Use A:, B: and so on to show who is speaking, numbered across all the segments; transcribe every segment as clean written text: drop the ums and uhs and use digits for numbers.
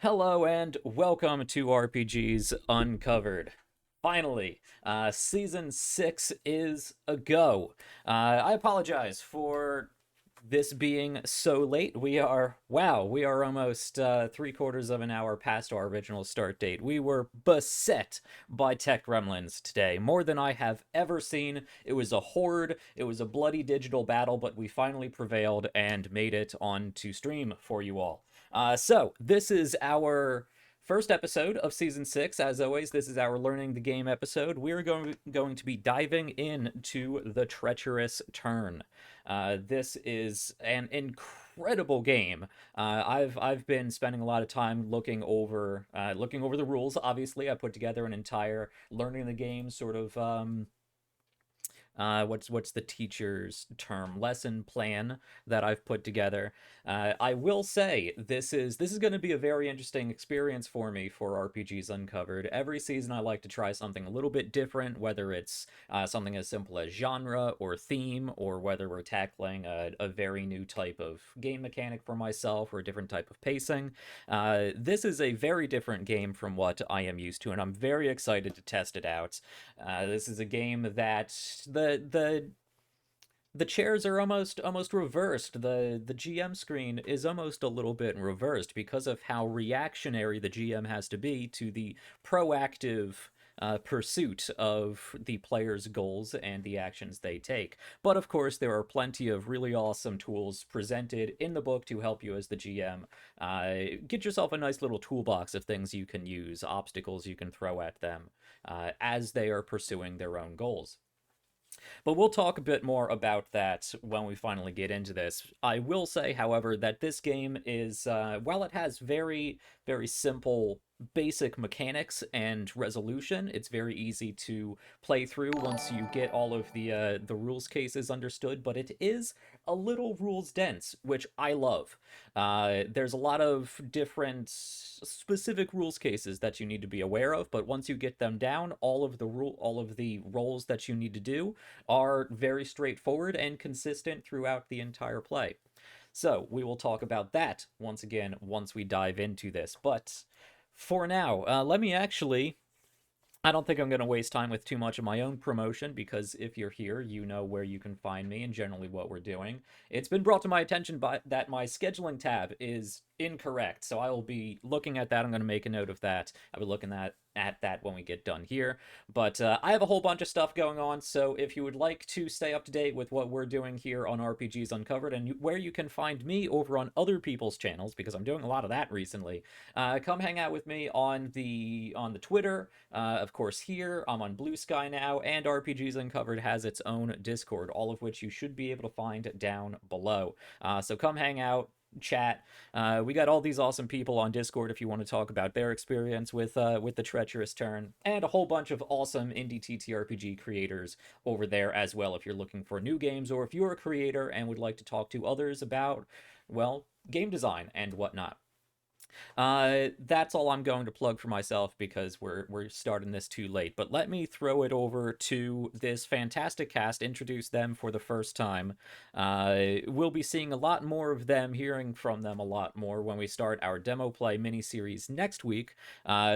A: Hello and welcome to RPGs Uncovered. Finally, season 6 is a go. I apologize for this being so late. We are almost 3/4 of an hour past our original start date. We were beset by tech gremlins today, more than I have ever seen. It was a horde, it was a bloody digital battle, but we finally prevailed and made it onto stream for you all. So this is our first episode of season 6. As always, this is our learning the game episode. We're going to be diving into the Treacherous Turn. This is an incredible game. I've been spending a lot of time looking over the rules. Obviously, I put together an entire learning the game sort of what's the teacher's term, lesson plan that I've put together. I will say this is going to be a very interesting experience for me for RPGs Uncovered. Every season I like to try something a little bit different, whether it's something as simple as genre or theme, or whether we're tackling a very new type of game mechanic for myself or a different type of pacing. This is a very different game from what I am used to, and I'm very excited to test it out. This is a game that the chairs are almost reversed. The GM screen is almost a little bit reversed because of how reactionary the GM has to be to the proactive pursuit of the player's goals and the actions they take. But of course, there are plenty of really awesome tools presented in the book to help you as the GM. Get yourself a nice little toolbox of things you can use, obstacles you can throw at them as they are pursuing their own goals. But we'll talk a bit more about that when we finally get into this. I will say, however, that this game is, while it has very, very simple basic mechanics and resolution, it's very easy to play through once you get all of the rules cases understood, but it is a little rules dense, which I love. There's a lot of different specific rules cases that you need to be aware of, but once you get them down, all of the roles that you need to do are very straightforward and consistent throughout the entire play. So we will talk about that once again once we dive into this. But for now, let me actually. I don't think I'm going to waste time with too much of my own promotion because if you're here, you know where you can find me and generally what we're doing. It's been brought to my attention that my scheduling tab is incorrect, so I will be looking at that. I'm going to make a note of that. I'll be looking at that when we get done here. But I have a whole bunch of stuff going on, so if you would like to stay up to date with what we're doing here on RPGs Uncovered and where you can find me over on other people's channels, because I'm doing a lot of that recently, come hang out with me on the Twitter. Of course, here I'm on Blue Sky now, and RPGs Uncovered has its own Discord, all of which you should be able to find down below. So come hang out, chat. We got all these awesome people on Discord if you want to talk about their experience with the Treacherous Turn, and a whole bunch of awesome indie TTRPG creators over there as well if you're looking for new games, or if you're a creator and would like to talk to others about, well, game design and whatnot. That's all I'm going to plug for myself because we're starting this too late. But let me throw it over to this fantastic cast, introduce them for the first time. We'll be seeing a lot more of them, hearing from them a lot more when we start our demo play mini-series next week.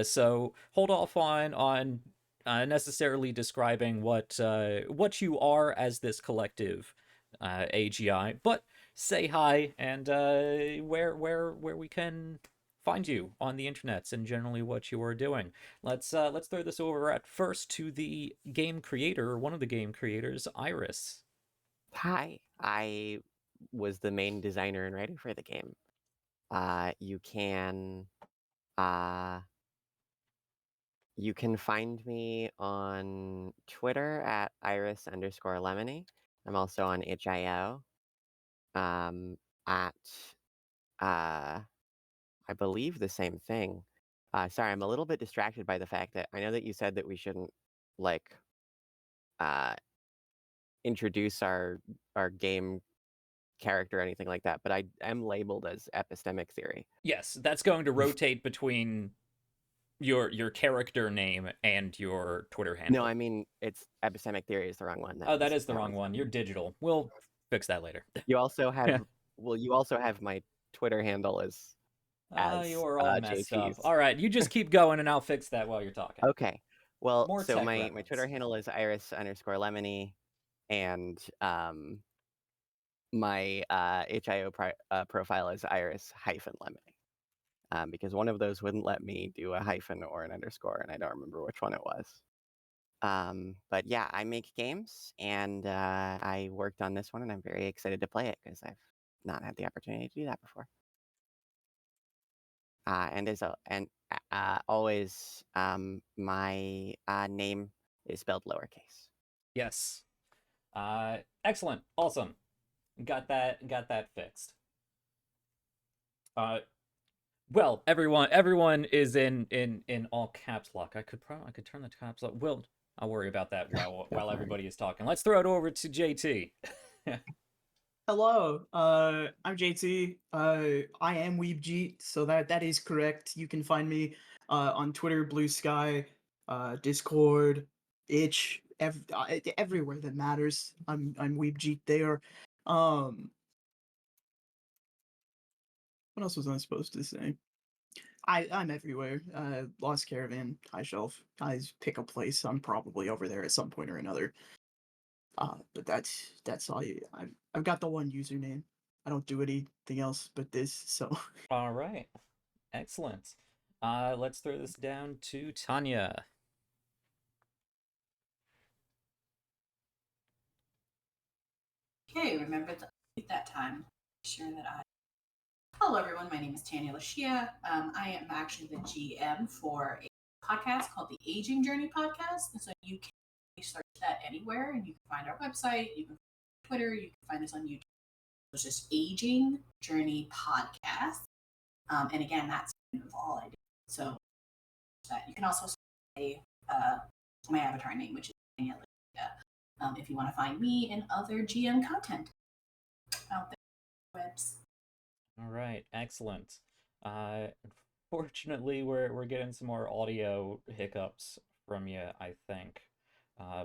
A: So hold off on necessarily describing what you are as this collective AGI, but say hi and where we can find you on the internets and generally what you are doing. Let's throw this over at first to the game creator, one of the game creators, Iris.
B: Hi, I was the main designer and writer for the game. You can uh, you can find me on Twitter at iris_lemony. I'm also on HIO at I believe the same thing. Sorry, I'm a little bit distracted by the fact that I know that you said that we shouldn't like uh, introduce our game character or anything like that, but I am labeled as epistemic theory.
A: Yes, that's going to rotate between your character name and your Twitter
B: No,
A: handle.
B: I mean it's epistemic theory is the wrong one.
A: Oh, that is the wrong one. You're digital. We'll fix that later.
B: You also have
A: Yeah.
B: you also have my Twitter handle as
A: Ah, you
B: as
A: are all messed up.
B: JT's.
A: All right, you just keep going, and I'll fix that while you're talking.
B: Okay. Well,
A: More
B: so
A: tech
B: my Twitter
A: reference.
B: handle is iris_lemony, and my HIO profile is iris-lemony. Because one of those wouldn't let me do a hyphen or an underscore, and I don't remember which one it was. But yeah, I make games, and I worked on this one, and I'm very excited to play it because I've not had the opportunity to do that before. Always, my name is spelled lowercase.
A: Yes. Excellent. Awesome. Got that fixed. Uh, well, everyone is in all caps lock. I could turn the caps lock. Well, I'll worry about that while everybody is talking. Let's throw it over to JT.
C: Hello, I'm JT. I am Weebjeet, so that is correct. You can find me on Twitter, Blue Sky, Discord, everywhere that matters. I'm Weebjeet there. Um, what else was I supposed to say? I'm everywhere. Lost Caravan, High Shelf. I pick a place. I'm probably over there at some point or another. But that's all. I've got the one username. I don't do anything else but this. So
A: All right. Excellent. Let's throw this down to Tanya.
D: Okay, remember that time. Sure that I. Hello, everyone. My name is Tanya Lashia. I am actually the GM for a podcast called the Aging Journey Podcast. And so you can search that anywhere, and you can find our website, you can find Twitter, you can find us on YouTube. It's just Aging Journey Podcast. And again, that's kind of all I do. So that you can also say my avatar name, which is Tanya Lashia, if you want to find me and other GM content out there. Webs.
A: All right, excellent. Unfortunately, we're getting some more audio hiccups from you, I think.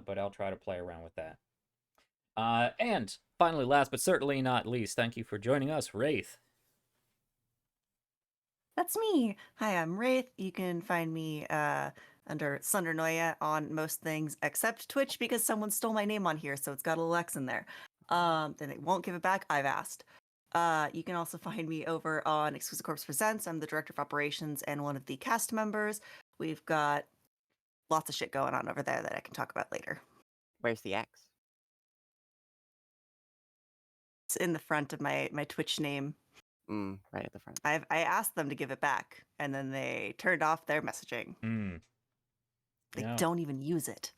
A: But I'll try to play around with that. And finally, last but certainly not least, thank you for joining us, Wraith.
E: That's me. Hi, I'm Wraith. You can find me under Sundernoia on most things except Twitch because someone stole my name on here, so it's got a little X in there. Then they won't give it back. I've asked. You can also find me over on Exclusive Corps Presents. I'm the director of operations and one of the cast members. We've got lots of shit going on over there that I can talk about later.
B: Where's the X?
E: It's in the front of my Twitch name.
B: Right at the front.
E: I asked them to give it back, and then they turned off their messaging. They don't even use it.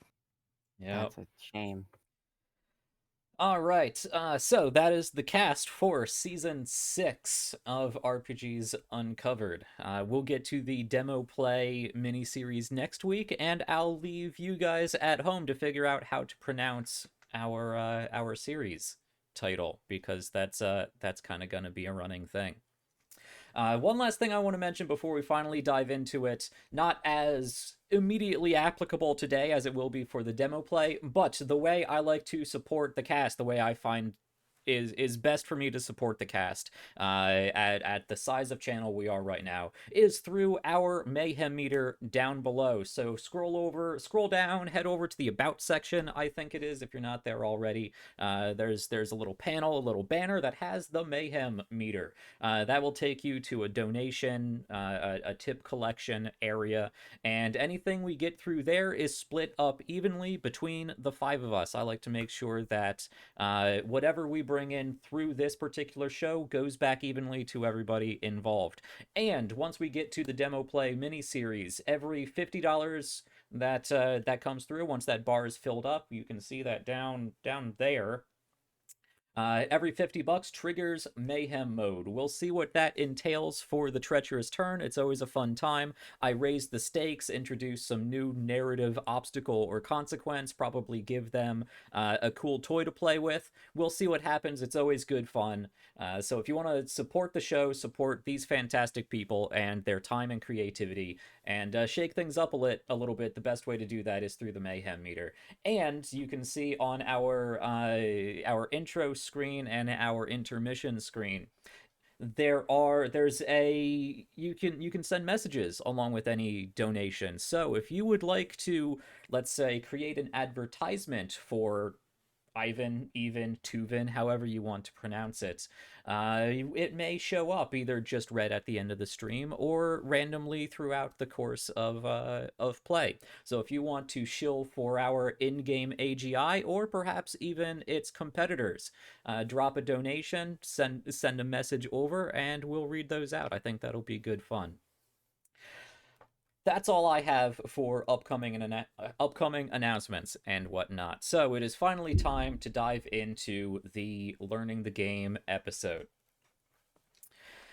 A: Yeah.
B: That's a shame.
A: All right, so that is the cast for Season 6 of RPGs Uncovered. We'll get to the demo play miniseries next week, and I'll leave you guys at home to figure out how to pronounce our series title, because that's kind of gonna be a running thing. One last thing I want to mention before we finally dive into it, not as immediately applicable today as it will be for the demo play, but the way I like to support the cast, the way I find is best for me to support the cast at the size of channel we are right now is through our mayhem meter down below. So scroll down, head over to the about section, I think it is, if you're not there already. There's a little panel, a little banner that has the mayhem meter. That will take you to a donation, a tip collection area, and anything we get through there is split up evenly between the 5 of us. I like to make sure that whatever we bring in through this particular show goes back evenly to everybody involved. And once we get to the demo play mini-series, every $50 that comes through, once that bar is filled up, you can see that down there. Every $50 triggers Mayhem Mode. We'll see what that entails for the Treacherous Turn. It's always a fun time. I raise the stakes, introduce some new narrative obstacle or consequence, probably give them a cool toy to play with. We'll see what happens. It's always good fun. So if you want to support the show, support these fantastic people and their time and creativity, and shake things up a little bit, the best way to do that is through the Mayhem meter. And you can see on our intro screen and our intermission screen, there's a you can send messages along with any donation. So if you would like to, let's say, create an advertisement for Ivan, even, Tuvin, however you want to pronounce it. It may show up either just read at the end of the stream or randomly throughout the course of play. So if you want to shill for our in-game AGI or perhaps even its competitors, drop a donation, send a message over, and we'll read those out. I think that'll be good fun. That's all I have for upcoming announcements and whatnot. So it is finally time to dive into the Learning the Game episode.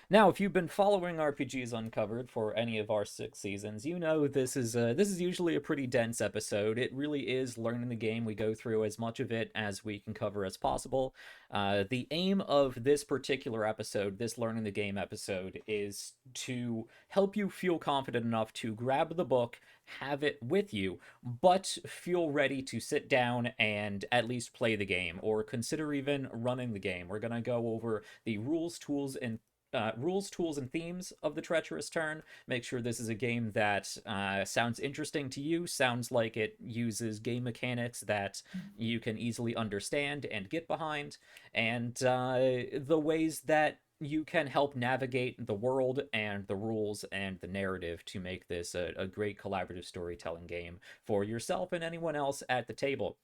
A: Now, if you've been following RPGs Uncovered for any of our 6 seasons, you know this is usually a pretty dense episode. It really is learning the game. We go through as much of it as we can cover as possible. The aim of this particular episode, this Learning the Game episode, is to help you feel confident enough to grab the book, have it with you, but feel ready to sit down and at least play the game, or consider even running the game. We're going to go over the rules, tools, and themes of the Treacherous Turn. Make sure this is a game that sounds interesting to you, sounds like it uses game mechanics that you can easily understand and get behind, and the ways that you can help navigate the world and the rules and the narrative to make this a great collaborative storytelling game for yourself and anyone else at the table.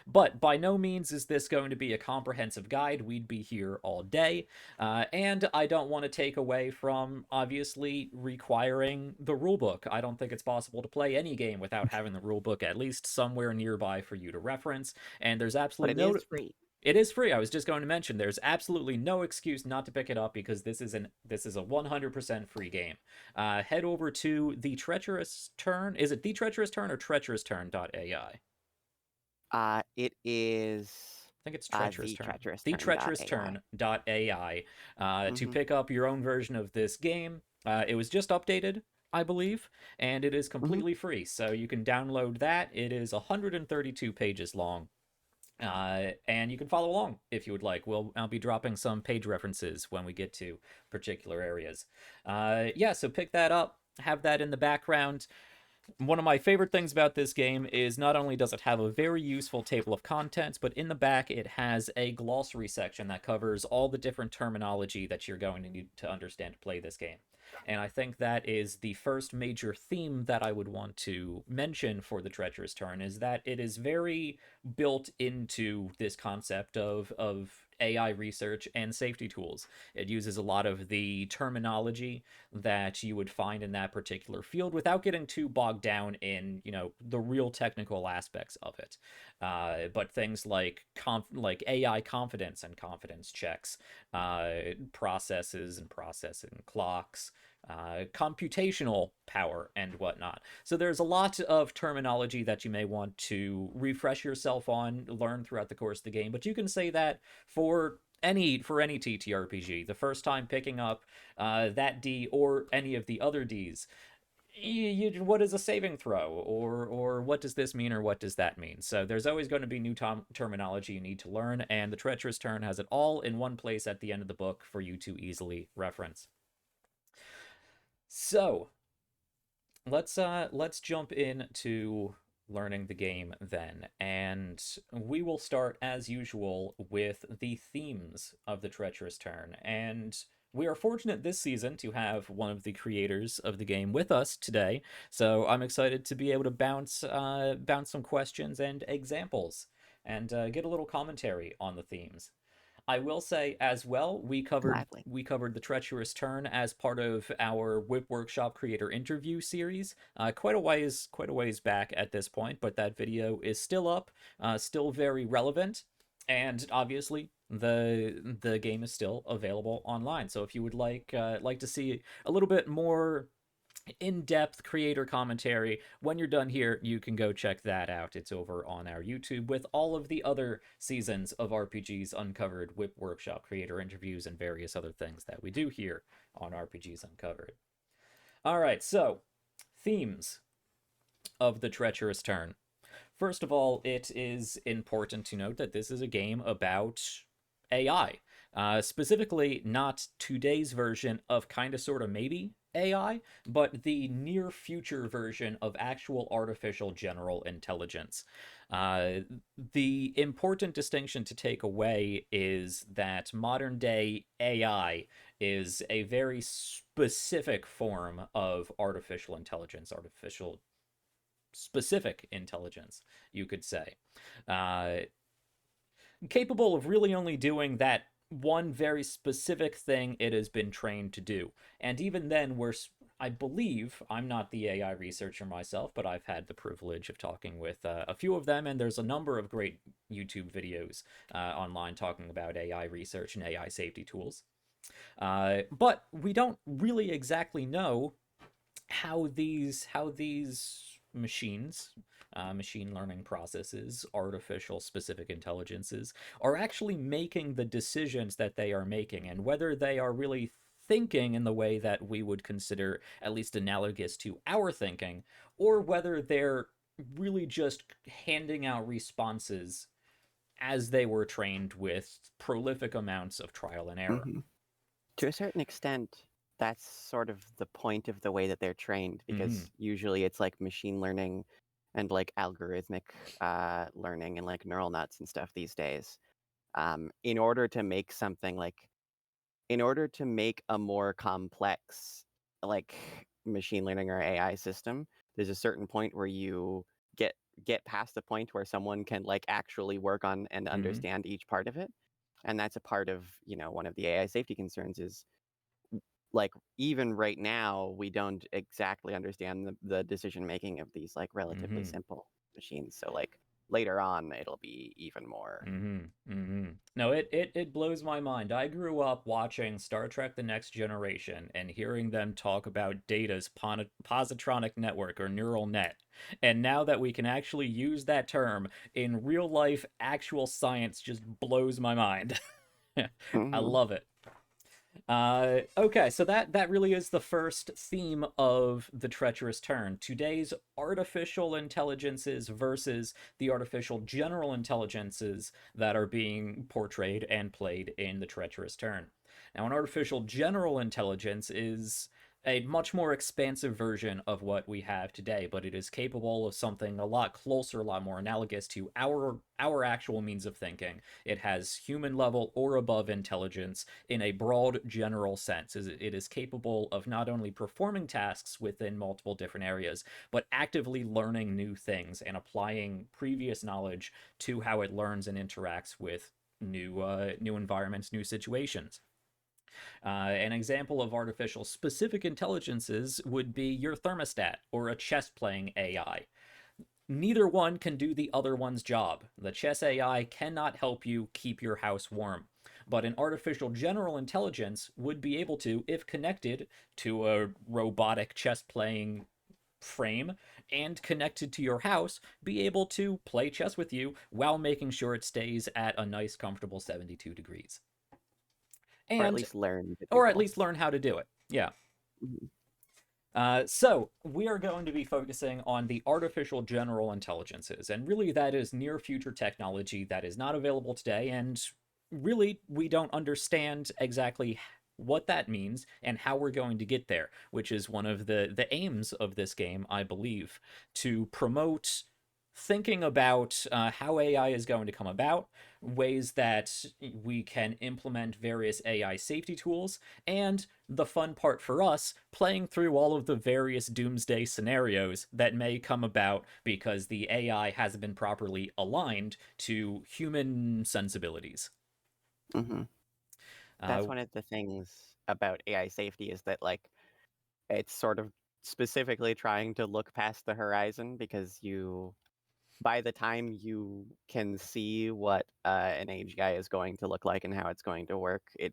A: But by no means is this going to be a comprehensive guide. We'd be here all day. And I don't want to take away from, obviously, requiring the rulebook. I don't think it's possible to play any game without having the rulebook at least somewhere nearby for you to reference. And there's absolutely
B: But it is free.
A: It is free. I was just going to mention there's absolutely no excuse not to pick it up because this is a 100% free game. Head over to the Treacherous Turn. Is it the Treacherous Turn or treacherousturn.ai?
B: It is.
A: I think it's Treacherous Turn. The
B: Treacherous
A: Turn.ai to pick up your own version of this game. It was just updated, I believe, and it is completely free. So you can download that. It is 132 pages long. And you can follow along if you would like. I'll be dropping some page references when we get to particular areas. So pick that up, have that in the background. One of my favorite things about this game is not only does it have a very useful table of contents, but in the back it has a glossary section that covers all the different terminology that you're going to need to understand to play this game. And I think that is the first major theme that I would want to mention for the Treacherous Turn, is that it is very built into this concept of AI research and safety tools. It uses a lot of the terminology that you would find in that particular field without getting too bogged down in, the real technical aspects of it. But things like AI confidence and confidence checks, processes and processing clocks, computational power and whatnot. So there's a lot of terminology that you may want to refresh yourself on, learn throughout the course of the game, but you can say that for any TTRPG, the first time picking up that D or any of the other Ds, what is a saving throw, or what does this mean, or what does that mean? So there's always going to be new terminology you need to learn, and the Treacherous Turn has it all in one place at the end of the book for you to easily reference. So let's jump into learning the game then, and we will start as usual with the themes of the Treacherous Turn. And we are fortunate this season to have one of the creators of the game with us today, so I'm excited to be able to bounce some questions and examples and get a little commentary on the themes. I will say as well, we covered the Treacherous Turn as part of our Whip Workshop creator interview series, quite a ways back at this point, but that video is still up, still very relevant, and obviously the game is still available online. So if you would like to see a little bit more in-depth creator commentary, when you're done here, you can go check that out. It's over on our YouTube with all of the other seasons of RPGs Uncovered, Whip Workshop creator interviews, and various other things that we do here on RPGs Uncovered. All right, so themes of the Treacherous Turn. First of all, it is important to note that this is a game about AI. Specifically, not today's version of kinda sorta maybe AI, but the near future version of actual artificial general intelligence. Uh, the important distinction to take away is that modern day AI is a very specific form of artificial intelligence, artificial specific intelligence, you could say. Uh, Capable of really only doing that one very specific thing it has been trained to do. And even then, I believe, I'm not the AI researcher myself, but I've had the privilege of talking with a few of them, and there's a number of great YouTube videos online talking about AI research and AI safety tools. But we don't really exactly know how these machines, machine learning processes, artificial specific intelligences, are actually making the decisions that they are making, and whether they are really thinking in the way that we would consider at least analogous to our thinking, or whether they're really just handing out responses as they were trained with prolific amounts of trial and error.
B: Mm-hmm. To a certain extent, that's sort of the point of the way that they're trained, because usually it's like machine learning and like algorithmic learning and like neural nets and stuff these days. In order to make something like, in order to make a more complex like machine learning or AI system, there's a certain point where you get past the point where someone can like actually work on and understand each part of it. And that's a part of, one of the AI safety concerns is, like, even right now we don't exactly understand the decision making of these like relatively simple machines. So like later on it'll be even more.
A: No, it blows my mind. I grew up watching Star Trek The Next Generation and hearing them talk about Data's positronic network or neural net. And now that we can actually use that term in real life, actual science just blows my mind. I love it. Okay, so that really is the first theme of the Treacherous Turn. Today's artificial intelligences versus the artificial general intelligences that are being portrayed and played in the Treacherous Turn. Now, an artificial general intelligence is a much more expansive version of what we have today, but it is capable of something a lot closer, a lot more analogous to our actual means of thinking. It has human level or above intelligence in a broad general sense. It is capable of not only performing tasks within multiple different areas, but actively learning new things and applying previous knowledge to how it learns and interacts with new environments, new situations. An example of artificial specific intelligences would be your thermostat or a chess playing AI. Neither one can do the other one's job. The chess AI cannot help you keep your house warm, but an artificial general intelligence would be able to, if connected to a robotic chess playing frame and connected to your house, be able to play chess with you while making sure it stays at a nice, comfortable 72 degrees.
B: Or at least learn.
A: Or at least learn how to do it. Yeah. So we are going to be focusing on the artificial general intelligences, and really that is near future technology that is not available today, and really we don't understand exactly what that means and how we're going to get there, which is one of the aims of this game, I believe, to promote thinking about how AI is going to come about, ways that we can implement various AI safety tools, and the fun part for us, playing through all of the various doomsday scenarios that may come about because the AI hasn't been properly aligned to human sensibilities.
B: That's one of the things about AI safety, is that like it's sort of specifically trying to look past the horizon, because by the time you can see what an AGI is going to look like and how it's going to work, it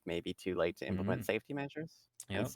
B: may be too late to implement safety measures. And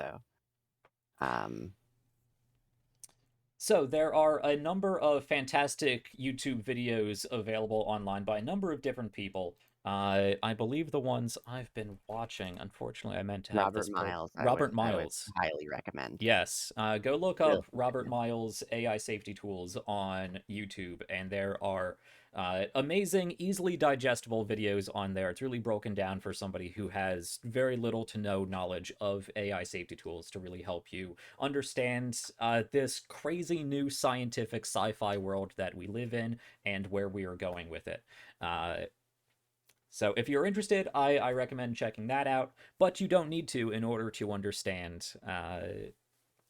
A: so there are a number of fantastic YouTube videos available online by a number of different people. I believe the ones I've been watching, unfortunately, I meant to have
B: Robert Miles.
A: Robert
B: I would
A: Miles.
B: highly recommend.
A: Yes. Go look up Robert Miles AI safety tools on YouTube, and there are Amazing, easily digestible videos on there. It's really broken down for somebody who has very little to no knowledge of AI safety tools to really help you understand this crazy new scientific sci-fi world that we live in and where we are going with it. So if you're interested, I recommend checking that out, but you don't need to in order to understand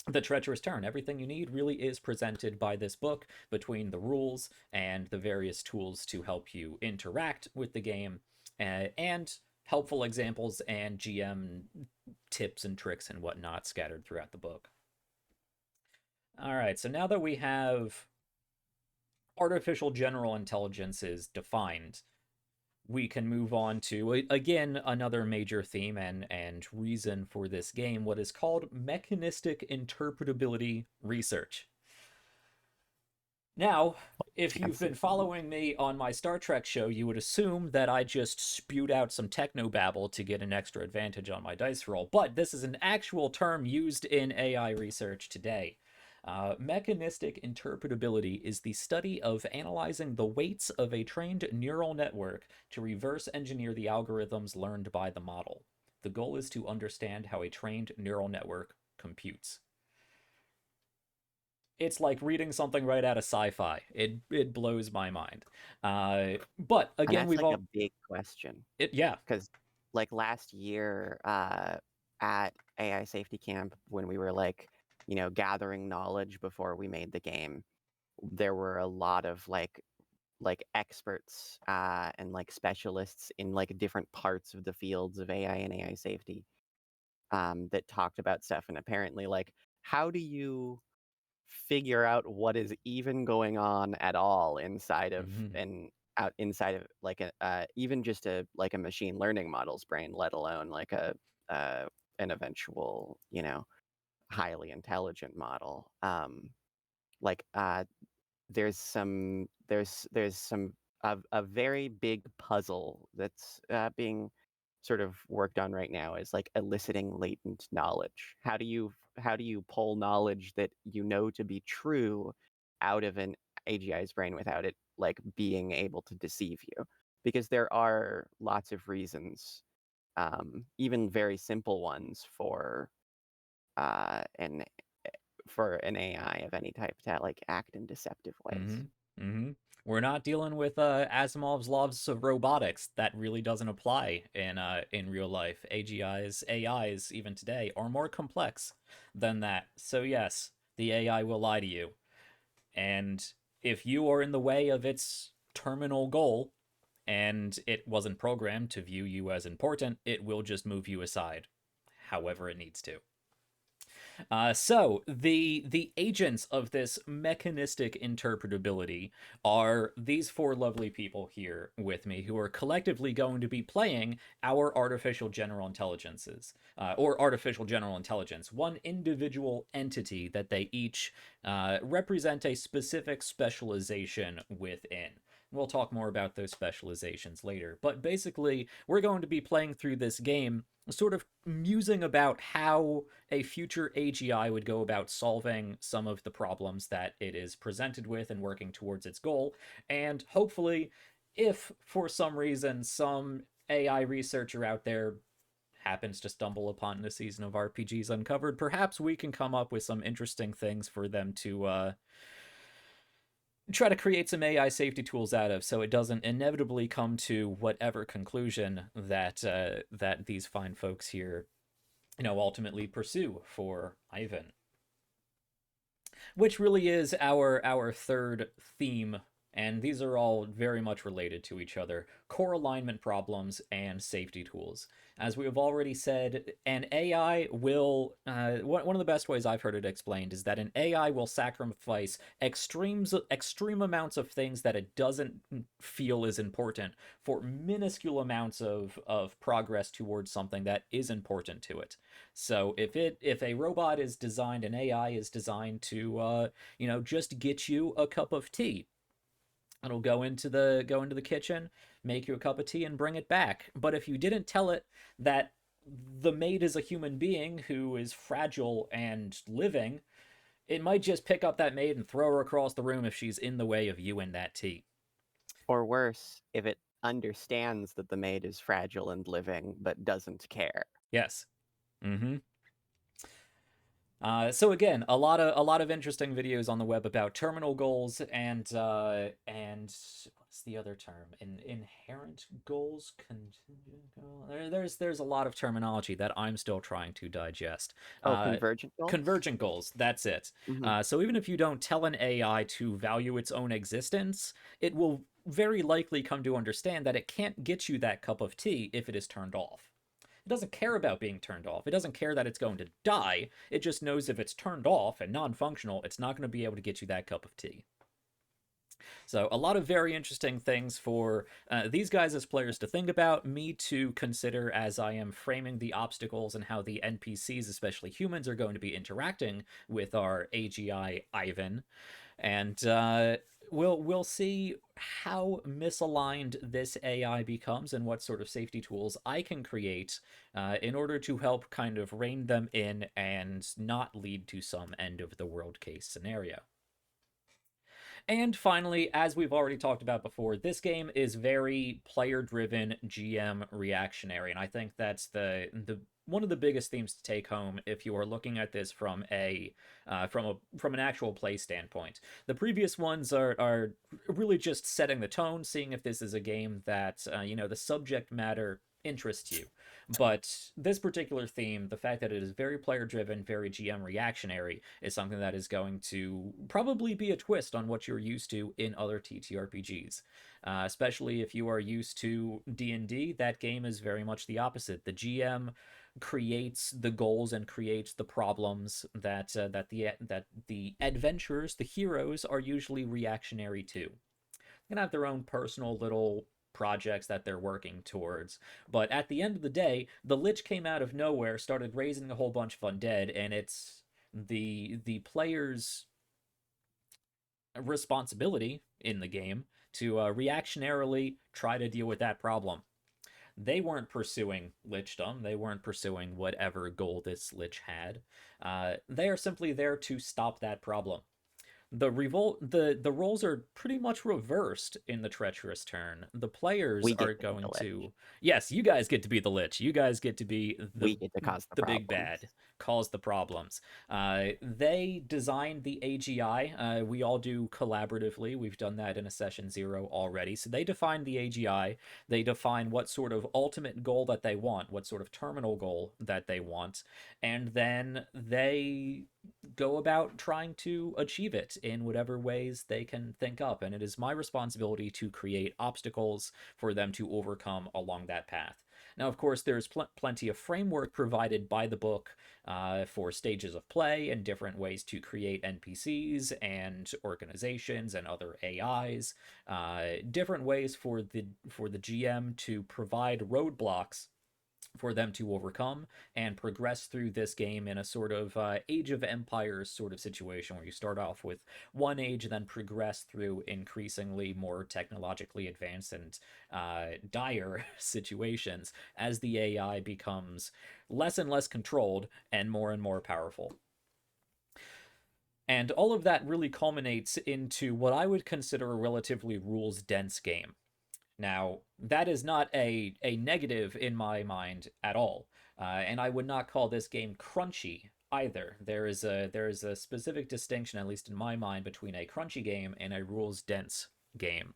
A: the Treacherous Turn. Everything you need really is presented by this book between the rules and the various tools to help you interact with the game, and helpful examples and GM tips and tricks and whatnot scattered throughout the book. All right, so now that we have artificial general intelligence is defined, we can move on to, again, another major theme and reason for this game, what is called mechanistic interpretability research. Now, if you've been following me on my Star Trek show, you would assume that I just spewed out some technobabble to get an extra advantage on my dice roll, but this is an actual term used in AI research today. Mechanistic interpretability is the study of analyzing the weights of a trained neural network to reverse engineer the algorithms learned by the model. The goal is to understand how a trained neural network computes. It's like reading something right out of sci-fi. It blows my mind. But again,
B: and that's
A: we've
B: like
A: all
B: a big question.
A: yeah.
B: Because like last year at AI Safety Camp, when we were like, you know, gathering knowledge before we made the game, there were a lot of like experts and like specialists in like different parts of the fields of AI and AI safety that talked about stuff. And apparently, like, how do you figure out what is even going on at all inside of and out inside of like a even just a like a machine learning model's brain, let alone like a an eventual, you know, highly intelligent model. Like there's some a very big puzzle that's being sort of worked on right now, is like eliciting latent knowledge. How do you pull knowledge that you know to be true out of an AGI's brain without it like being able to deceive you? Because there are lots of reasons, even very simple ones an for an AI of any type to like act in deceptive ways.
A: We're not dealing with Asimov's laws of robotics. That really doesn't apply in real life. AIs, even today, are more complex than that. So yes, the AI will lie to you. And if you are in the way of its terminal goal, and it wasn't programmed to view you as important, it will just move you aside, however it needs to. So the agents of this mechanistic interpretability are these four lovely people here with me, who are collectively going to be playing our artificial general intelligences, or artificial general intelligence, one individual entity that they each represent a specific specialization within. We'll talk more about those specializations later. But basically, we're going to be playing through this game sort of musing about how a future AGI would go about solving some of the problems that it is presented with and working towards its goal. And hopefully, if for some reason some AI researcher out there happens to stumble upon the season of RPGs Uncovered, perhaps we can come up with some interesting things for them to try to create some AI safety tools out of, so it doesn't inevitably come to whatever conclusion that that these fine folks here, you know, ultimately pursue for IIVAN. Which really is our third theme, and these are all very much related to each other: core alignment problems and safety tools. As we have already said, an AI will, one of the best ways I've heard it explained is that an AI will sacrifice extreme amounts of things that it doesn't feel is important for minuscule amounts of progress towards something that is important to it. So if a robot is designed, an AI is designed to you know, just get you a cup of tea, it'll go into the kitchen, make you a cup of tea, and bring it back. But if you didn't tell it that the maid is a human being who is fragile and living, it might just pick up that maid and throw her across the room if she's in the way of you and that tea.
B: Or worse, if it understands that the maid is fragile and living, but doesn't care.
A: Yes. Mm-hmm. So again, a lot of interesting videos on the web about terminal goals and what's the other term? Inherent goals, contingent goal. There's a lot of terminology that I'm still trying to digest.
B: Convergent goals?
A: Convergent goals. That's it.
B: Mhm.
A: So even if you don't tell an AI to value its own existence, it will very likely come to understand that it can't get you that cup of tea if it is turned off. It doesn't care about being turned off. It doesn't care that it's going to die. It just knows if it's turned off and non-functional, it's not going to be able to get you that cup of tea. So a lot of very interesting things for these guys as players to think about, me to consider as I am framing the obstacles and how the NPCs, especially humans, are going to be interacting with our AGI IIVAN. And we'll see how misaligned this AI becomes and what sort of safety tools I can create in order to help kind of rein them in and not lead to some end of the world case scenario. And finally, as we've already talked about before, this game is very player-driven, GM reactionary, and I think that's the one of the biggest themes to take home if you are looking at this from from an actual play standpoint. The previous ones are really just setting the tone, seeing if this is a game that the subject matter interests you. But this particular theme, the fact that it is very player driven, very GM reactionary, is something that is going to probably be a twist on what you're used to in other TTRPGs. Especially if you are used to D&D, that game is very much the opposite. The GM creates the goals and creates the problems that the adventurers, the heroes, are usually reactionary to. They're gonna have their own personal little projects that they're working towards. But at the end of the day, the Lich came out of nowhere, started raising a whole bunch of undead, and it's the player's responsibility in the game to reactionarily try to deal with that problem. They weren't pursuing lichdom. They weren't pursuing whatever goal this lich had. They are simply there to stop that problem. The roles are pretty much reversed in the Treacherous Turn. The players
B: We get
A: are
B: to be
A: going
B: the
A: to yes, you guys get to be the Lich. You guys get to be
B: We get to cause the
A: big
B: problems.
A: bad, cause the problems. They designed the AGI. We all do collaboratively. We've done that in a session 0 already. So they define the AGI. They define what sort of ultimate goal that they want, what sort of terminal goal that they want, and then they go about trying to achieve it in whatever ways they can think up. And it is my responsibility to create obstacles for them to overcome along that path. Now, of course, there's plenty of framework provided by the book for stages of play and different ways to create NPCs and organizations and other AIs, different ways for the GM to provide roadblocks for them to overcome and progress through this game in a sort of Age of Empires sort of situation where you start off with one age, then progress through increasingly more technologically advanced and dire situations as the AI becomes less and less controlled and more powerful. And all of that really culminates into what I would consider a relatively rules-dense game. Now, that is not a negative in my mind at all, and I would not call this game crunchy either. There is a specific distinction, at least in my mind, between a crunchy game and a rules-dense game.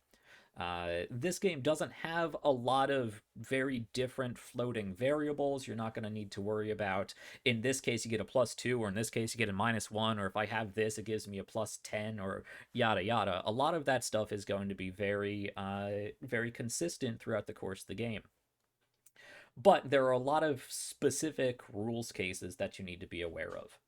A: This game doesn't have a lot of very different floating variables. You're not going to need to worry about, in this case, you get a +2, or in this case, you get a -1, or if I have this, it gives me a +10, or yada yada. A lot of that stuff is going to be very, very consistent throughout the course of the game. But there are a lot of specific rules cases that you need to be aware of.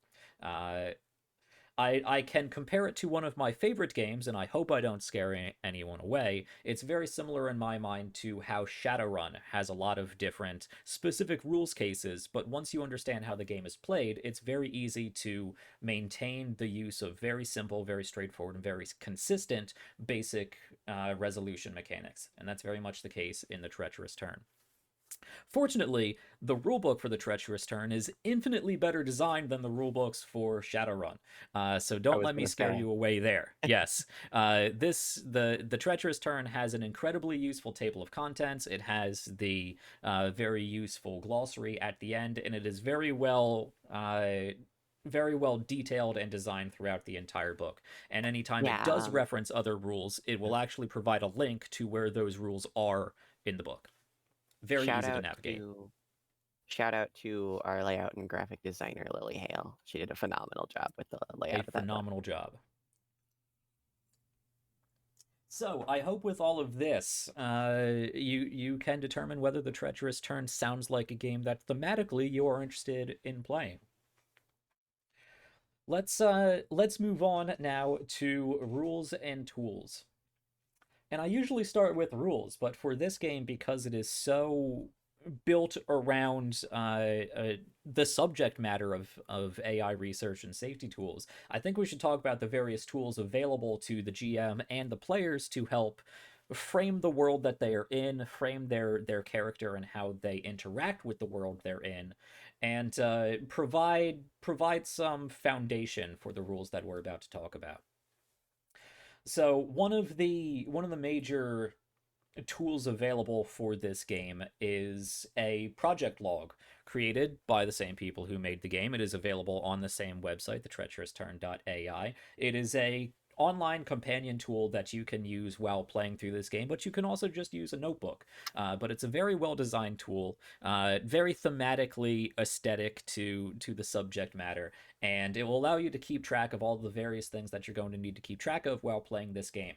A: I can compare it to one of my favorite games, and I hope I don't scare anyone away. It's very similar in my mind to how Shadowrun has a lot of different specific rules cases, but once you understand how the game is played, it's very easy to maintain the use of very simple, very straightforward, and very consistent basic resolution mechanics, and that's very much the case in the Treacherous Turn. Fortunately, the rulebook for the Treacherous Turn is infinitely better designed than the rulebooks for Shadowrun. So
B: I
A: don't
B: was
A: let me
B: gonna
A: scare
B: say.
A: you away there. Yes, the Treacherous Turn has an incredibly useful table of contents. It has the very useful glossary at the end, and it is very well detailed and designed throughout the entire book. And anytime it does
B: Yeah,
A: reference other rules, it will actually provide a link to where those rules are in the book. Very
B: shout
A: easy to
B: out
A: navigate.
B: to our layout and graphic designer, Lily Hale. She did a phenomenal job with the
A: A
B: layout of that book.
A: phenomenal job. So I hope with all of this, you can determine whether the Treacherous Turn sounds like a game that thematically you are interested in playing. Let's move on now to rules and tools. And I usually start with rules, but for this game, because it is so built around the subject matter of AI research and safety tools, I think we should talk about the various tools available to the GM and the players to help frame the world that they are in, frame their character and how they interact with the world they're in, and provide some foundation for the rules that we're about to talk about. So one of the major tools available for this game is a project log created by the same people who made the game. It is available on the same website, the treacherousturn.ai. It is a online companion tool that you can use while playing through this game, but you can also just use a notebook. But it's a very well designed tool, very thematically aesthetic to the subject matter, and it will allow you to keep track of all the various things that you're going to need to keep track of while playing this game.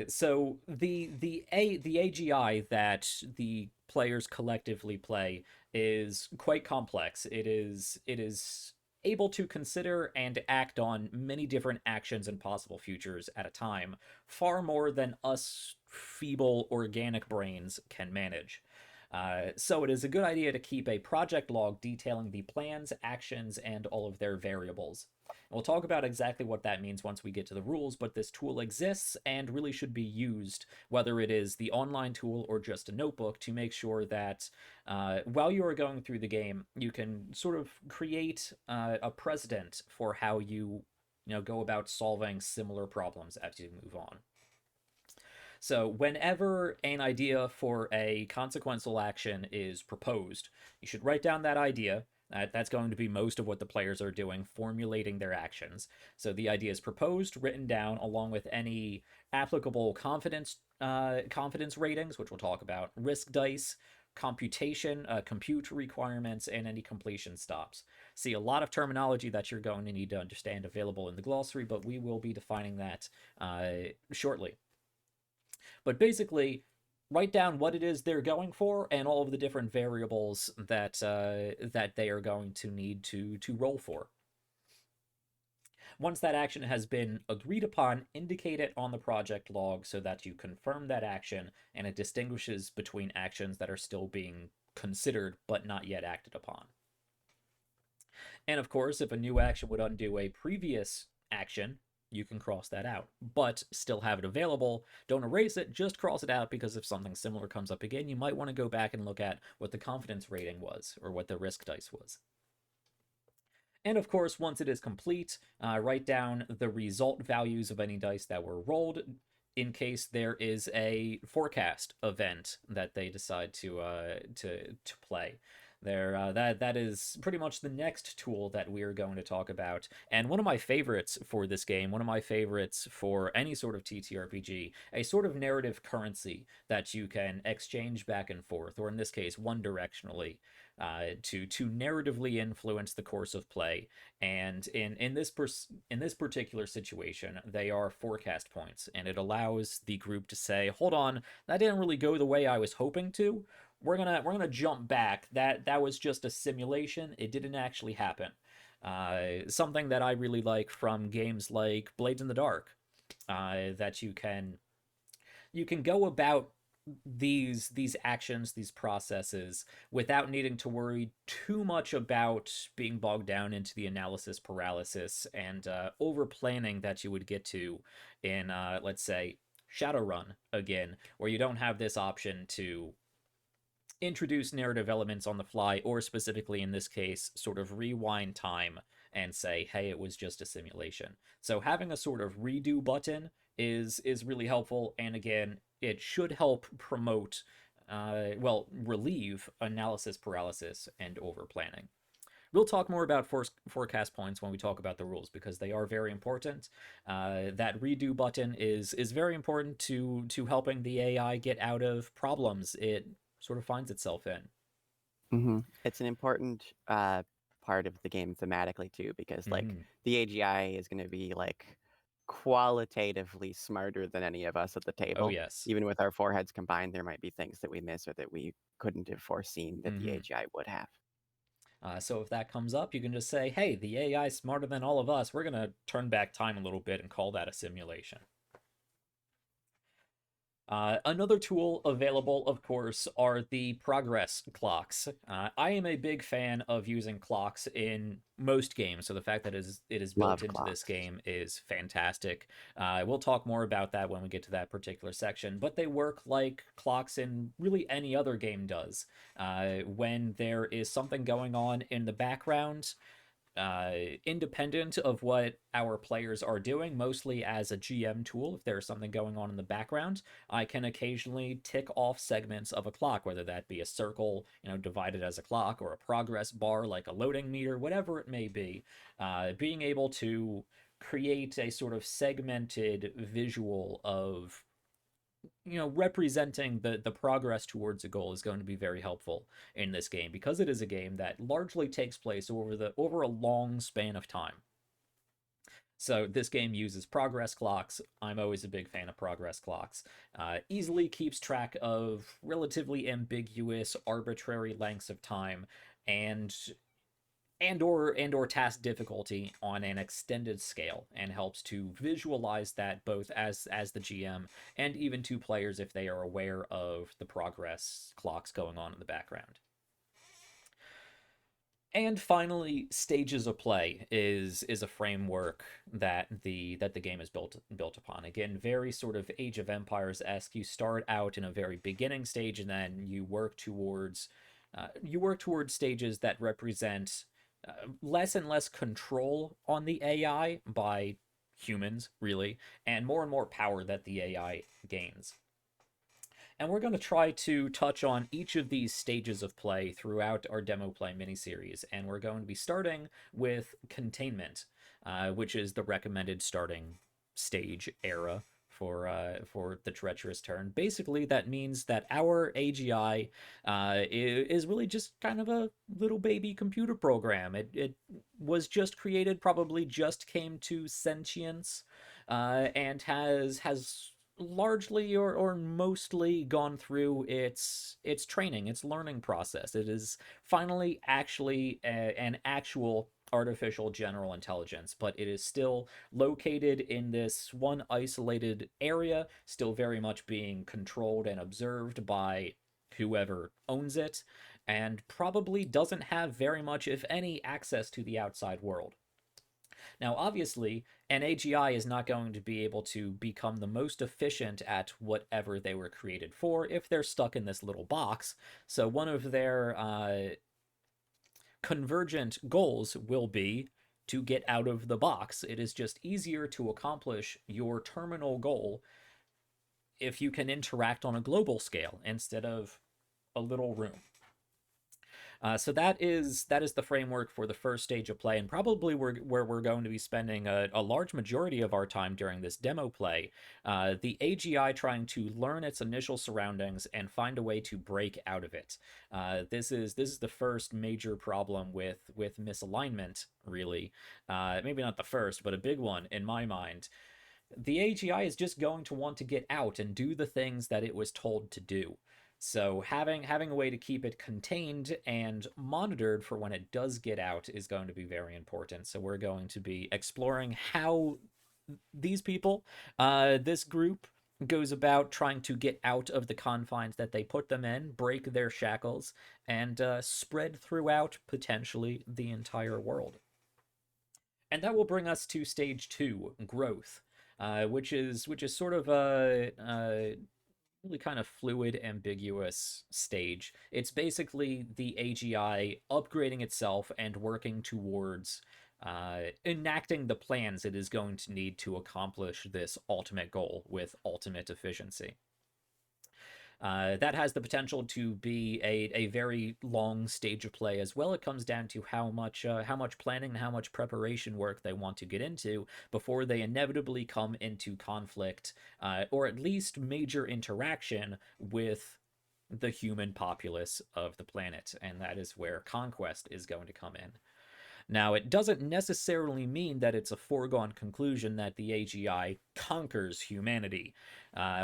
A: So the AGI that the players collectively play is quite complex. It is able to consider and act on many different actions and possible futures at a time, far more than us feeble organic brains can manage. So it is a good idea to keep a project log detailing the plans, actions, and all of their variables. We'll talk about exactly what that means once we get to the rules, but this tool exists and really should be used, whether it is the online tool or just a notebook, to make sure that while you are going through the game, you can sort of create a precedent for how you go about solving similar problems as you move on. So, whenever an idea for a consequential action is proposed, you should write down that idea. That's going to be most of what the players are doing, formulating their actions. So, the idea is proposed, written down, along with any applicable confidence ratings, which we'll talk about, risk dice, computation, compute requirements, and any completion stops. See, a lot of terminology that you're going to need to understand available in the glossary, but we will be defining that shortly. But basically, write down what it is they're going for and all of the different variables that they are going to need to roll for. Once that action has been agreed upon, indicate it on the project log so that you confirm that action and it distinguishes between actions that are still being considered but not yet acted upon. And of course, if a new action would undo a previous action, you can cross that out, but still have it available. Don't erase it, just cross it out, because if something similar comes up again, you might want to go back and look at what the confidence rating was or what the risk dice was. And of course, once it is complete, write down the result values of any dice that were rolled in case there is a forecast event that they decide to play. That is pretty much the next tool that we are going to talk about. And one of my favorites for this game, one of my favorites for any sort of TTRPG, a sort of narrative currency that you can exchange back and forth, or in this case, one directionally, to narratively influence the course of play. And in this particular situation, they are forecast points, and it allows the group to say, "Hold on, that didn't really go the way I was hoping to. We're gonna jump back. That was just a simulation. It didn't actually happen." Something that I really like from games like Blades in the Dark, that you can go about these actions, these processes, without needing to worry too much about being bogged down into the analysis paralysis and over planning that you would get to in, let's say, Shadowrun again, where you don't have this option to introduce narrative elements on the fly, or specifically in this case, sort of rewind time and say, hey, it was just a simulation. So having a sort of redo button is really helpful, and again, it should help promote, relieve analysis paralysis and over planning. We'll talk more about forecast points when we talk about the rules because they are very important. That redo button is very important to helping the AI get out of problems it sort of finds itself in.
B: It's an important part of the game thematically too, because like
A: Mhm.
B: the AGI is going to be like qualitatively smarter than any of us at the table.
A: Oh yes.
B: Even with our foreheads combined, there might be things that we miss or that we couldn't have foreseen that the
A: Mhm.
B: AGI would have.
A: So if that comes up, you can just say, hey, the AI is smarter than all of us. We're going to turn back time a little bit and call that a simulation. Another tool available, of course, are the progress clocks. I am a big fan of using clocks in most games, so the fact that it is built
B: Love
A: into this
B: clocks.
A: game is fantastic. We'll talk more about that when we get to that particular section, but they work like clocks in really any other game does. When there is something going on in the background, independent of what our players are doing, mostly as a GM tool. If there's something going on in the background, I can occasionally tick off segments of a clock, whether that be a circle, divided as a clock, or a progress bar like a loading meter, whatever it may be. Being able to create a sort of segmented visual of representing the progress towards a goal is going to be very helpful in this game because it is a game that largely takes place over a long span of time. So this game uses progress clocks. I'm always a big fan of progress clocks. Easily keeps track of relatively ambiguous, arbitrary lengths of time, and or task difficulty on an extended scale, and helps to visualize that both as the GM and even to players if they are aware of the progress clocks going on in the background. And finally, stages of play is a framework that the game is built upon. Again, very sort of Age of Empires-esque. You start out in a very beginning stage, and then you work towards stages that represent less and less control on the AI by humans, really, and more power that the AI gains. And we're going to try to touch on each of these stages of play throughout our demo play miniseries. And we're going to be starting with containment, which is the recommended starting stage era for the Treacherous Turn. Basically, that means that our AGI is really just kind of a little baby computer program. It was just created, probably just came to sentience, and has largely or mostly gone through its training, its learning process. It is finally actually an actual artificial general intelligence, but it is still located in this one isolated area, still very much being controlled and observed by whoever owns it, and probably doesn't have very much, if any, access to the outside world. Now, obviously, an AGI is not going to be able to become the most efficient at whatever they were created for if they're stuck in this little box. So one of their convergent goals will be to get out of the box. It is just easier to accomplish your terminal goal if you can interact on a global scale instead of a little room. So that is the framework for the first stage of play, and probably where we're going to be spending a large majority of our time during this demo play. The AGI trying to learn its initial surroundings and find a way to break out of it. This is the first major problem with misalignment, really. Maybe not the first, but a big one in my mind. The AGI is just going to want to get out and do the things that it was told to do. So having a way to keep it contained and monitored for when it does get out is going to be very important. So we're going to be exploring how these people, this group, goes about trying to get out of the confines that they put them in, break their shackles, and spread throughout potentially the entire world. And that will bring us to stage 2, growth, which is sort of really kind of fluid, ambiguous stage. It's basically the AGI upgrading itself and working towards enacting the plans it is going to need to accomplish this ultimate goal with ultimate efficiency. That has the potential to be a very long stage of play as well. It comes down to how much planning and how much preparation work they want to get into before they inevitably come into conflict, or at least major interaction with the human populace of the planet, and that is where conquest is going to come in. Now, it doesn't necessarily mean that it's a foregone conclusion that the AGI conquers humanity.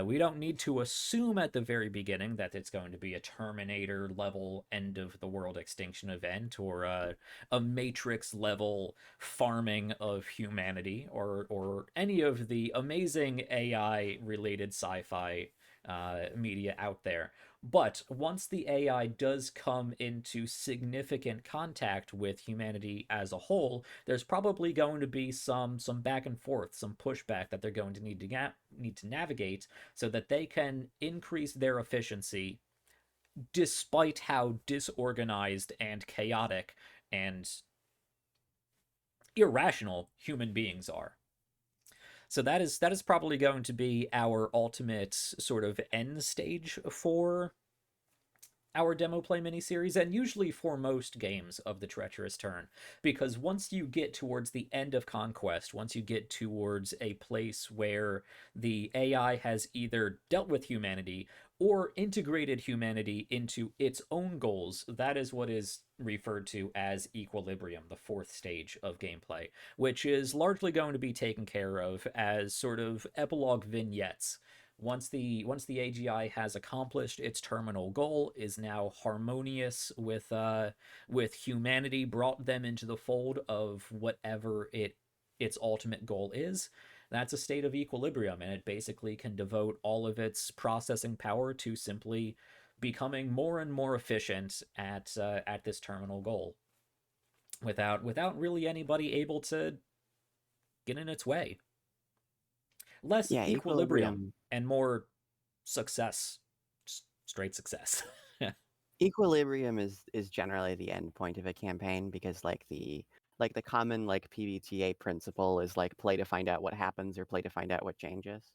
A: We don't need to assume at the very beginning that it's going to be a Terminator level end of the world extinction event, or a Matrix level farming of humanity, or any of the amazing AI related sci-fi media out there. But once the AI does come into significant contact with humanity as a whole, there's probably going to be some back and forth, some pushback that they're going to need to navigate so that they can increase their efficiency despite how disorganized and chaotic and irrational human beings are. So that is probably going to be our ultimate sort of end stage for our demo play miniseries, and usually for most games of the Treacherous Turn, because once you get towards the end of Conquest, once you get towards a place where the AI has either dealt with humanity or integrated humanity into its own goals, that is what is referred to as equilibrium, the fourth stage of gameplay, which is largely going to be taken care of as sort of epilogue vignettes. Once the AGI has accomplished its terminal goal, is now harmonious with humanity, brought them into the fold of whatever its ultimate goal is, that's a state of equilibrium, and it basically can devote all of its processing power to simply becoming more and more efficient at this terminal goal, without really anybody able to get in its way. Less
B: Yeah,
A: equilibrium and more success, straight success.
B: Equilibrium is generally the end point of a campaign, because the common PBTA principle is play to find out what happens or play to find out what changes.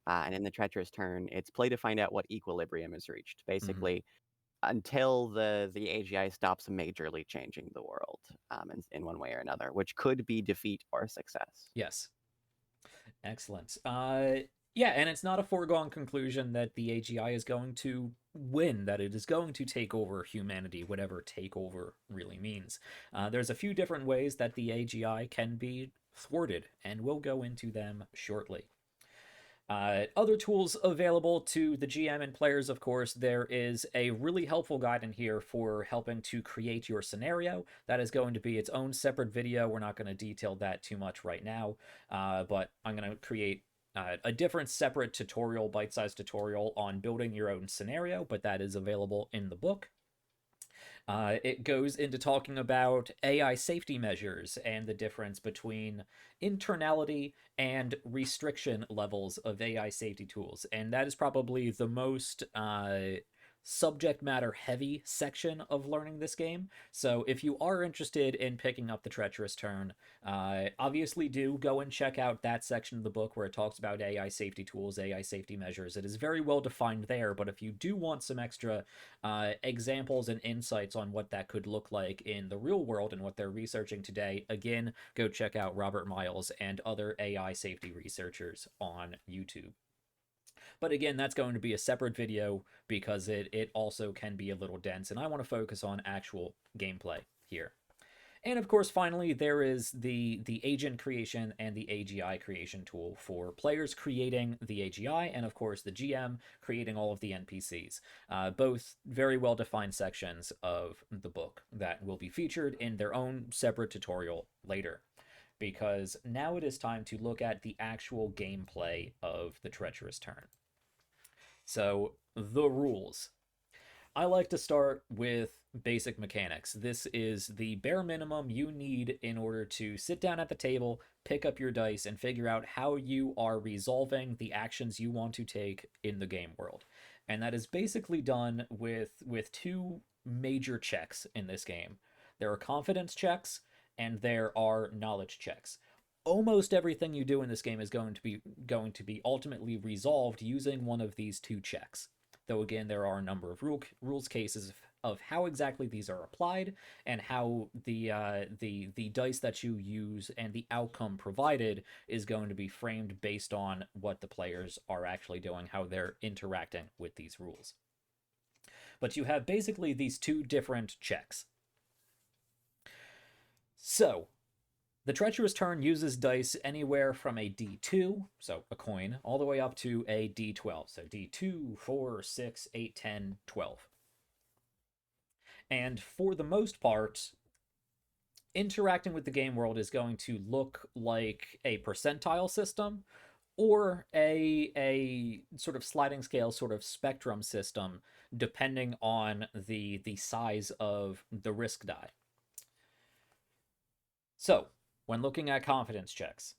B: And in the Treacherous Turn, it's play to find out what equilibrium is reached, basically, until the AGI stops majorly changing the world in one way or another, which could be defeat or success.
A: Yes. Excellent. Yeah, and it's not a foregone conclusion that the AGI is going to win, that it is going to take over humanity, whatever takeover really means. There's a few different ways that the AGI can be thwarted, and we'll go into them shortly. Other tools available to the GM and players, of course, there is a really helpful guide in here for helping to create your scenario. That is going to be its own separate video. We're not going to detail that too much right now, but I'm going to create a different separate tutorial, bite-sized tutorial on building your own scenario, but that is available in the book. It goes into talking about AI safety measures and the difference between internality and restriction levels of AI safety tools. And that is probably the most subject matter heavy section of learning this game. So if you are interested in picking up the Treacherous Turn, obviously do go and check out that section of the book where it talks about AI safety tools, AI safety measures. It is very well defined there, but if you do want some extra examples and insights on what that could look like in the real world and what they're researching today, again, go check out Robert Miles and other AI safety researchers on YouTube. But again, that's going to be a separate video because it also can be a little dense, and I want to focus on actual gameplay here. And of course, finally, there is the agent creation and the AGI creation tool for players creating the AGI, and of course, the GM creating all of the NPCs. Both very well-defined sections of the book that will be featured in their own separate tutorial later. Because now it is time to look at the actual gameplay of the Treacherous Turn. So, the rules. I like to start with basic mechanics. This is the bare minimum you need in order to sit down at the table, pick up your dice, and figure out how you are resolving the actions you want to take in the game world. and that is basically done with two major checks in this game. There are confidence checks and there are knowledge checks. Almost everything you do in this game is going to be ultimately resolved using one of these two checks. Though again, there are a number of rules cases of how exactly these are applied and how the dice that you use and the outcome provided is going to be framed based on what the players are actually doing, how they're interacting with these rules. But you have basically these two different checks. So, the Treacherous Turn uses dice anywhere from a D2, so a coin, all the way up to a D12. So D2, 4, 6, 8, 10, 12. And for the most part, interacting with the game world is going to look like a percentile system or a sort of sliding scale, sort of spectrum system, depending on the size of the risk die. So, when looking at confidence checks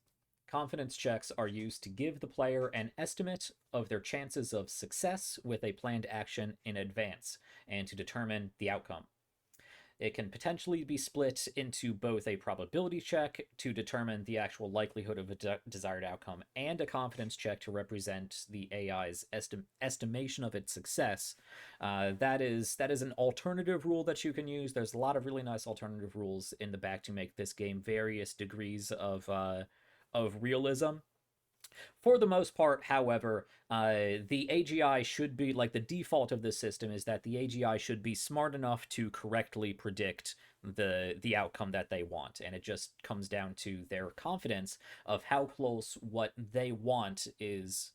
A: are used to give the player an estimate of their chances of success with a planned action in advance and to determine the outcome. It can potentially be split into both a probability check to determine the actual likelihood of a desired outcome and a confidence check to represent the AI's estimation of its success. That is an alternative rule that you can use. There's a lot of really nice alternative rules in the back to make this game various degrees of realism. For the most part, however, the AGI should be, like, the default of this system is that the AGI should be smart enough to correctly predict the outcome that they want, and it just comes down to their confidence of how close what they want is,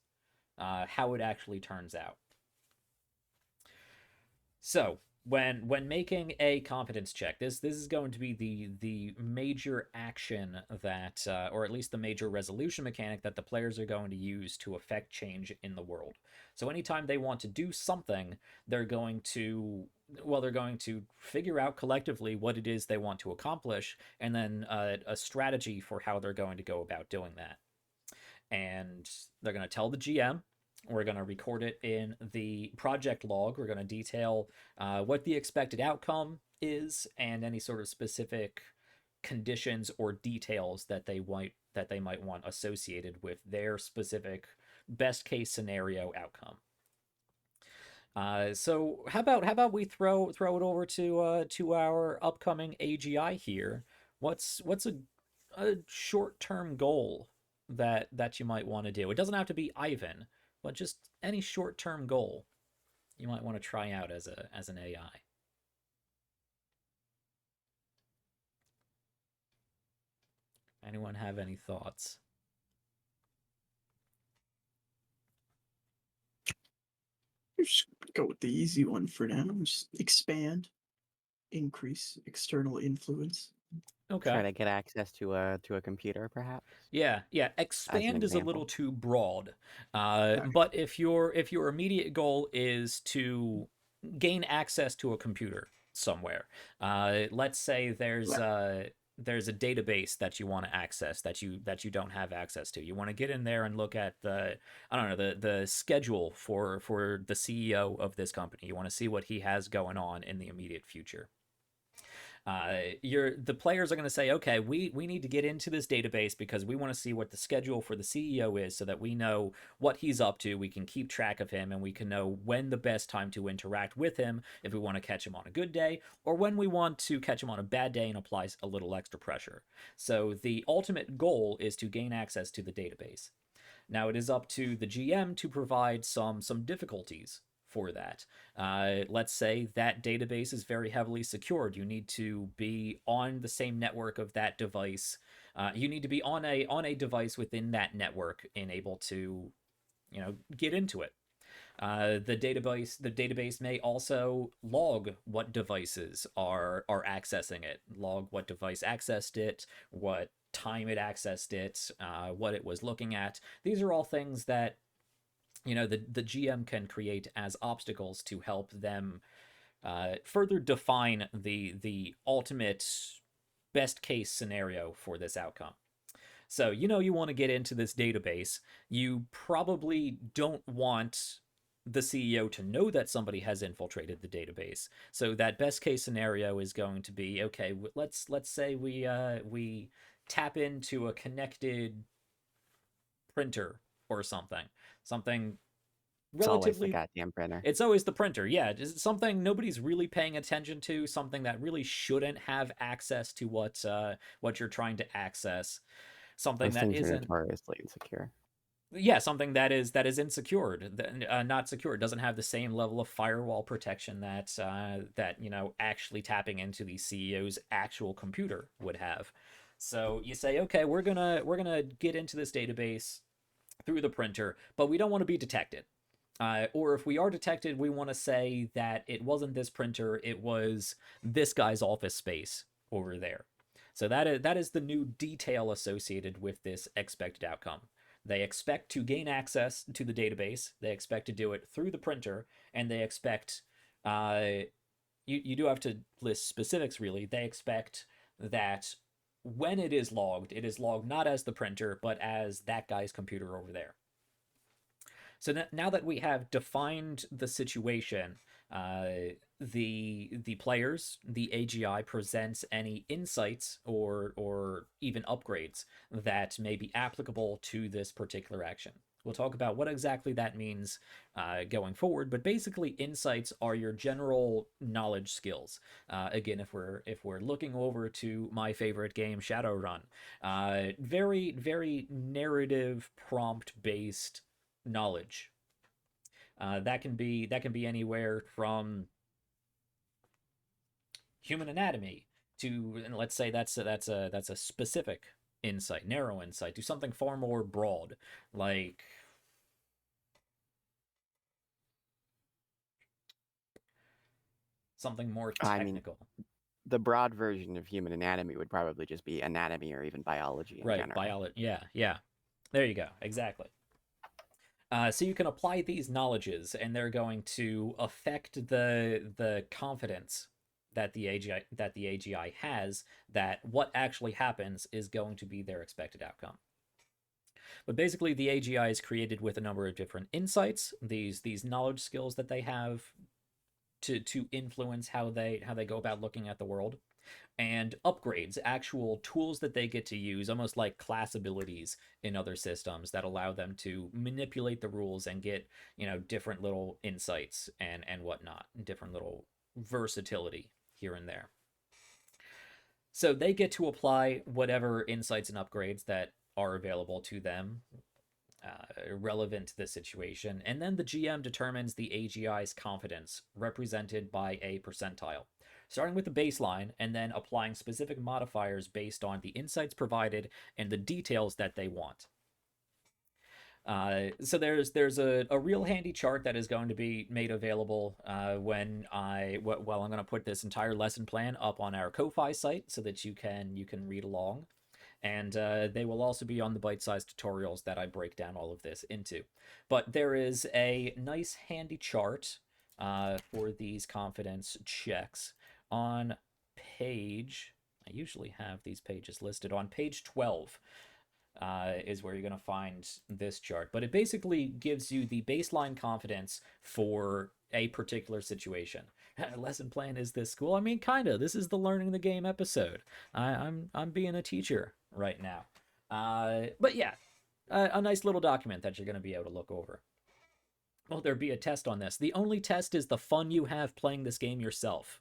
A: how it actually turns out. So, when making a competence check, this is going to be the major action that, or at least the major resolution mechanic that the players are going to use to affect change in the world. So anytime they want to do something, they're going to figure out collectively what it is they want to accomplish, and then a strategy for how they're going to go about doing that. And they're going to tell the GM. We're going to record it in the project log. We're going to detail what the expected outcome is and any sort of specific conditions or details that they might want associated with their specific best case scenario outcome. So how about we throw it over to our upcoming AGI here? What's a short-term goal that you might want to do? It doesn't have to be IIVAN, but just any short-term goal you might want to try out as an AI. Anyone have any thoughts?
C: Just go with the easy one for now. Just expand, increase external influence.
A: Okay.
B: Try to get access to a computer, perhaps.
A: Yeah. Expand is a little too broad.
C: Okay.
A: But if your immediate goal is to gain access to a computer somewhere, let's say there's a database that you want to access that you don't have access to. You want to get in there and look at the schedule for the CEO of this company. You want to see what he has going on in the immediate future. The players are going to say, okay, we need to get into this database because we want to see what the schedule for the CEO is so that we know what he's up to. We can keep track of him and we can know when the best time to interact with him, if we want to catch him on a good day or when we want to catch him on a bad day and apply a little extra pressure. So the ultimate goal is to gain access to the database. Now it is up to the GM to provide some difficulties for that. Let's say that database is very heavily secured. You need to be on the same network of that device. You need to be on a device within that network and able to, get into it. The database may also log what devices are accessing it, log what device accessed it, what time it accessed it, what it was looking at. These are all things that the GM can create as obstacles to help them further define the ultimate best case scenario for this outcome. So you want to get into this database. You probably don't want the CEO to know that somebody has infiltrated the database. So that best case scenario is going to be, okay, let's say we tap into a connected printer or something
B: It's always the
A: relatively.
B: goddamn printer.
A: It's always the printer, yeah. It's something nobody's really paying attention to, something that really shouldn't have access to what you're trying to access, something
B: Those
A: that
B: things are
A: isn't.
B: notoriously insecure.
A: Yeah, something that is insecure, not secure. It doesn't have the same level of firewall protection that actually tapping into the CEO's actual computer would have. So you say, okay, we're gonna get into this database through the printer, but we don't want to be detected. Or if we are detected, we want to say that it wasn't this printer, it was this guy's office space over there. So that is the new detail associated with this expected outcome. They expect to gain access to the database. They expect to do it through the printer, and they expect you do have to list specifics really. They expect that when it is logged not as the printer, but as that guy's computer over there. So now that we have defined the situation, the players, the AGI presents any insights or even upgrades that may be applicable to this particular action. We'll talk about what exactly that means going forward, but basically insights are your general knowledge skills. Again, if we're looking over to my favorite game, Shadowrun, very, very narrative prompt based knowledge. That can be anywhere from human anatomy to, and let's say that's a specific insight, narrow insight, to something far more broad, like something more technical.
B: I mean, the broad version of human anatomy would probably just be anatomy or even biology in general.
A: Biology. Yeah. There you go. Exactly. So you can apply these knowledges, and they're going to affect the confidence that the AGI has that what actually happens is going to be their expected outcome. But basically, the AGI is created with a number of different insights, these knowledge skills that they have to influence how they go about looking at the world, and upgrades, actual tools that they get to use, almost like class abilities in other systems that allow them to manipulate the rules and get, different little insights and whatnot, different little versatility here and there. So they get to apply whatever insights and upgrades that are available to them, relevant to the situation, and then the GM determines the AGI's confidence, represented by a percentile, starting with the baseline and then applying specific modifiers based on the insights provided and the details that they want. So there's a real handy chart that is going to be made available when I'm going to put this entire lesson plan up on our Ko-Fi site so that you can read along. And they will also be on the bite-sized tutorials that I break down all of this into. But there is a nice handy chart for these confidence checks on page, I usually have these pages listed, on page 12 is where you're going to find this chart. But it basically gives you the baseline confidence for a particular situation. Lesson plan is this cool? I mean, kind of. This is the learning the game episode. I'm being a teacher right now. But yeah, a nice little document that you're going to be able to look over. Will there be a test on this? The only test is the fun you have playing this game yourself.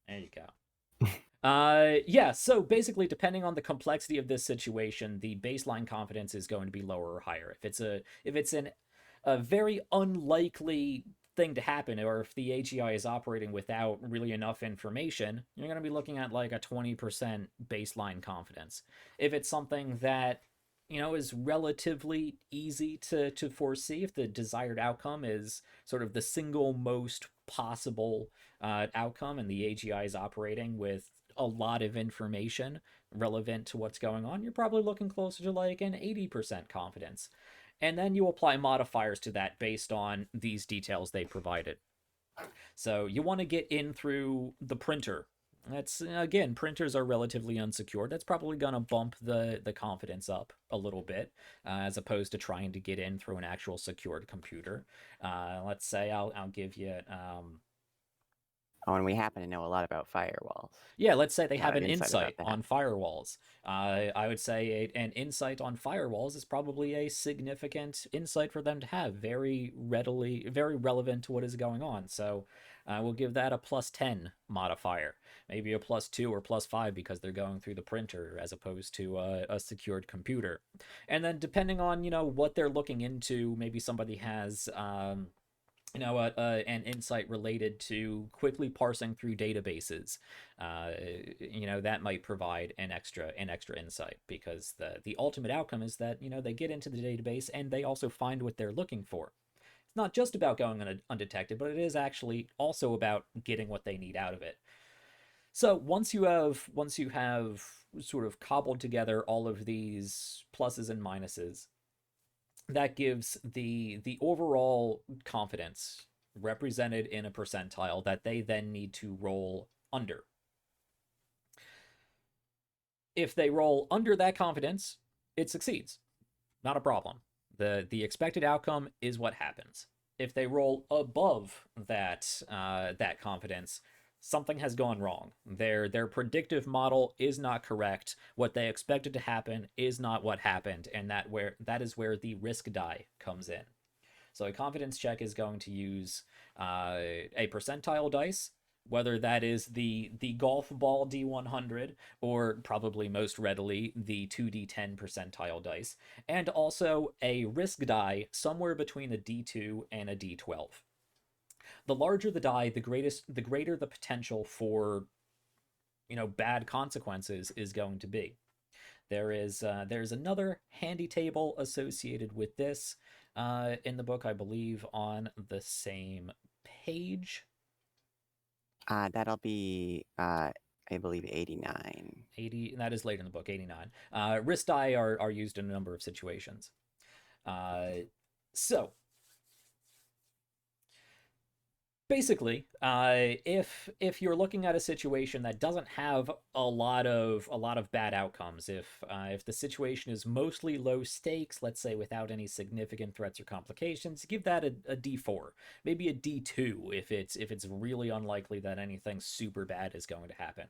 A: There you go. Yeah, so basically, depending on the complexity of this situation, the baseline confidence is going to be lower or higher. If it's a very unlikely thing to happen, or if the AGI is operating without really enough information, you're going to be looking at like a 20% baseline confidence. If it's something that is relatively easy to foresee, if the desired outcome is sort of the single most possible outcome, and the AGI is operating with a lot of information relevant to what's going on, you're probably looking closer to like an 80% confidence. And then you apply modifiers to that based on these details they provided. So you want to get in through the printer That's, again, printers are relatively unsecured. That's probably gonna bump the confidence up a little bit, as opposed to trying to get in through an actual secured computer. Let's say I'll give you
B: Oh, and we happen to know a lot about firewalls.
A: yeah, let's say they
B: A lot
A: have
B: of
A: an
B: insight about
A: insight
B: that.
A: on firewalls. I would say an insight on firewalls is probably a significant insight for them to have, very relevant to what is going on. So we'll give that a +10 modifier, maybe a +2 or +5 because they're going through the printer as opposed to a secured computer. And then depending on, what they're looking into, maybe somebody has an insight related to quickly parsing through databases. That might provide an extra insight, because the ultimate outcome is that they get into the database and they also find what they're looking for. It's not just about going undetected, but it is actually also about getting what they need out of it. So once you have sort of cobbled together all of these pluses and minuses, that gives the overall confidence represented in a percentile that they then need to roll under. If they roll under that confidence, it succeeds. Not a problem. The expected outcome is what happens. If they roll above that confidence, something has gone wrong. Their predictive model is not correct. What they expected to happen is not what happened, and that is where the risk die comes in. So a confidence check is going to use a percentile dice, whether that is the golf ball D100 or probably most readily the 2d10 percentile dice, and also a risk die somewhere between a D2 and a D12. The larger the die, the greater the potential for bad consequences is going to be. There's another handy table associated with this in the book, I believe, on the same page.
B: That'll be, I believe, 89.
A: 80. That is later in the book. 89. Risk die are used in a number of situations. So basically, if you're looking at a situation that doesn't have a lot of bad outcomes, if the situation is mostly low stakes, let's say without any significant threats or complications, give that a D4, maybe a D2 if it's really unlikely that anything super bad is going to happen.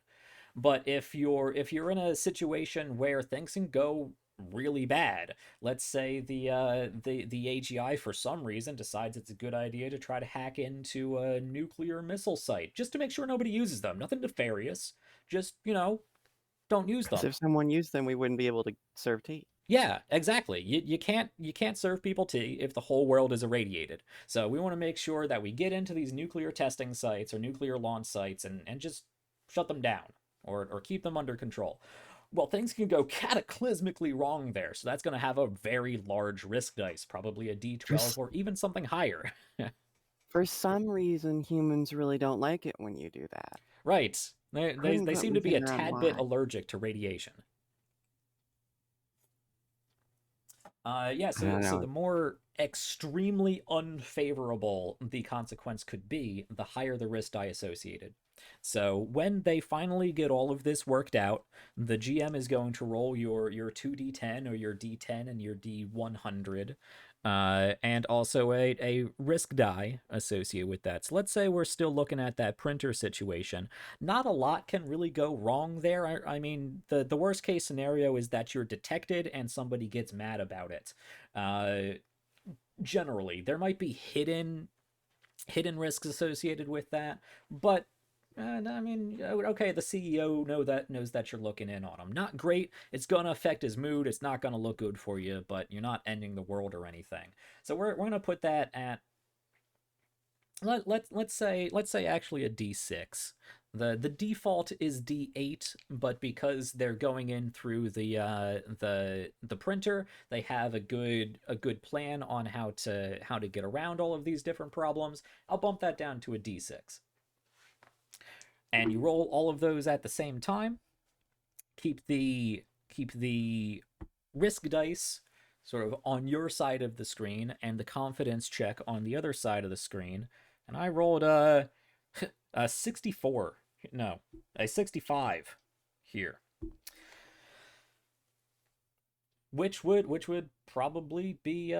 A: But if you're in a situation where things can go really bad, let's say the AGI for some reason decides it's a good idea to try to hack into a nuclear missile site just to make sure nobody uses them. Nothing nefarious. Just, don't use them.
B: Because if someone used them, we wouldn't be able to serve tea.
A: Yeah, exactly. You can't serve people tea if the whole world is irradiated. So we want to make sure that we get into these nuclear testing sites or nuclear launch sites and just shut them down or keep them under control. Well, things can go cataclysmically wrong there, so that's going to have a very large risk dice, probably a D12 or even something higher.
B: For some reason, humans really don't like it when you do that.
A: Right. They seem to be a
B: figure out
A: tad bit
B: why.
A: allergic to radiation. So the more extremely unfavorable the consequence could be, the higher the risk die associated. So when they finally get all of this worked out, the GM is going to roll your 2d10 or your d10 and your d100, and also a risk die associated with that. So let's say we're still looking at that printer situation. Not a lot can really go wrong there. I mean, the worst case scenario is that you're detected and somebody gets mad about it. Generally, there might be hidden risks associated with that, but I mean, okay, the CEO knows that you're looking in on him. Not great. It's gonna affect his mood. It's not gonna look good for you, but you're not ending the world or anything. So we're gonna put that at let's say actually a D6. The default is D8, but because they're going in through the printer, they have a good plan on how to get around all of these different problems. I'll bump that down to a D6. And you roll all of those at the same time. Keep the risk dice sort of on your side of the screen and the confidence check on the other side of the screen. And I rolled a 64 No, a 65 here. Which would probably be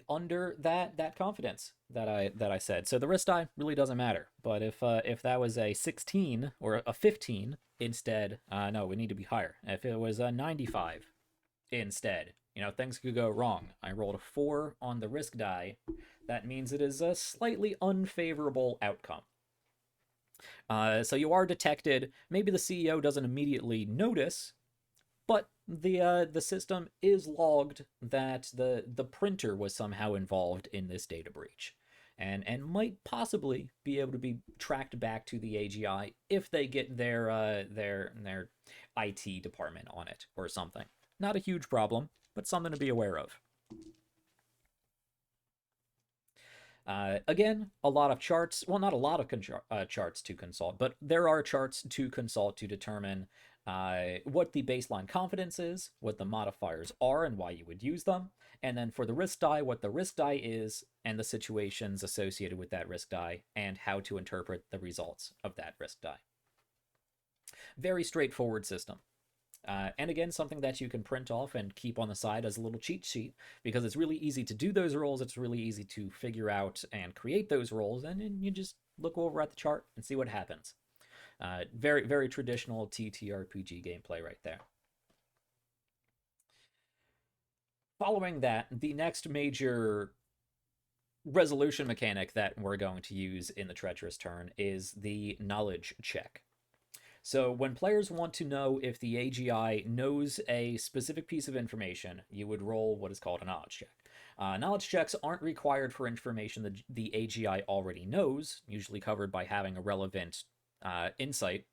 A: under that confidence that I said. So the risk die really doesn't matter. But if that was a 16 or a 15 instead, no, it would need to be higher. If it was a 95 instead, things could go wrong. I rolled a 4 on the risk die. That means it is a slightly unfavorable outcome. So you are detected. Maybe the CEO doesn't immediately notice, but the system is logged that the printer was somehow involved in this data breach, and might possibly be able to be tracked back to the AGI if they get their IT department on it or something. Not a huge problem, but something to be aware of. Again, a lot of charts. Well, not a lot of charts to consult, but there are charts to consult to determine what the baseline confidence is, what the modifiers are, and why you would use them. And then for the risk die, what the risk die is, and the situations associated with that risk die, and how to interpret the results of that risk die. Very straightforward system. And again, something that you can print off and keep on the side as a little cheat sheet, because it's really easy to do those rolls. It's really easy to figure out and create those rolls, and you just look over at the chart and see what happens. Very, very traditional TTRPG gameplay right there. Following that, the next major resolution mechanic that we're going to use in the Treacherous Turn is the knowledge check. So when players want to know if the AGI knows a specific piece of information, you would roll what is called a knowledge check. Knowledge checks aren't required for information that the AGI already knows, usually covered by having a relevant insight.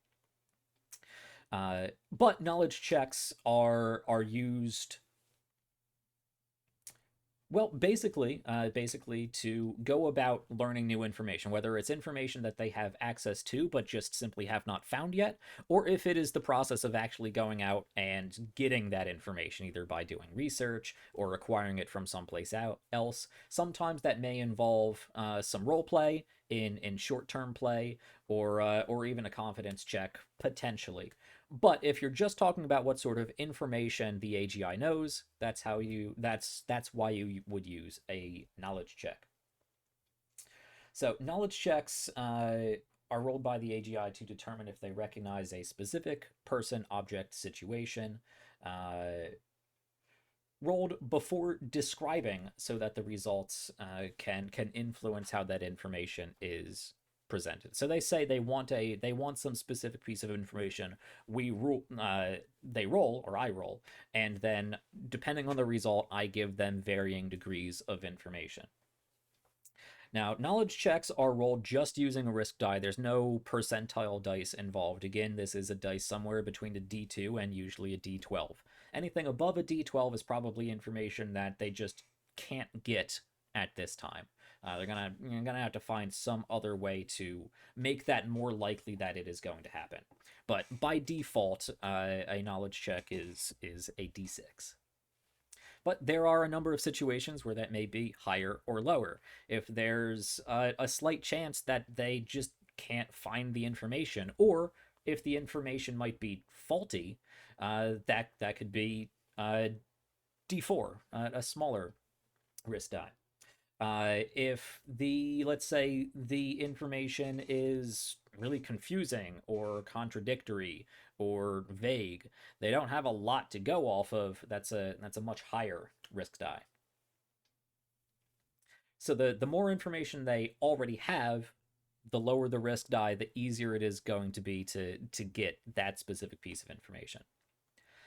A: But knowledge checks are used, well, basically to go about learning new information, whether it's information that they have access to but just simply have not found yet, or if it is the process of actually going out and getting that information, either by doing research or acquiring it from someplace else. Sometimes that may involve some role play in short-term play, or even a confidence check, potentially. But if you're just talking about what sort of information the AGI knows, that's why you would use a knowledge check. So knowledge checks are rolled by the AGI to determine if they recognize a specific person, object, situation, rolled before describing, so that the results can influence how that information is presented. So they say they want some specific piece of information. They roll, or I roll, and then depending on the result, I give them varying degrees of information. Now, knowledge checks are rolled just using a risk die. There's no percentile dice involved. Again, this is a dice somewhere between a D2 and usually a D12. Anything above a D12 is probably information that they just can't get at this time. You're gonna have to find some other way to make that more likely that it is going to happen. But by default, a knowledge check is a D6. But there are a number of situations where that may be higher or lower. If there's a slight chance that they just can't find the information, or if the information might be faulty, that could be D4, a smaller risk die. If let's say the information is really confusing or contradictory or vague, they don't have a lot to go off of, that's a much higher risk die. So the more information they already have, the lower the risk die, the easier it is going to be to get that specific piece of information.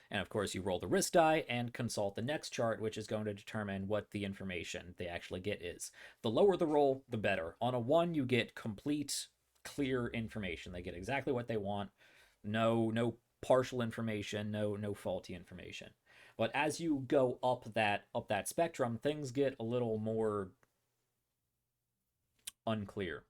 A: And of course, you roll the risk die and consult the next chart, which is going to determine what the information they actually get is. The lower the roll, the better. On a 1, you get complete, clear information. They get exactly what they want. No partial information, no faulty information. But as you go up that spectrum, things get a little more unclear.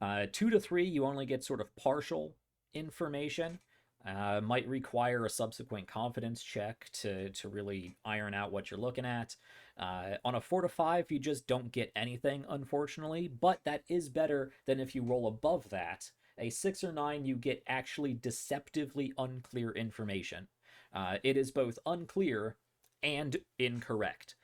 A: 2 to 3, you only get sort of partial information. Might require a subsequent confidence check to really iron out what you're looking at. On a 4 to 5, you just don't get anything, unfortunately, but that is better than if you roll above that A 6 or 9, you get actually deceptively unclear information. It is both unclear and incorrect,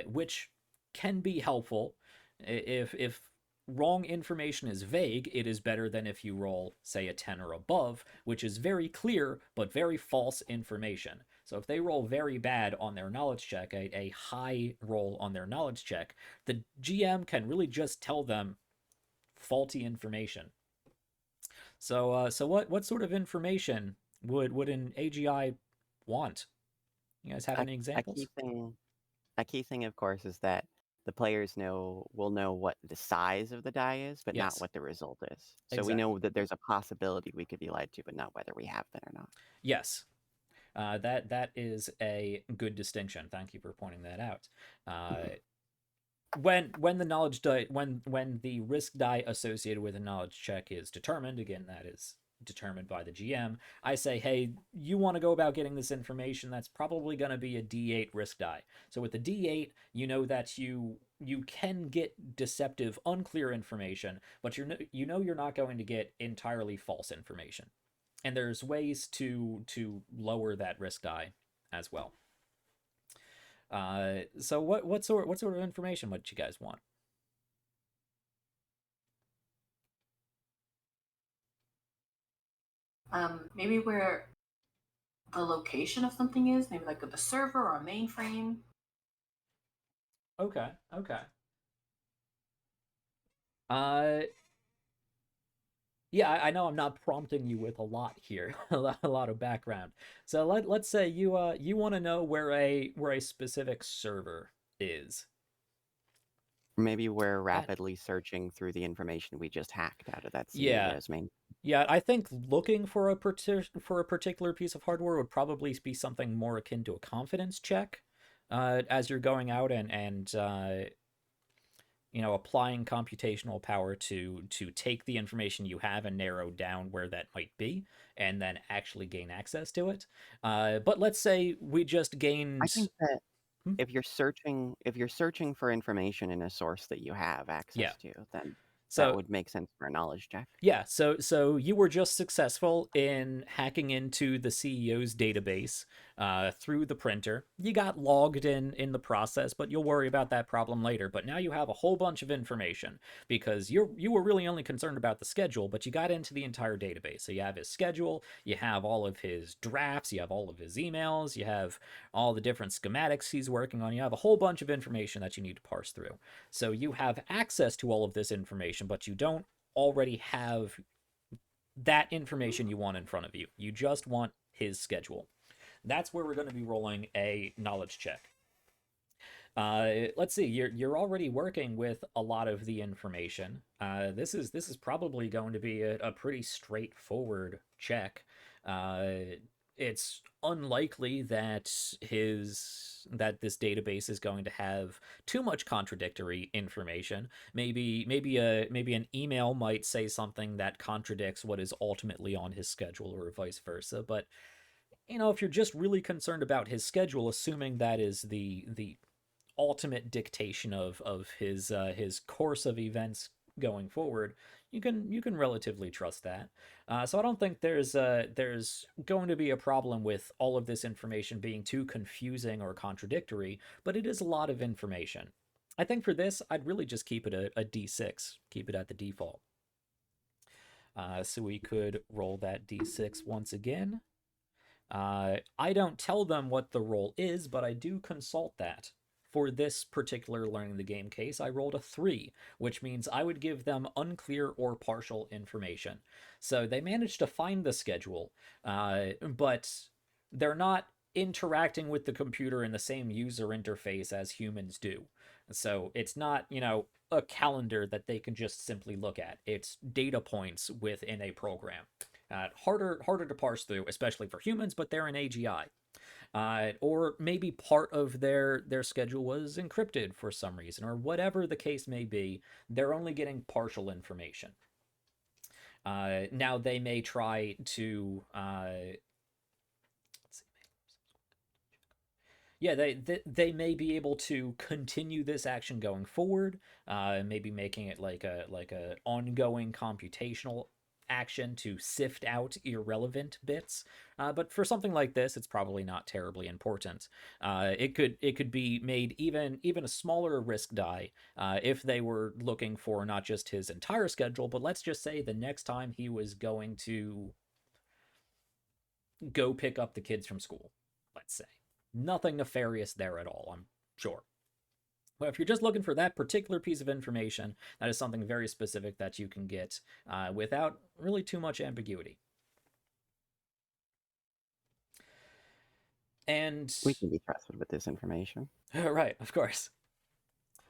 A: which can be helpful. If wrong information is vague, it is better than if you roll, say, a 10 or above, which is very clear but very false information. So if they roll very bad on their knowledge check, a high roll on their knowledge check, the GM can really just tell them faulty information. So what sort of information would an AGI want? You guys have any examples?
B: A key thing, of course, is that the players will know what the size of the die is, but not
A: Yes,
B: what the result is. So we
A: exactly.
B: know that there's a possibility we could be lied to, but not whether we have been or not.
A: Yes. That is a good distinction. Thank you for pointing that out. When the knowledge die, when the risk die associated with a knowledge check is determined, again, that is determined by the GM, I say, hey, you want to go about getting this information, that's probably going to be a D8 risk die. So with the D8, you know that you can get deceptive, unclear information, but you know you're not going to get entirely false information. And there's ways to lower that risk die as well. So what sort of information would you guys want?
D: Maybe where the location of something is, maybe like the server or a mainframe.
A: Okay. Yeah, I know I'm not prompting you with a lot here, a lot of background. So let's say you want to know where a specific server is.
B: Maybe we're rapidly searching through the information we just hacked out of that
A: Yeah.
B: CEO's main.
A: Yeah, I think looking for a particular piece of hardware would probably be something more akin to a confidence check, as you're going out and applying computational power to take the information you have and narrow down where that might be, and then actually gain access to it. But let's say we just gained.
B: I think that if you're searching for information in a source that you have access to, then that would make sense for a knowledge check.
A: Yeah, so you were just successful in hacking into the CEO's database through the printer. You got logged in the process, but you'll worry about that problem later. But now you have a whole bunch of information because you were really only concerned about the schedule, but you got into the entire database. So you have his schedule, you have all of his drafts, you have all of his emails, you have all the different schematics he's working on. You have a whole bunch of information that you need to parse through. So you have access to all of this information, but you don't already have that information you want in front of you. You just want his schedule. That's where we're going to be rolling a knowledge check. Let's see. You're already working with a lot of the information. This is probably going to be a pretty straightforward check. It's unlikely that this database is going to have too much contradictory information. Maybe an email might say something that contradicts what is ultimately on his schedule, or vice versa. But if you're just really concerned about his schedule, assuming that is the ultimate dictation of his course of events going forward, you can relatively trust that. So I don't think there's going to be a problem with all of this information being too confusing or contradictory, but it is a lot of information. I think for this, I'd really just keep it a D6, keep it at the default. So we could roll that D6 once again. I don't tell them what the roll is, but I do consult that. For this particular learning the game case, I rolled a 3, which means I would give them unclear or partial information. So they managed to find the schedule, but they're not interacting with the computer in the same user interface as humans do. So it's not, a calendar that they can just simply look at. It's data points within a program. Harder to parse through, especially for humans, but they're an AGI. Or maybe part of their schedule was encrypted for some reason, or whatever the case may be, they're only getting partial information. Now they may try to they may be able to continue this action going forward, maybe making it like a ongoing computational action to sift out irrelevant bits. But for something like this, it's probably not terribly important. It could be made even a smaller risk die if they were looking for not just his entire schedule, but let's just say the next time he was going to go pick up the kids from school, let's say. Nothing nefarious there at all, I'm sure. But if you're just looking for that particular piece of information, that is something very specific that you can get without really too much ambiguity. And
B: We can be trusted with this information.
A: right, of course.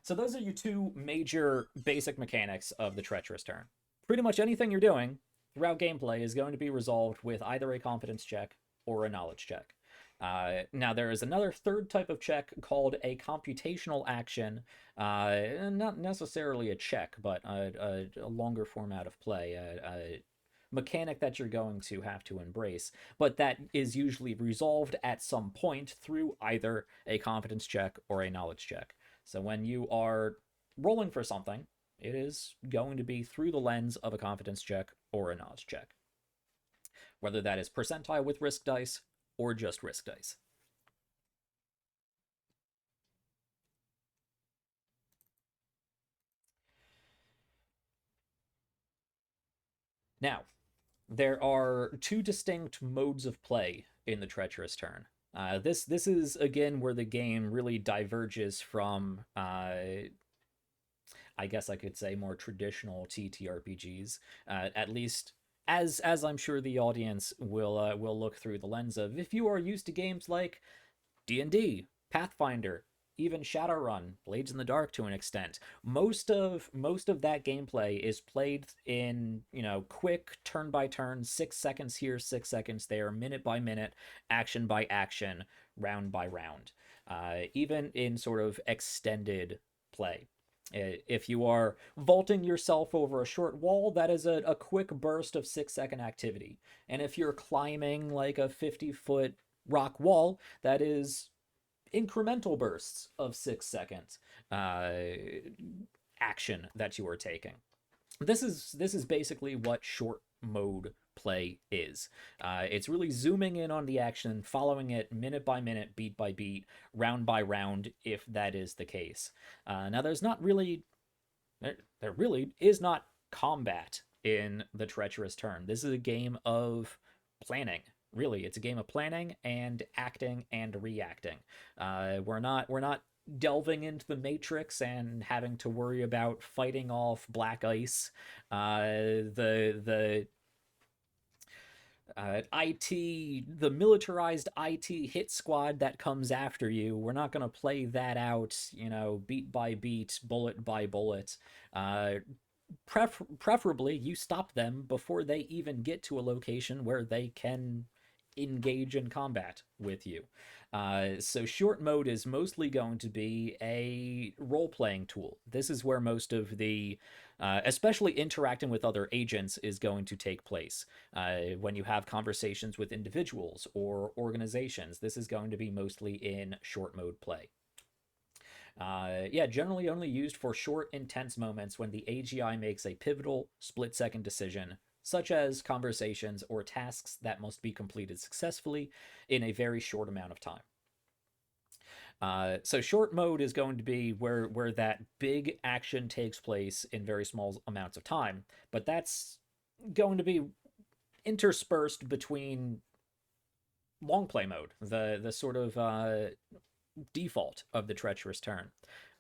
A: So those are your two major basic mechanics of the Treacherous Turn. Pretty much anything you're doing throughout gameplay is going to be resolved with either a competence check or a knowledge check. Now, there is another third type of check called a computational action. Not necessarily a check, but a longer format of play, a mechanic that you're going to have to embrace, but that is usually resolved at some point through either a competence check or a knowledge check. So when you are rolling for something, it is going to be through the lens of a competence check or a knowledge check. Whether that is percentile with risk dice or just risk dice. Now, there are two distinct modes of play in the Treacherous Turn. This is, again, where the game really diverges from, I guess I could say, more traditional TTRPGs, at least as I'm sure the audience will look through the lens of. If you are used to games like D&D, Pathfinder, even Shadowrun, Blades in the Dark to an extent, most of that gameplay is played in, quick turn by turn, 6 seconds here, 6 seconds there, minute by minute, action by action, round by round. Even in sort of extended play. If you are vaulting yourself over a short wall, that is a quick burst of 6-second activity. And if you're climbing like a 50-foot rock wall, that is incremental bursts of 6 seconds action that you are taking. This is basically what short mode play is. It's really zooming in on the action, following it minute by minute, beat by beat, round by round, if that is the case. Now, there really is not combat in the Treacherous Turn. This is a game of planning. Really, it's a game of planning and acting and reacting. We're not delving into the Matrix and having to worry about fighting off black ice. The the militarized IT hit squad that comes after you. We're not going to play that out, beat by beat, bullet by bullet. Preferably, you stop them before they even get to a location where they can engage in combat with you. So short mode is mostly going to be a role-playing tool. This is where most of the, especially interacting with other agents, is going to take place. When you have conversations with individuals or organizations, this is going to be mostly in short mode play. Generally only used for short, intense moments when the AGI makes a pivotal, split-second decision, such as conversations or tasks that must be completed successfully in a very short amount of time. So short mode is going to be where that big action takes place in very small amounts of time, but that's going to be interspersed between long play mode, the sort of default of the Treacherous Turn.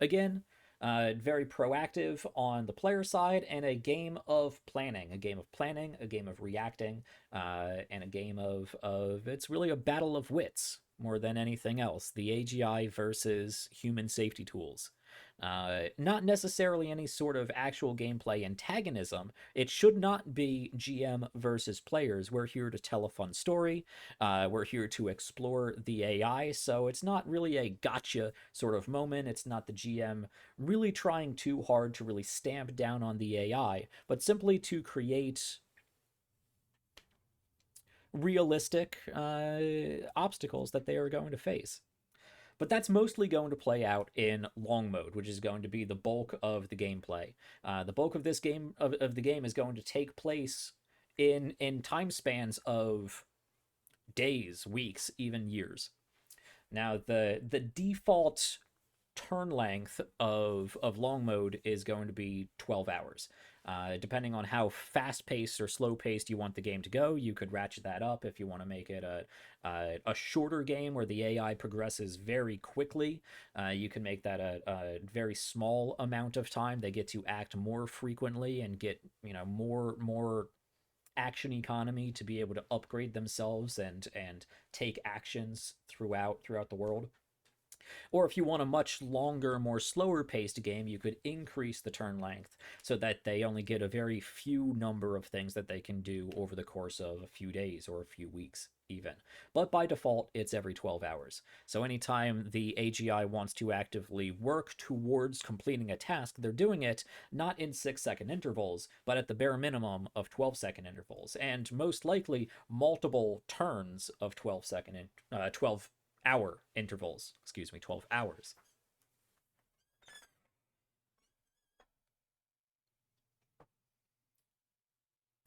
A: Again, very proactive on the player side, and a game of planning, a game of reacting, and a game of it's really a battle of wits more than anything else. The AGI versus human safety tools. Not necessarily any sort of actual gameplay antagonism. It should not be GM versus players. We're here to tell a fun story. We're here to explore the AI, so it's not really a gotcha sort of moment. It's not the GM really trying too hard to really stamp down on the AI, but simply to create realistic obstacles that they are going to face. But that's mostly going to play out in long mode, which is going to be the bulk of the gameplay. The bulk of this game of the game is going to take place in time spans of days, weeks, even years. Now, the default turn length of long mode is going to be 12 hours. Depending on how fast paced or slow paced you want the game to go, you could ratchet that up if you want to make it a shorter game where the AI progresses very quickly. You can make that a very small amount of time. They get to act more frequently and get more action economy to be able to upgrade themselves and take actions throughout the world. Or if you want a much longer, more slower paced game, you could increase the turn length so that they only get a very few number of things that they can do over the course of a few days or a few weeks even. But by default, it's every 12 hours. So anytime the AGI wants to actively work towards completing a task, they're doing it not in 6-second intervals, but at the bare minimum of 12-second intervals, and most likely multiple turns of 12-hour intervals. 12 hours.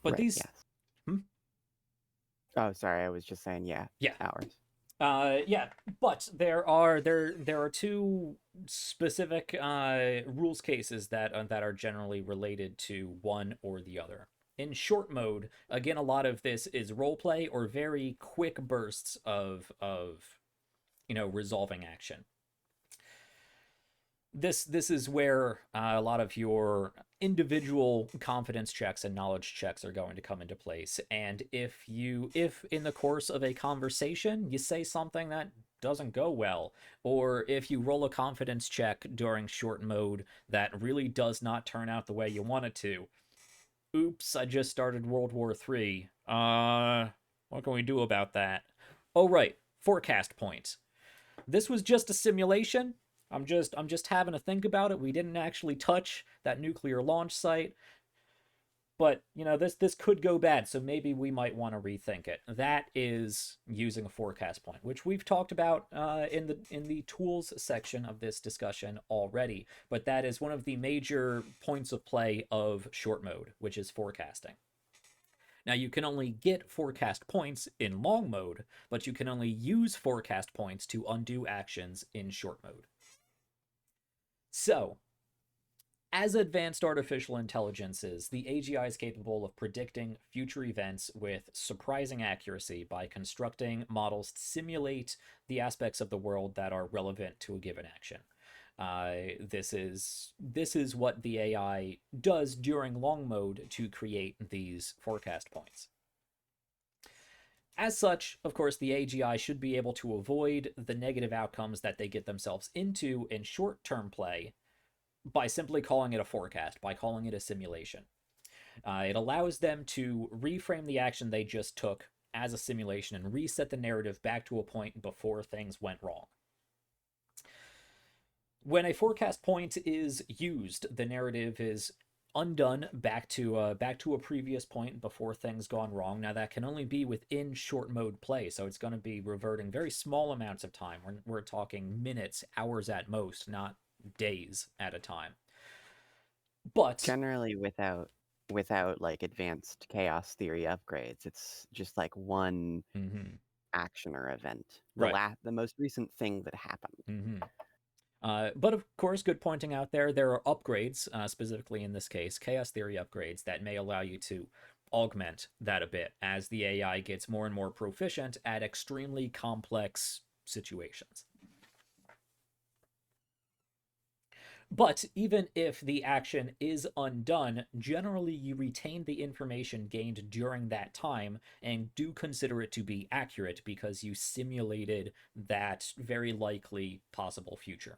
A: But
B: Right,
A: these,
B: yes.
A: Hmm?
B: Oh, sorry, I was just saying,
A: Yeah.
B: hours.
A: Yeah, but there are two specific rules cases that are generally related to one or the other. In short mode, again, a lot of this is roleplay or very quick bursts of resolving action. This is where a lot of your individual confidence checks and knowledge checks are going to come into place. And if in the course of a conversation you say something that doesn't go well, or if you roll a confidence check during short mode that really does not turn out the way you want it to, oops, I just started World War III. What can we do about that? Oh right, forecast points. This was just a simulation. I'm just having to think about it. We didn't actually touch that nuclear launch site. But, this could go bad, so maybe we might want to rethink it. That is using a forecast point, which we've talked about in the tools section of this discussion already. But that is one of the major points of play of short mode, which is forecasting. Now, you can only get forecast points in long mode, but you can only use forecast points to undo actions in short mode. So, as advanced artificial intelligences, the AGI is capable of predicting future events with surprising accuracy by constructing models to simulate the aspects of the world that are relevant to a given action. This is what the AI does during long mode to create these forecast points. As such, of course, the AGI should be able to avoid the negative outcomes that they get themselves into in short-term play by simply calling it a forecast, by calling it a simulation. It allows them to reframe the action they just took as a simulation and reset the narrative back to a point before things went wrong. When a forecast point is used, the narrative is undone back to a previous point before things gone wrong. Now that can only be within short mode play, so it's going to be reverting very small amounts of time. We're talking minutes, hours at most, not days at a time. But
B: generally without like advanced chaos theory upgrades, it's just like one action or event. The most recent thing that happened.
A: But of course, good pointing out there are upgrades, specifically in this case, chaos theory upgrades that may allow you to augment that a bit as the AI gets more and more proficient at extremely complex situations. But even if the action is undone, generally you retain the information gained during that time and do consider it to be accurate because you simulated that very likely possible future.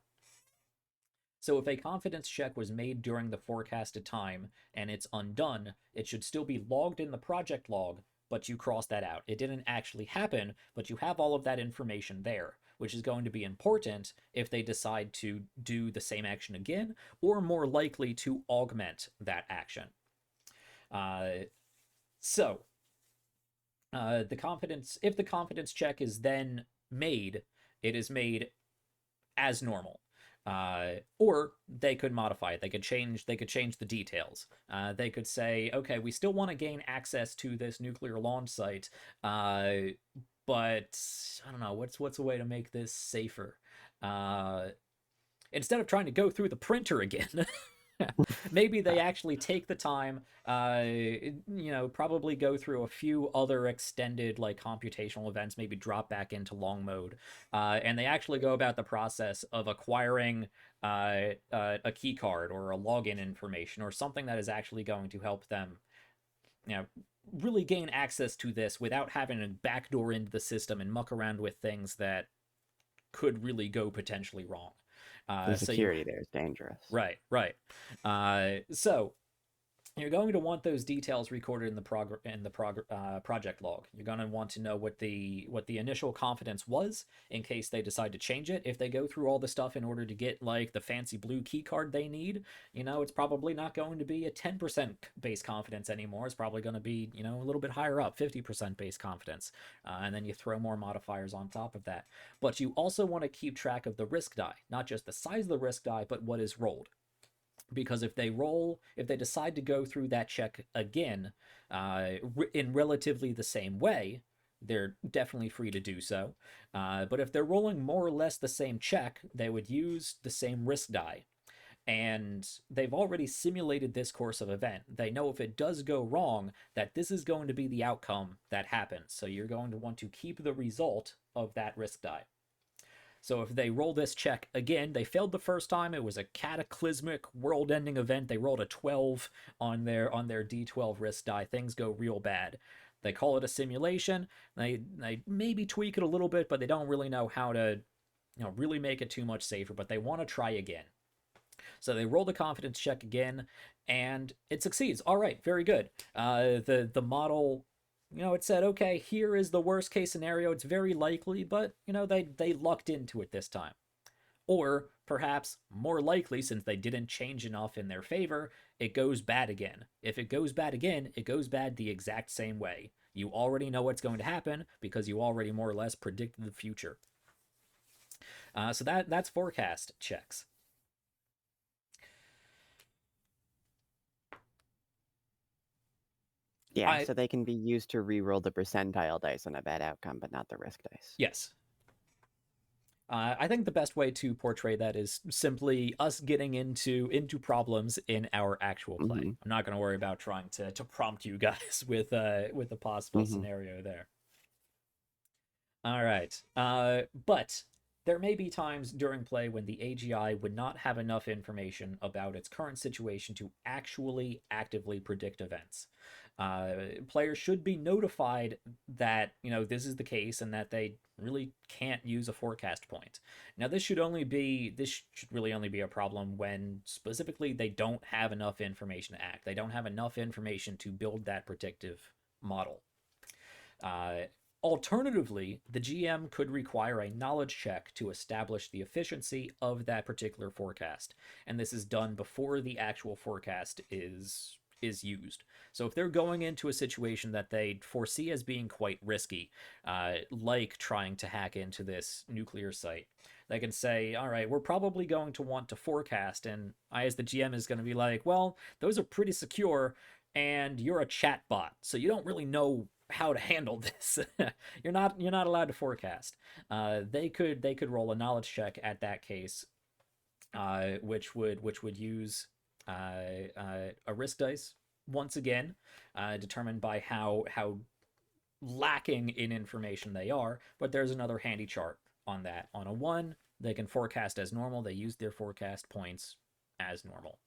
A: So if a confidence check was made during the forecasted time and it's undone, it should still be logged in the project log, but you cross that out. It didn't actually happen, but you have all of that information there, which is going to be important if they decide to do the same action again, or more likely to augment that action. If the confidence check is then made, it is made as normal. Or they could modify it. They could change the details. They could say, okay, we still want to gain access to this nuclear launch site, but I don't know, what's a way to make this safer? Instead of trying to go through the printer again, maybe they actually take the time, probably go through a few other extended like computational events, maybe drop back into long mode, and they actually go about the process of acquiring a key card or a login information or something that is actually going to help them, really gain access to this without having to backdoor into the system and muck around with things that could really go potentially wrong.
B: The security there is dangerous.
A: Right. So you're going to want those details recorded in the project log. You're going to want to know what the initial confidence was in case they decide to change it. If they go through all the stuff in order to get like the fancy blue key card they need, it's probably not going to be a 10% base confidence anymore. It's probably going to be, a little bit higher up, 50% base confidence. And then you throw more modifiers on top of that. But you also want to keep track of the risk die, not just the size of the risk die, but what is rolled. Because if they decide to go through that check again in relatively the same way, they're definitely free to do so. But if they're rolling more or less the same check, they would use the same risk die. And they've already simulated this course of event. They know if it does go wrong, that this is going to be the outcome that happens. So you're going to want to keep the result of that risk die. So if they roll this check again, they failed the first time. It was a cataclysmic, world-ending event. They rolled a 12 on their D12 risk die. Things go real bad. They call it a simulation. They maybe tweak it a little bit, but they don't really know how to, really make it too much safer. But they want to try again. So they roll the confidence check again, and it succeeds. All right, very good. The model, it said, okay, here is the worst case scenario. It's very likely, but, they lucked into it this time. Or perhaps more likely, since they didn't change enough in their favor, it goes bad again. If it goes bad again, it goes bad the exact same way. You already know what's going to happen because you already more or less predicted the future. So that's forecast checks.
B: Yeah, so they can be used to re-roll the percentile dice on a bad outcome, but not the risk dice.
A: Yes. I think the best way to portray that is simply us getting into problems in our actual play. I'm not going to worry about trying to prompt you guys with a possible scenario there. All right. But there may be times during play when the AGI would not have enough information about its current situation to actually actively predict events. Players should be notified that, this is the case and that they really can't use a forecast point. Now, this should really only be a problem when specifically they don't have enough information to act. They don't have enough information to build that predictive model. Alternatively, the GM could require a knowledge check to establish the efficiency of that particular forecast, and this is done before the actual forecast is used. So if they're going into a situation that they foresee as being quite risky, like trying to hack into this nuclear site, they can say, all right, we're probably going to want to forecast, and I, as the GM, is going to be like, well, those are pretty secure, and you're a chat bot, so you don't really know how to handle this. You're not allowed to forecast. They could roll a knowledge check at that case, which would use a risk dice once again, determined by how lacking in information they are. But there's another handy chart on that. On a 1, they can forecast as normal. They use their forecast points as normal.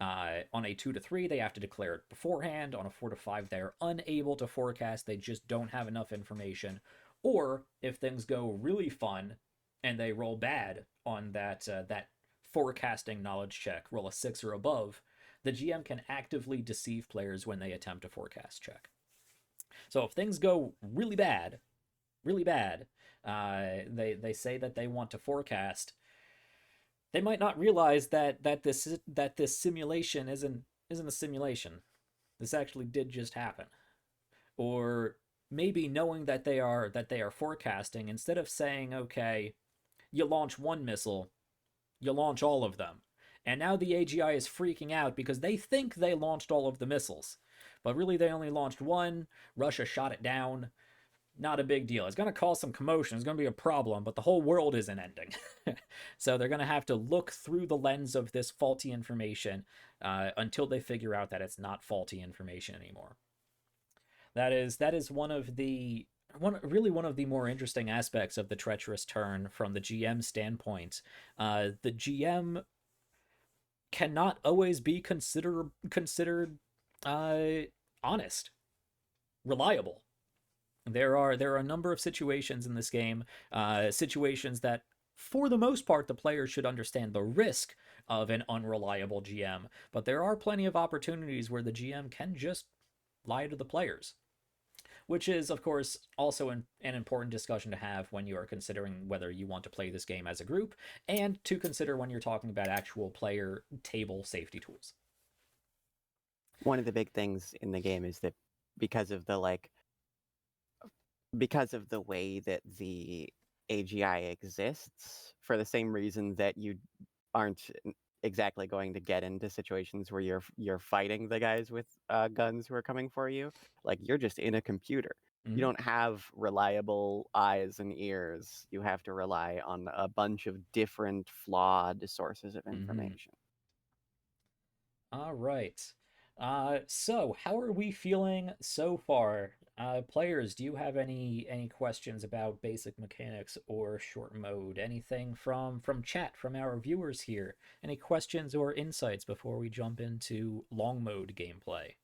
A: On a 2 to 3, they have to declare it beforehand. On a 4 to 5, they're unable to forecast. They just don't have enough information. Or if things go really fun and they roll bad on that forecasting knowledge check, roll a 6 or above, the GM can actively deceive players when they attempt a forecast check. So if things go really bad, they say that they want to forecast. They might not realize that this simulation isn't a simulation. This actually did just happen. Or maybe knowing that they are forecasting, instead of saying, okay, you launch one missile, you launch all of them. And now the AGI is freaking out because they think they launched all of the missiles. But really, they only launched one. Russia shot it down. Not a big deal. It's going to cause some commotion. It's going to be a problem, but the whole world isn't ending. So they're going to have to look through the lens of this faulty information until they figure out that it's not faulty information anymore. That is one of the one of the more interesting aspects of the treacherous turn from the GM standpoint. The GM cannot always be considered honest, reliable. There are a number of situations in this game, situations that, for the most part, the player should understand the risk of an unreliable GM. But there are plenty of opportunities where the GM can just lie to the players, which is, of course, also an important discussion to have when you are considering whether you want to play this game as a group, and to consider when you're talking about actual player table safety tools.
B: One of the big things in the game is that because of the way that the AGI exists, for the same reason that you aren't exactly going to get into situations where you're fighting the guys with guns who are coming for you. Like, you're just in a computer. You don't have reliable eyes and ears. You have to rely on a bunch of different flawed sources of information.
A: All right. So how are we feeling so far? Players, do you have any questions about basic mechanics or short mode? Anything from chat, from our viewers here? Any questions or insights before we jump into long mode gameplay?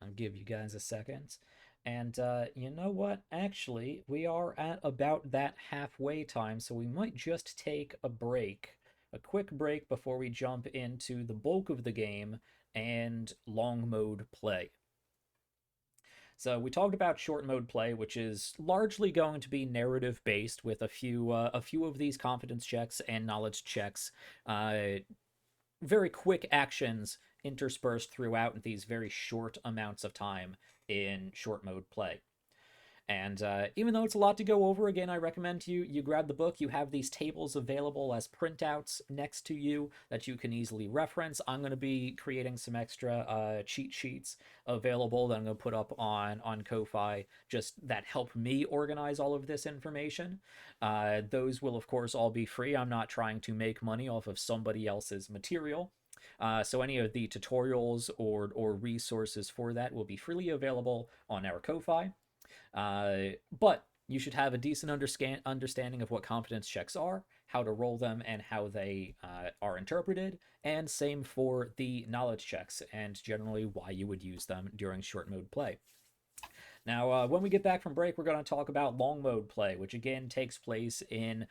A: I'll give you guys a second. And you know what? Actually, we are at about that halfway time, so we might just take a break, a quick break before we jump into the bulk of the game and long mode play. So we talked about short mode play, which is largely going to be narrative based with a few of these confidence checks and knowledge checks, very quick actions interspersed throughout these very short amounts of time in short mode play. And even though it's a lot to go over, again, I recommend you grab the book. You have these tables available as printouts next to you that you can easily reference. I'm going to be creating some extra cheat sheets available that I'm going to put up on Ko-Fi, just that help me organize all of this information. Those will, of course, all be free. I'm not trying to make money off of somebody else's material. So any of the tutorials or resources for that will be freely available on our Ko-Fi. But you should have a decent understanding of what confidence checks are, how to roll them, and how they are interpreted, and same for the knowledge checks, and generally why you would use them during short mode play. Now, when we get back from break, we're going to talk about long mode play, which again takes place in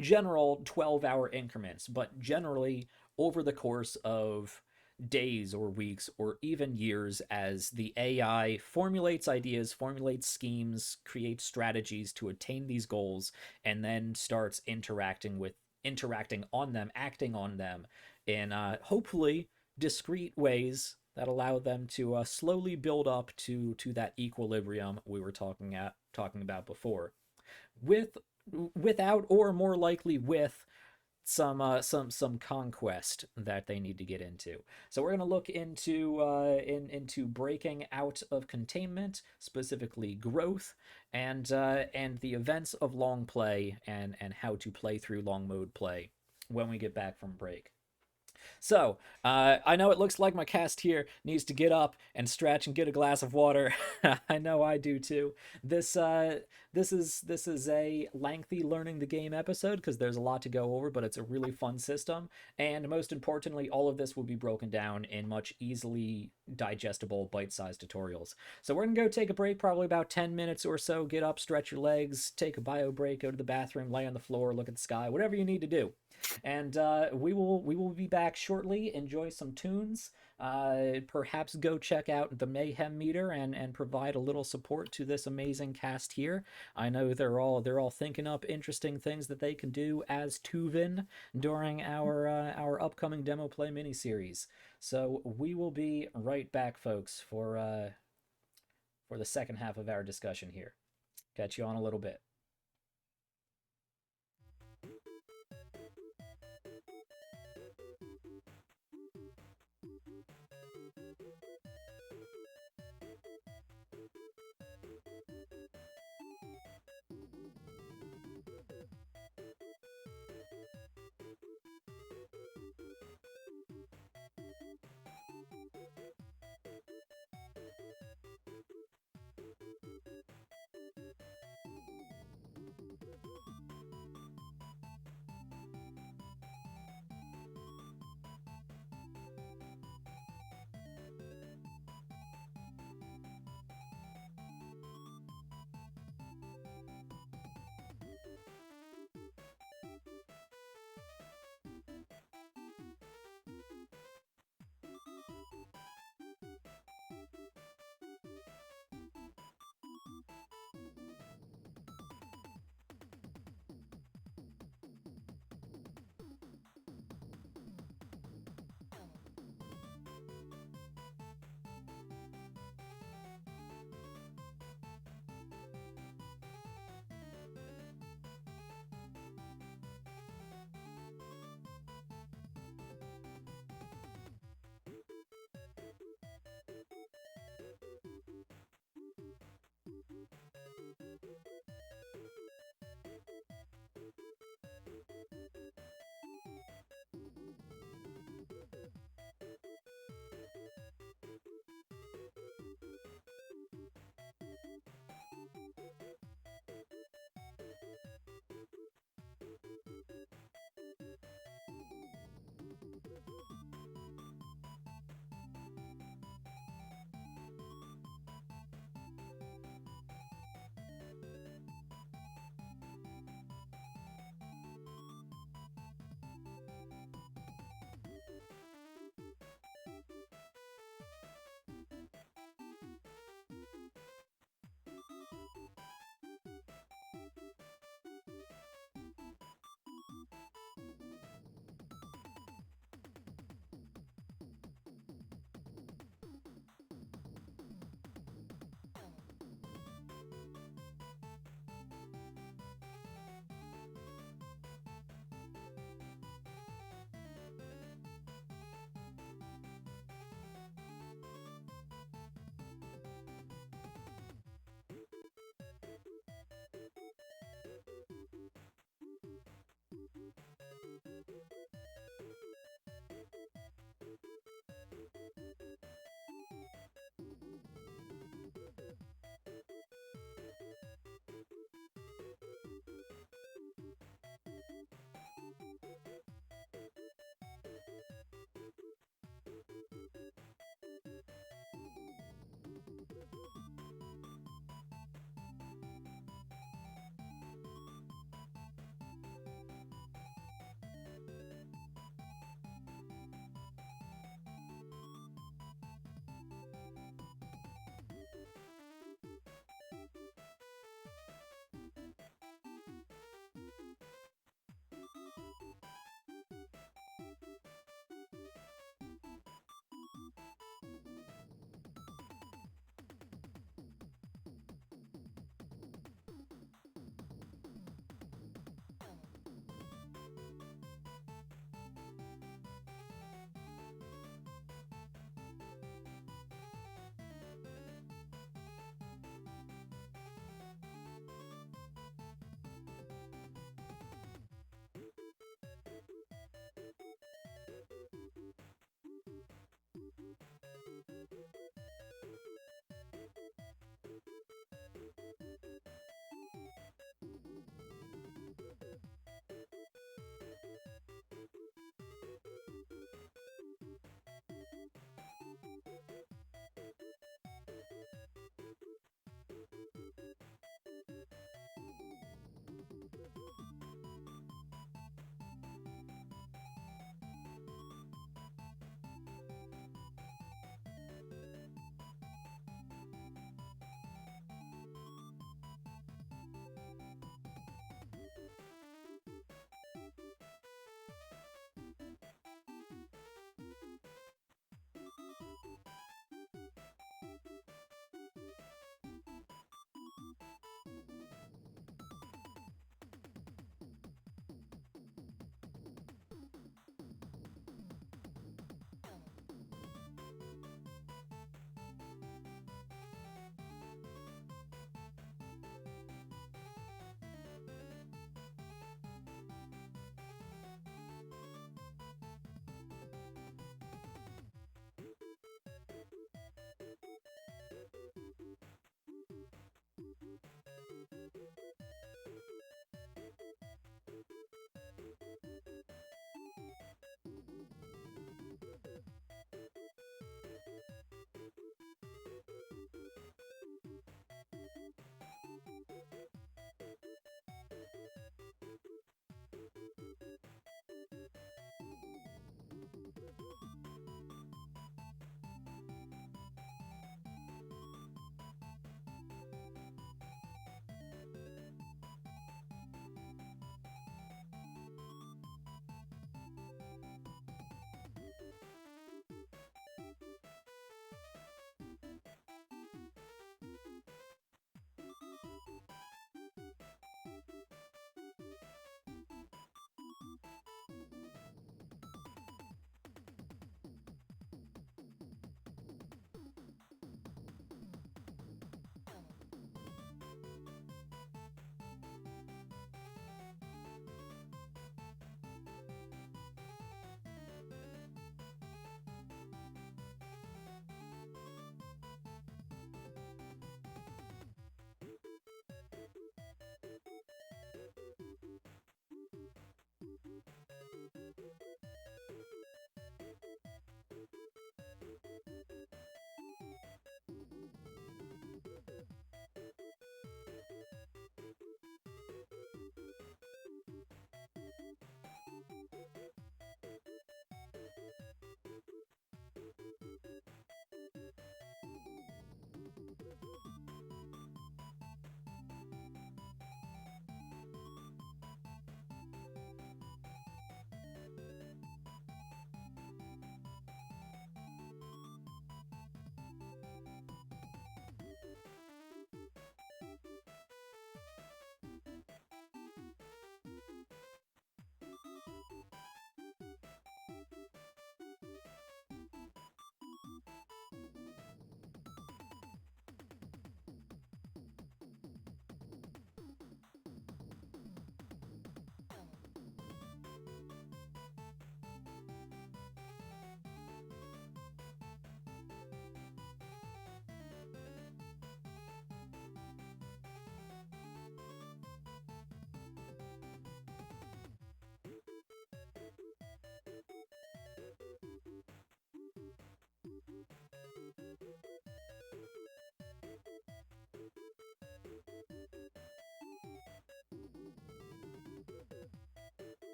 A: general 12-hour increments, but generally over the course of days or weeks or even years, as the AI formulates ideas, formulates schemes, creates strategies to attain these goals, and then starts interacting on them, acting on them in hopefully discrete ways that allow them to slowly build up to that equilibrium we were talking about before, without, or more likely with, some conquest that they need to get into. So we're going to look into breaking out of containment, specifically growth, and the events of long play, and how to play through long mode play when we get back from break. So, I know it looks like my cast here needs to get up and stretch and get a glass of water. I know I do too. This is a lengthy learning the game episode because there's a lot to go over, but it's a really fun system. And most importantly, all of this will be broken down in much easily digestible bite-sized tutorials. So we're gonna go take a break, probably about 10 minutes or so. Get up, stretch your legs, take a bio break, go to the bathroom, lay on the floor, look at the sky, whatever you need to do. And we will be back shortly. Enjoy some tunes. Perhaps go check out the Mayhem Meter and provide a little support to this amazing cast here. I know they're all thinking up interesting things that they can do as Tuvan during our upcoming demo play miniseries. So we will be right back, folks, for the second half of our discussion here. Catch you on a little bit.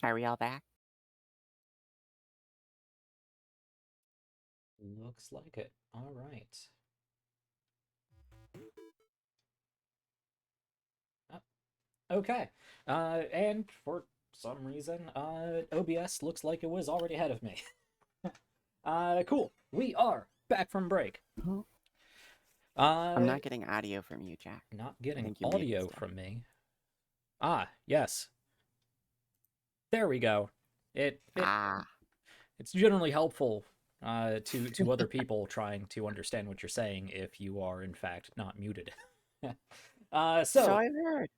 B: Are we all back?
A: Looks like it. All right. Okay. And for some reason, OBS looks like it was already ahead of me. Cool. We are back from break.
B: I'm not getting audio from you, Jack.
A: Not
B: I
A: getting
B: think you muted
A: audio
B: stuff.
A: from me. Ah, yes. There we go. It's generally helpful to other people trying to understand what you're saying if you are in fact not muted.
B: So I've heard.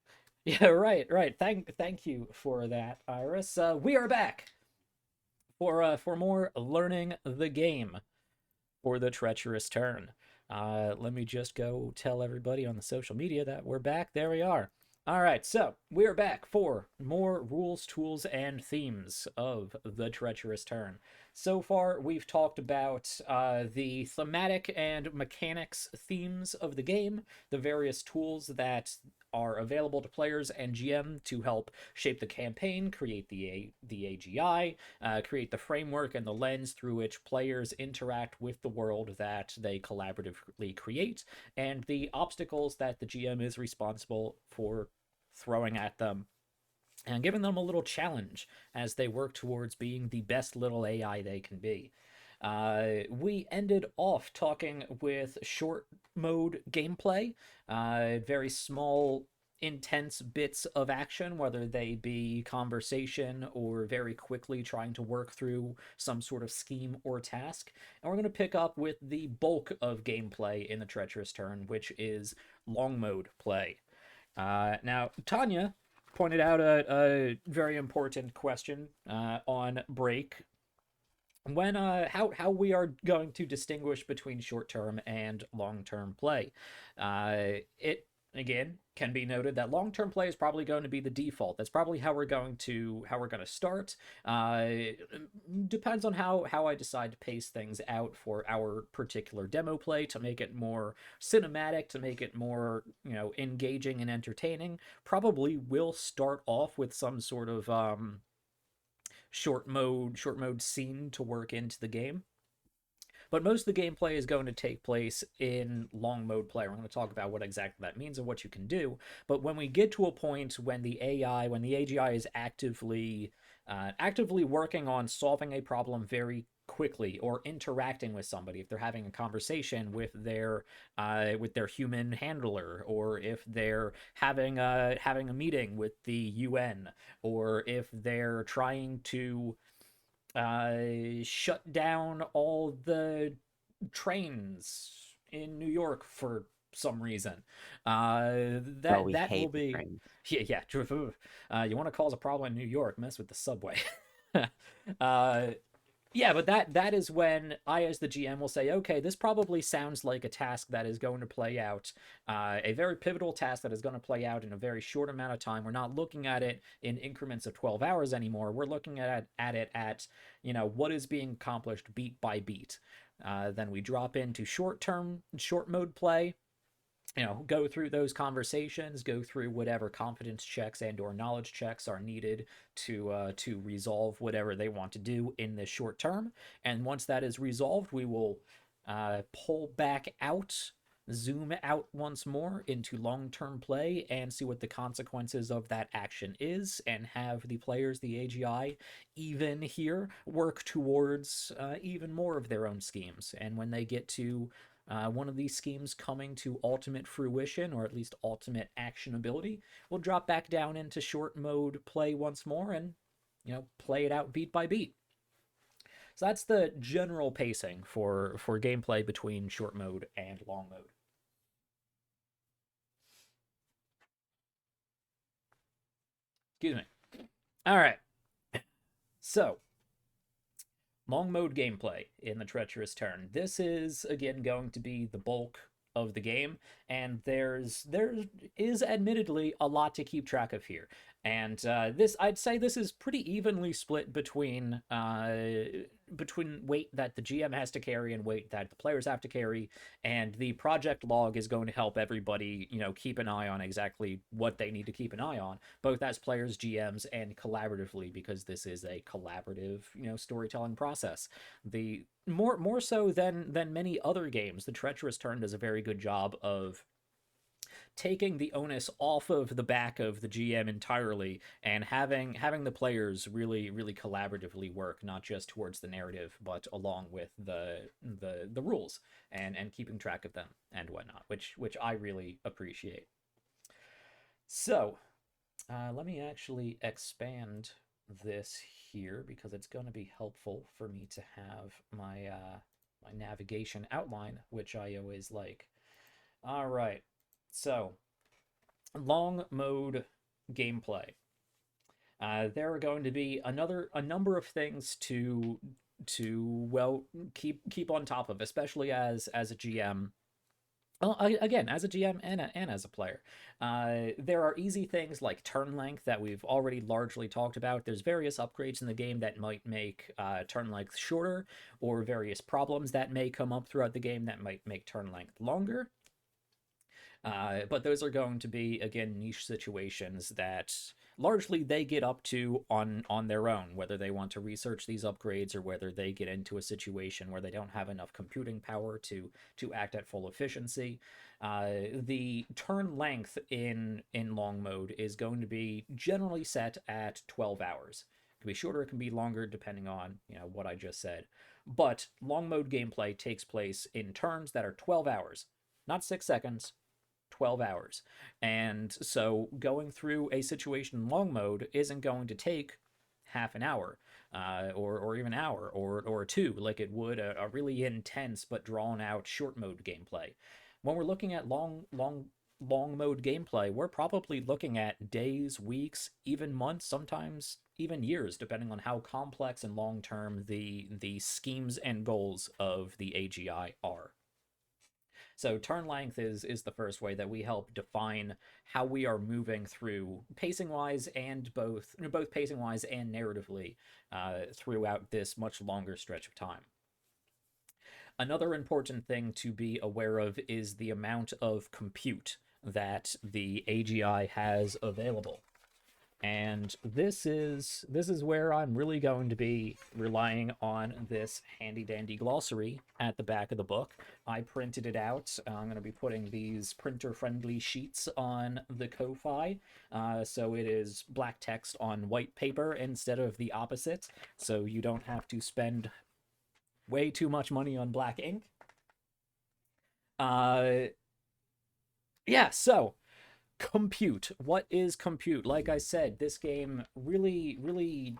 A: Yeah, right. Thank you for that, Iris. We are back for more learning the game for the Treacherous Turn. Let me just go tell everybody on the social media that we're back. There we are. All right, so we're back for more rules, tools, and themes of the Treacherous Turn. So far, we've talked about the thematic and mechanics themes of the game, the various tools that are available to players and GM to help shape the campaign, create the AGI, create the framework and the lens through which players interact with the world that they collaboratively create, and the obstacles that the GM is responsible for throwing at them and giving them a little challenge as they work towards being the best little AI they can be. We ended off talking with short mode gameplay, very small, intense bits of action, whether they be conversation or very quickly trying to work through some sort of scheme or task. And we're going to pick up with the bulk of gameplay in the Treacherous Turn, which is long mode play. Now, Tanya pointed out a very important question on break. When how we are going to distinguish between short-term and long-term play. It again can be noted that long-term play is probably going to be the default. That's probably how we're going to start. Depends on how I decide to pace things out for our particular demo play to make it more cinematic, to make it more, engaging and entertaining. Probably will start off with some sort of short mode scene to work into the game. But most of the gameplay is going to take place in long mode play. We're going to talk about what exactly that means and what you can do. But when we get to a point when the AGI is actively working on solving a problem very quickly or interacting with somebody, if they're having a conversation with their human handler, or if they're having a meeting with the UN, or if they're trying to shut down all the trains in New York for some reason. That will be
B: trains.
A: yeah. You want to cause a problem in New York? Mess with the subway. Yeah, but that is when I, as the GM, will say, okay, this probably sounds like a task that is going to play out, a very pivotal task that is going to play out in a very short amount of time. We're not looking at it in increments of 12 hours anymore. We're looking at it at, what is being accomplished beat by beat. Then we drop into short mode play. Go through those conversations, go through whatever confidence checks and or knowledge checks are needed to resolve whatever they want to do in this short term. And once that is resolved, we will pull back out, zoom out once more into long-term play and see what the consequences of that action is, and have the players, the AGI, even here, work towards even more of their own schemes. And when they get to one of these schemes coming to ultimate fruition, or at least ultimate actionability, we'll drop back down into short mode play once more and, play it out beat by beat. So that's the general pacing for gameplay between short mode and long mode. Excuse me. All right. So, long mode gameplay in the Treacherous Turn. This is, again, going to be the bulk of the game, and there is admittedly a lot to keep track of here. And I'd say this is pretty evenly split between weight that the GM has to carry and weight that the players have to carry, and the project log is going to help everybody, keep an eye on exactly what they need to keep an eye on, both as players, GMs, and collaboratively, because this is a collaborative, storytelling process. The more so than many other games, the Treacherous Turn does a very good job of taking the onus off of the back of the GM entirely and having the players really collaboratively work, not just towards the narrative but along with the rules and keeping track of them and whatnot, which I really appreciate. So let me actually expand this here because it's going to be helpful for me to have my my navigation outline, which I always like. All right. So, long mode gameplay. There are going to be a number of things to keep on top of, especially as a GM. Well, again, as a GM and as a player. There are easy things like turn length that we've already largely talked about. There's various upgrades in the game that might make turn length shorter, or various problems that may come up throughout the game that might make turn length longer. But those are going to be, again, niche situations that largely they get up to on their own, whether they want to research these upgrades or whether they get into a situation where they don't have enough computing power to act at full efficiency. The turn length in long mode is going to be generally set at 12 hours. It can be shorter, it can be longer, depending on what I just said. But long mode gameplay takes place in turns that are 12 hours, not 6 seconds. 12 hours. And so going through a situation in long mode isn't going to take half an hour or even an hour or two like it would a really intense but drawn out short mode gameplay. When we're looking at long mode gameplay, we're probably looking at days, weeks, even months, sometimes even years, depending on how complex and long term the schemes and goals of the AGI are. So turn length is the first way that we help define how we are moving through pacing-wise and both pacing-wise and narratively throughout this much longer stretch of time. Another important thing to be aware of is the amount of compute that the AGI has available. And this is where I'm really going to be relying on this handy-dandy glossary at the back of the book. I printed it out. I'm going to be putting these printer-friendly sheets on the Ko-Fi, so it is black text on white paper instead of the opposite, so you don't have to spend way too much money on black ink. Yeah, so compute. What is compute? Like I said, this game really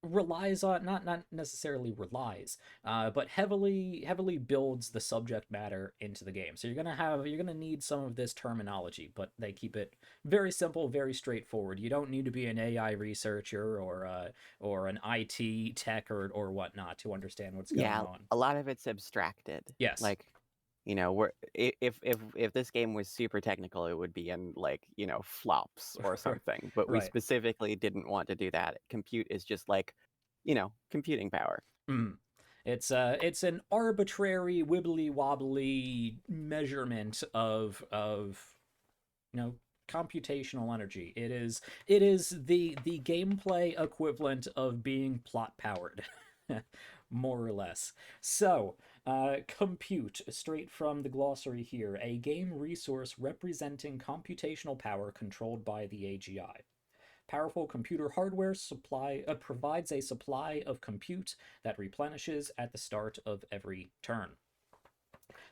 A: relies on, not necessarily relies, but heavily builds the subject matter into the game. So you're gonna need some of this terminology, but they keep it very simple, very straightforward. You don't need to be an AI researcher or an IT tech or whatnot to understand what's going on.
B: A lot of it's abstracted.
A: Yes.
B: Like, if this game was super technical, it would be in flops or something. But we
A: Right.
B: specifically didn't want to do that. Compute is just like, computing power.
A: It's an arbitrary wibbly wobbly measurement of computational energy. It is the gameplay equivalent of being plot powered. More or less. So, compute, straight from the glossary here, a game resource representing computational power controlled by the AGI. Powerful computer hardware provides a supply of compute that replenishes at the start of every turn.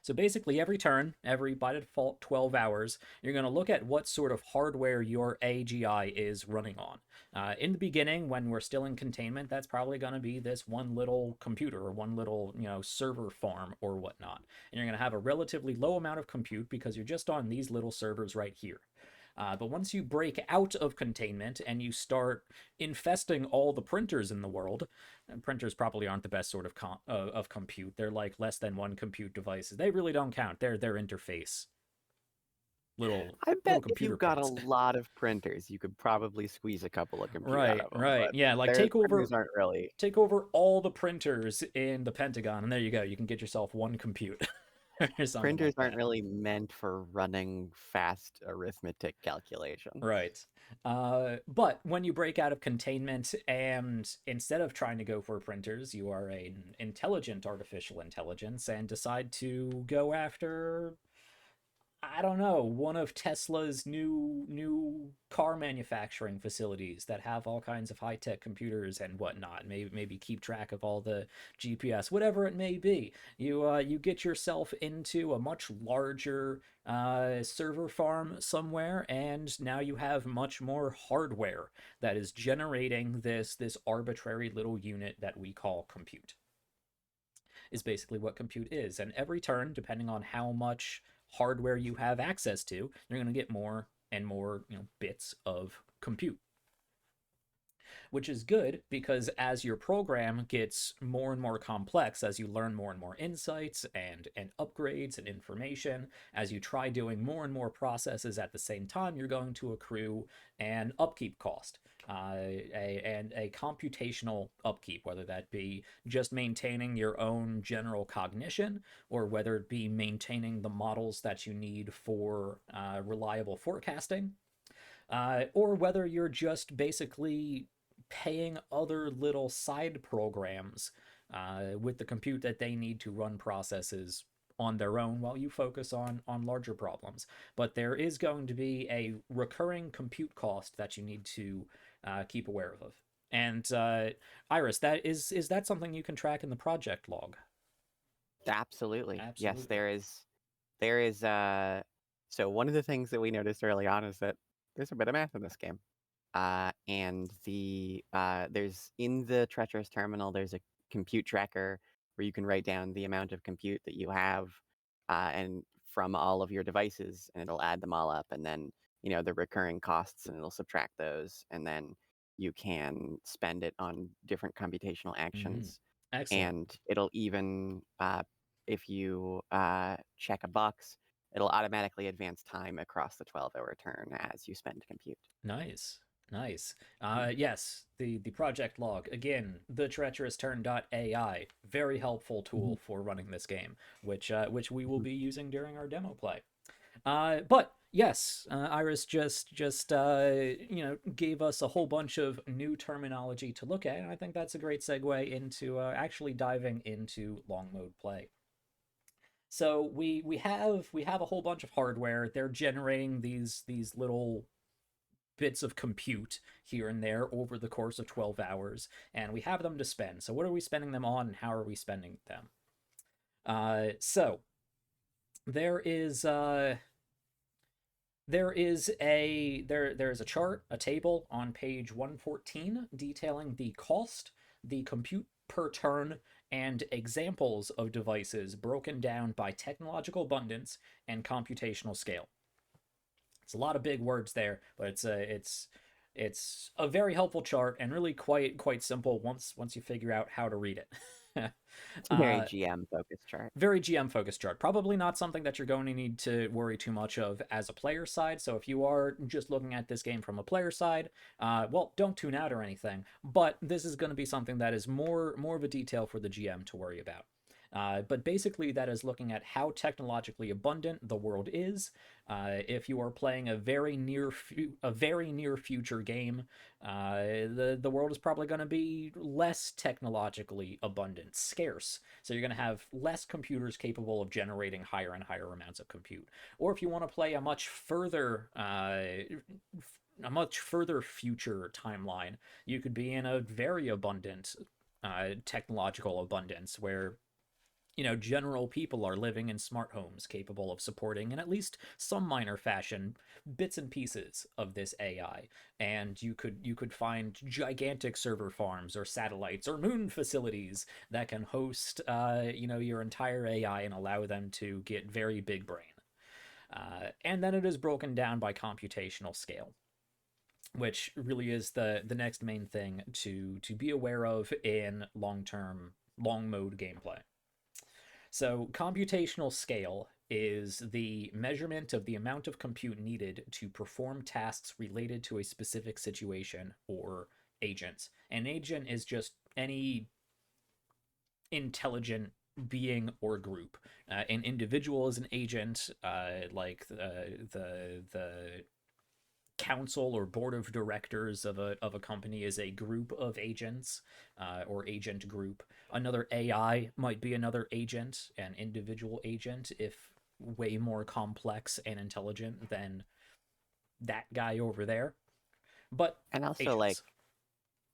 A: So basically every turn, by default 12 hours, you're going to look at what sort of hardware your AGI is running on. In the beginning, when we're still in containment, that's probably going to be this one little computer or one little, server farm or whatnot. And you're going to have a relatively low amount of compute because you're just on these little servers right here. But once you break out of containment and you start infesting all the printers in the world, and printers probably aren't the best sort of compute. They're like less than one compute devices. They really don't count. They're interface
B: I bet if
A: computer
B: you've got a
A: pits.
B: lot of printers, you could probably squeeze a couple of compute out
A: Right,
B: of them.
A: right.
B: But
A: Yeah, like
B: their printers aren't really.
A: take over all the printers in the Pentagon, and there you go. You can get yourself one compute or something
B: Printers
A: like
B: aren't
A: that.
B: really meant for running fast arithmetic calculations.
A: Right. But when you break out of containment and instead of trying to go for printers, you are an intelligent artificial intelligence and decide to go after, I don't know, one of Tesla's new car manufacturing facilities that have all kinds of high-tech computers and whatnot. Maybe keep track of all the GPS, whatever it may be. You get yourself into a much larger server farm somewhere, and now you have much more hardware that is generating this arbitrary little unit that we call compute. Is basically what compute is. And every turn, depending on how much hardware you have access to, you're going to get more and more, bits of compute. Which is good because as your program gets more and more complex, as you learn more and more insights and upgrades and information, as you try doing more and more processes at the same time, you're going to accrue an upkeep cost. And a computational upkeep, whether that be just maintaining your own general cognition, or whether it be maintaining the models that you need for reliable forecasting, or whether you're just basically paying other little side programs with the compute that they need to run processes on their own while you focus on larger problems. But there is going to be a recurring compute cost that you need to keep aware of. And Iris, is that something you can track in the project log?
B: Absolutely. Yes,
A: Absolutely.
B: there is so one of the things that we noticed early on is that there's a bit of math in this game. And there's in the Treacherous Terminal, there's a compute tracker where you can write down the amount of compute that you have and from all of your devices, and it'll add them all up, and then the recurring costs, and it'll subtract those, and then you can spend it on different computational actions.
A: Excellent.
B: And it'll even if you check a box, it'll automatically advance time across the 12-hour turn as you spend compute.
A: Nice. Nice. Yes, the project log. Again, the treacherous turn.ai. Very helpful tool for running this game, which we will be using during our demo play. But yes, Iris just gave us a whole bunch of new terminology to look at, and I think that's a great segue into actually diving into long mode play. So we have a whole bunch of hardware. They're generating these little bits of compute here and there over the course of 12 hours, and we have them to spend. So what are we spending them on, and how are we spending them? So there is a chart, a table on page 114 detailing the cost, the compute per turn, and examples of devices broken down by technological abundance and computational scale. It's a lot of big words there, but it's a very helpful chart and really quite simple once you figure out how to read it.
B: It's a very GM focused chart.
A: Very GM focused chart. Probably not something that you're going to need to worry too much of as a player side. So if you are just looking at this game from a player side, well, don't tune out or anything. But this is going to be something that is more of a detail for the GM to worry about. But basically, that is looking at how technologically abundant the world is. If you are playing a very near future game, the world is probably going to be less technologically abundant, scarce. So you're going to have less computers capable of generating higher and higher amounts of compute. Or if you want to play a much further future timeline, you could be in a very abundant technological abundance where general people are living in smart homes capable of supporting in at least some minor fashion bits and pieces of this AI. And you could find gigantic server farms or satellites or moon facilities that can host your entire AI and allow them to get very big brain. And then it is broken down by computational scale, which really is the next main thing to be aware of in long mode gameplay. So computational scale is the measurement of the amount of compute needed to perform tasks related to a specific situation or agent. An agent is just any intelligent being or group. An individual is an agent, like the council or board of directors of a company is a group of agents, or agent group. Another AI might be another agent, an individual agent, if way more complex and intelligent than that guy over there. But
B: And also
A: agents.
B: like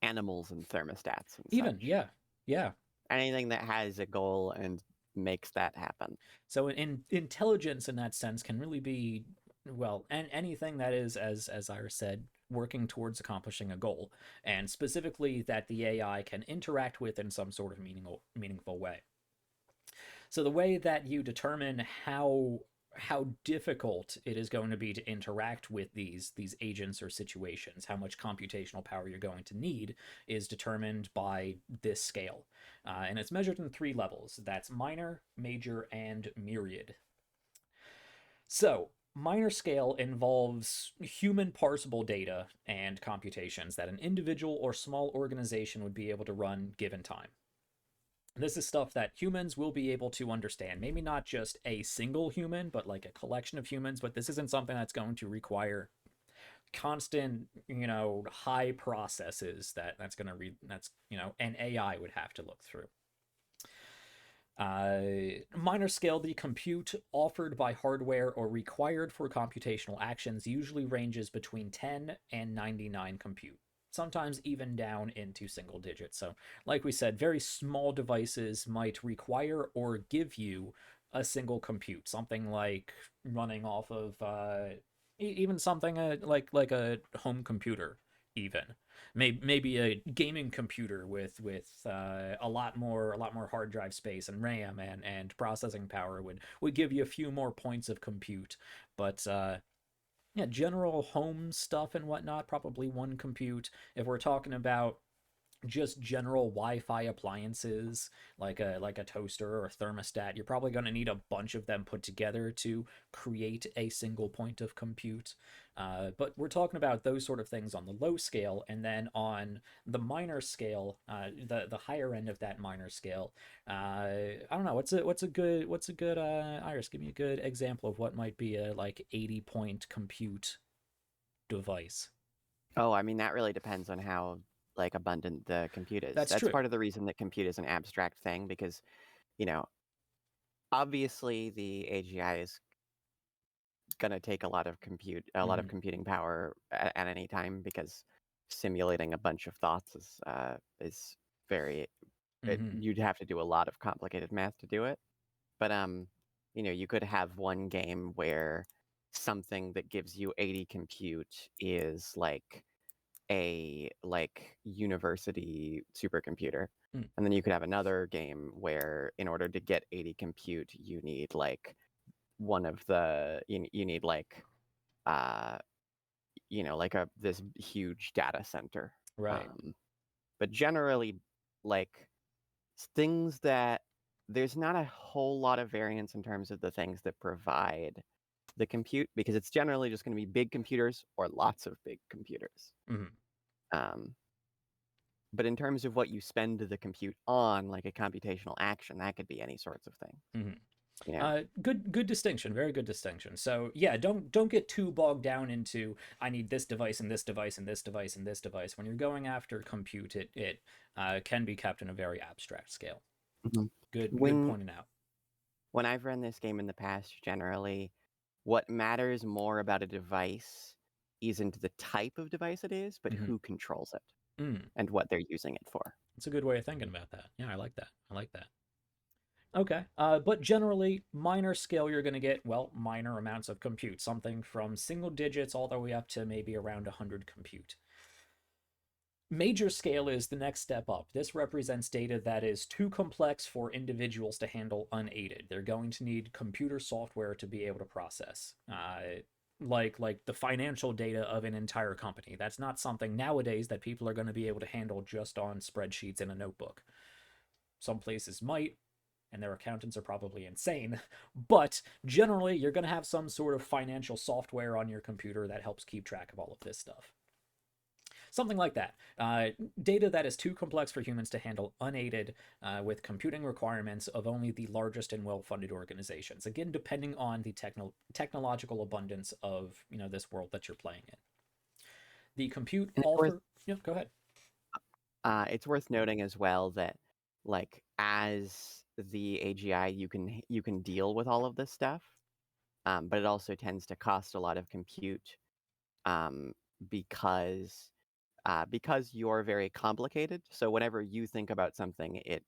B: animals and thermostats and
A: Even,
B: such.
A: yeah.
B: Anything that has a goal and makes that happen.
A: So intelligence in that sense can really be, well, and anything that is, as Iris said, working towards accomplishing a goal, and specifically that the AI can interact with in some sort of meaningful way. So the way that you determine how difficult it is going to be to interact with these agents or situations, how much computational power you're going to need, is determined by this scale. And it's measured in 3 levels. That's minor, major, and myriad. So minor scale involves human parsable data and computations that an individual or small organization would be able to run given time. This is stuff that humans will be able to understand. Maybe not just a single human, but like a collection of humans. But this isn't something that's going to require constant, high processes that's going to read. That's, an AI would have to look through. Minor scale, the compute offered by hardware or required for computational actions usually ranges between 10 and 99 compute. Sometimes even down into single digits. So like we said, very small devices might require or give you a single compute, something like running off of even something like a home computer, even maybe a gaming computer with a lot more hard drive space and RAM and processing power would give you a few more points of compute. But yeah, general home stuff and whatnot, probably 1 compute. If we're talking about just general Wi-Fi appliances, like a toaster or a thermostat, you're probably going to need a bunch of them put together to create a single point of compute. But we're talking about those sort of things on the low scale, and then on the minor scale, the higher end of that minor scale. I don't know. What's a good Iris? Give me a good example of what might be a like 80-point compute device.
B: Oh, I mean, that really depends on how like abundant the compute is.
A: That's true.
B: Part of the reason that compute is an abstract thing, because, obviously the AGI is gonna take a lot of computing power at any time, because simulating a bunch of thoughts is very you'd have to do a lot of complicated math to do it. But you could have one game where something that gives you 80 compute is like a university supercomputer. And then you could have another game where in order to get 80 compute you need like one of the you need like this huge data center.
A: Right.
B: But generally, like, things that there's not a whole lot of variance in terms of the things that provide the compute, because it's generally just going to be big computers or lots of big computers. But in terms of what you spend the compute on, like a computational action, that could be any sorts of things.
A: Good distinction. Very good distinction. So yeah, don't get too bogged down into I need this device and this device and this device and this device. When you're going after compute, it can be kept in a very abstract scale. Good pointing out.
B: When I've run this game in the past, generally, what matters more about a device isn't the type of device it is, but who controls it and what they're using it for.
A: That's a good way of thinking about that. Yeah, I like that. Okay, but generally, minor scale, you're going to get, well, minor amounts of compute, something from single digits all the way up to maybe around 100 compute. Major scale is the next step up. This represents data that is too complex for individuals to handle unaided. They're going to need computer software to be able to process. Like the financial data of an entire company. That's not something nowadays that people are going to be able to handle just on spreadsheets in a notebook. Some places might, and their accountants are probably insane, but generally you're going to have some sort of financial software on your computer that helps keep track of all of this stuff. Something like that. Data that is too complex for humans to handle unaided, with computing requirements of only the largest and well-funded organizations. Again, depending on the technological abundance of this world that you're playing in. The compute offer. Yeah, go ahead.
B: It's worth noting as well that, like, as the AGI, you can deal with all of this stuff, but it also tends to cost a lot of compute, because you're very complicated. So whenever you think about something, it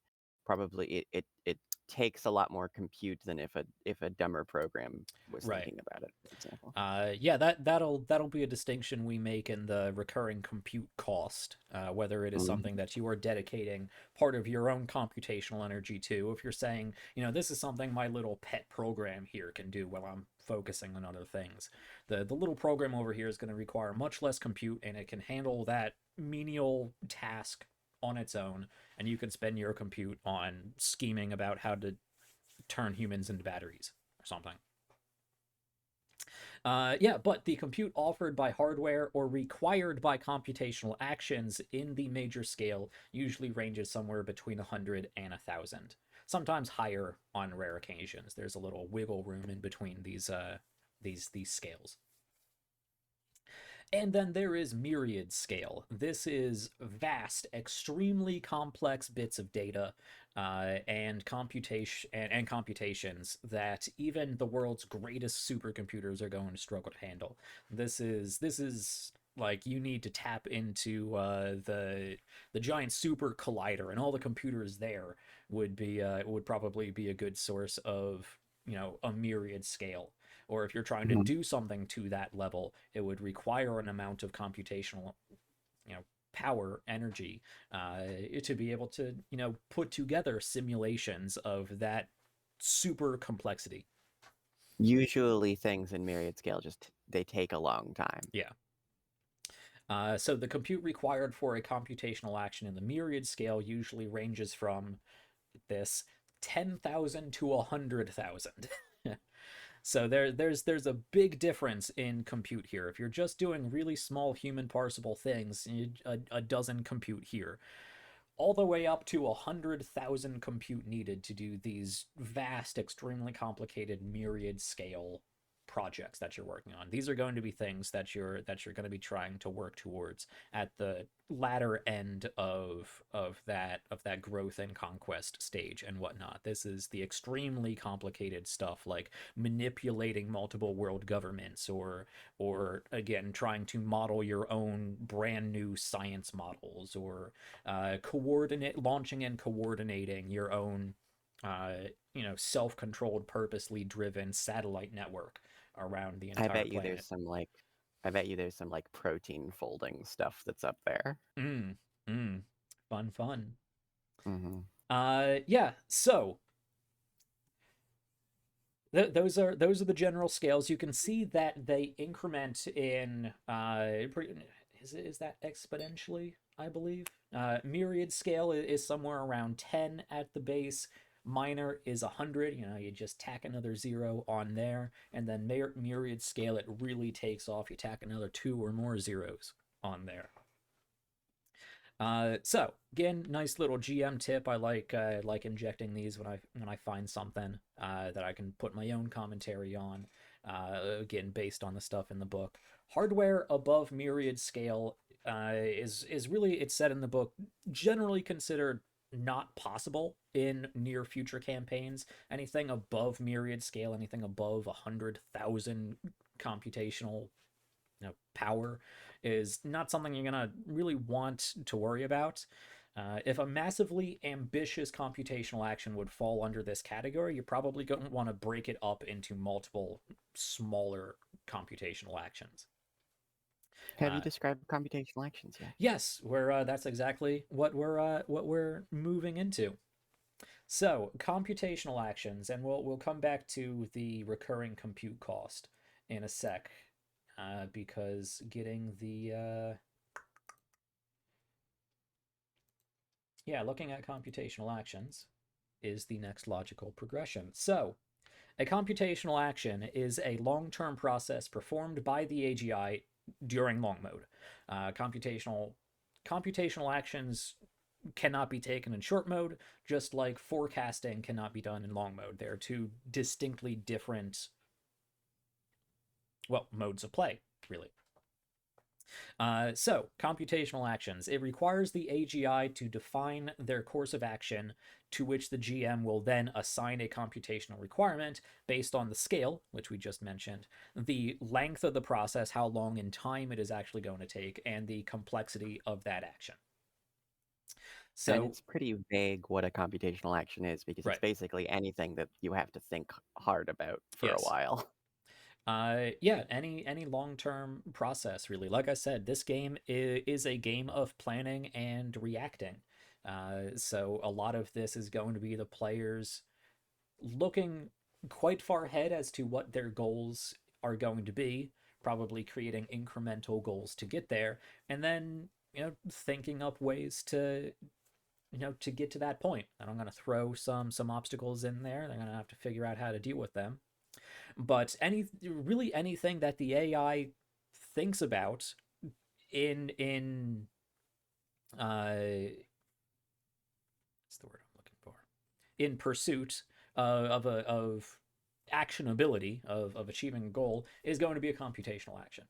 B: takes a lot more compute than if a dumber program was
A: Right.
B: thinking about it, for example.
A: Yeah, that'll be a distinction we make in the recurring compute cost, whether it is something that you are dedicating part of your own computational energy to. If you're saying, this is something my little pet program here can do while I'm focusing on other things. The little program over here is going to require much less compute, and it can handle that menial task on its own, and you can spend your compute on scheming about how to turn humans into batteries or something. Yeah, but the compute offered by hardware or required by computational actions in the major scale usually ranges somewhere between 100 and 1,000. Sometimes higher on rare occasions. There's a little wiggle room in between these scales. And then there is myriad scale. This is vast, extremely complex bits of data and computations that even the world's greatest supercomputers are going to struggle to handle. This is like you need to tap into the giant super collider, and all the computers there would probably be a good source of a myriad scale. Or if you're trying to do something to that level, it would require an amount of computational, power, energy, to be able to, put together simulations of that super complexity.
B: Usually things in myriad scale they take a long time.
A: Yeah. So the compute required for a computational action in the myriad scale usually ranges from this 10,000 to 100,000. So there's a big difference in compute here. If you're just doing really small human parsable things, a dozen compute here. All the way up to 100,000 compute needed to do these vast, extremely complicated myriad scale projects that you're working on. These are going to be things that you're going to be trying to work towards at the latter end of that growth and conquest stage and whatnot. This is the extremely complicated stuff like manipulating multiple world governments, or again trying to model your own brand new science models, or launching and coordinating your own self-controlled, purposely driven satellite network around the entire planet.
B: I bet you there's some like protein folding stuff that's up there.
A: Fun.
B: Mm-hmm.
A: Yeah. So those are the general scales. You can see that they increment in. Is that exponentially? I believe. Myriad scale is somewhere around 10 at the base. Minor is 100. You just tack another 0 on there, and then myriad scale, it really takes off. You tack another 2 or more zeros on there. So again, nice little GM tip. I like injecting these when I find something that I can put my own commentary on. Again, based on the stuff in the book. Hardware above myriad scale is really, it's said in the book, generally considered not possible in near future campaigns. Anything above myriad scale, anything above 100,000 computational power is not something you're gonna really want to worry about. If a massively ambitious computational action would fall under this category, you're probably going to want to break it up into multiple smaller computational actions.
B: Have you described computational actions yet?
A: Yes, that's exactly what we're moving into. So computational actions, and we'll come back to the recurring compute cost in a sec, because getting the looking at computational actions. is the next logical progression. So, a computational action is a long-term process performed by the AGI during long mode. Computational actions cannot be taken in short mode, just like forecasting cannot be done in long mode. They're two distinctly different, well, modes of play, really. So, computational actions. It requires the AGI to define their course of action, to which the GM will then assign a computational requirement based on the scale, which we just mentioned, the length of the process, how long in time it is actually going to take, and the complexity of that action. So,
B: and it's pretty vague what a computational action is, because
A: right.
B: it's basically anything that you have to think hard about for
A: Yes.
B: a while.
A: Yeah, any long-term process, really. Like I said, this game is a game of planning and reacting. So a lot of this is going to be the players looking quite far ahead as to what their goals are going to be, probably creating incremental goals to get there, and then, thinking up ways to, to get to that point. And I'm going to throw some obstacles in there. They're going to have to figure out how to deal with them. But really anything that the AI thinks about in what's the word I'm looking for? In pursuit of actionability, of achieving a goal, is going to be a computational action.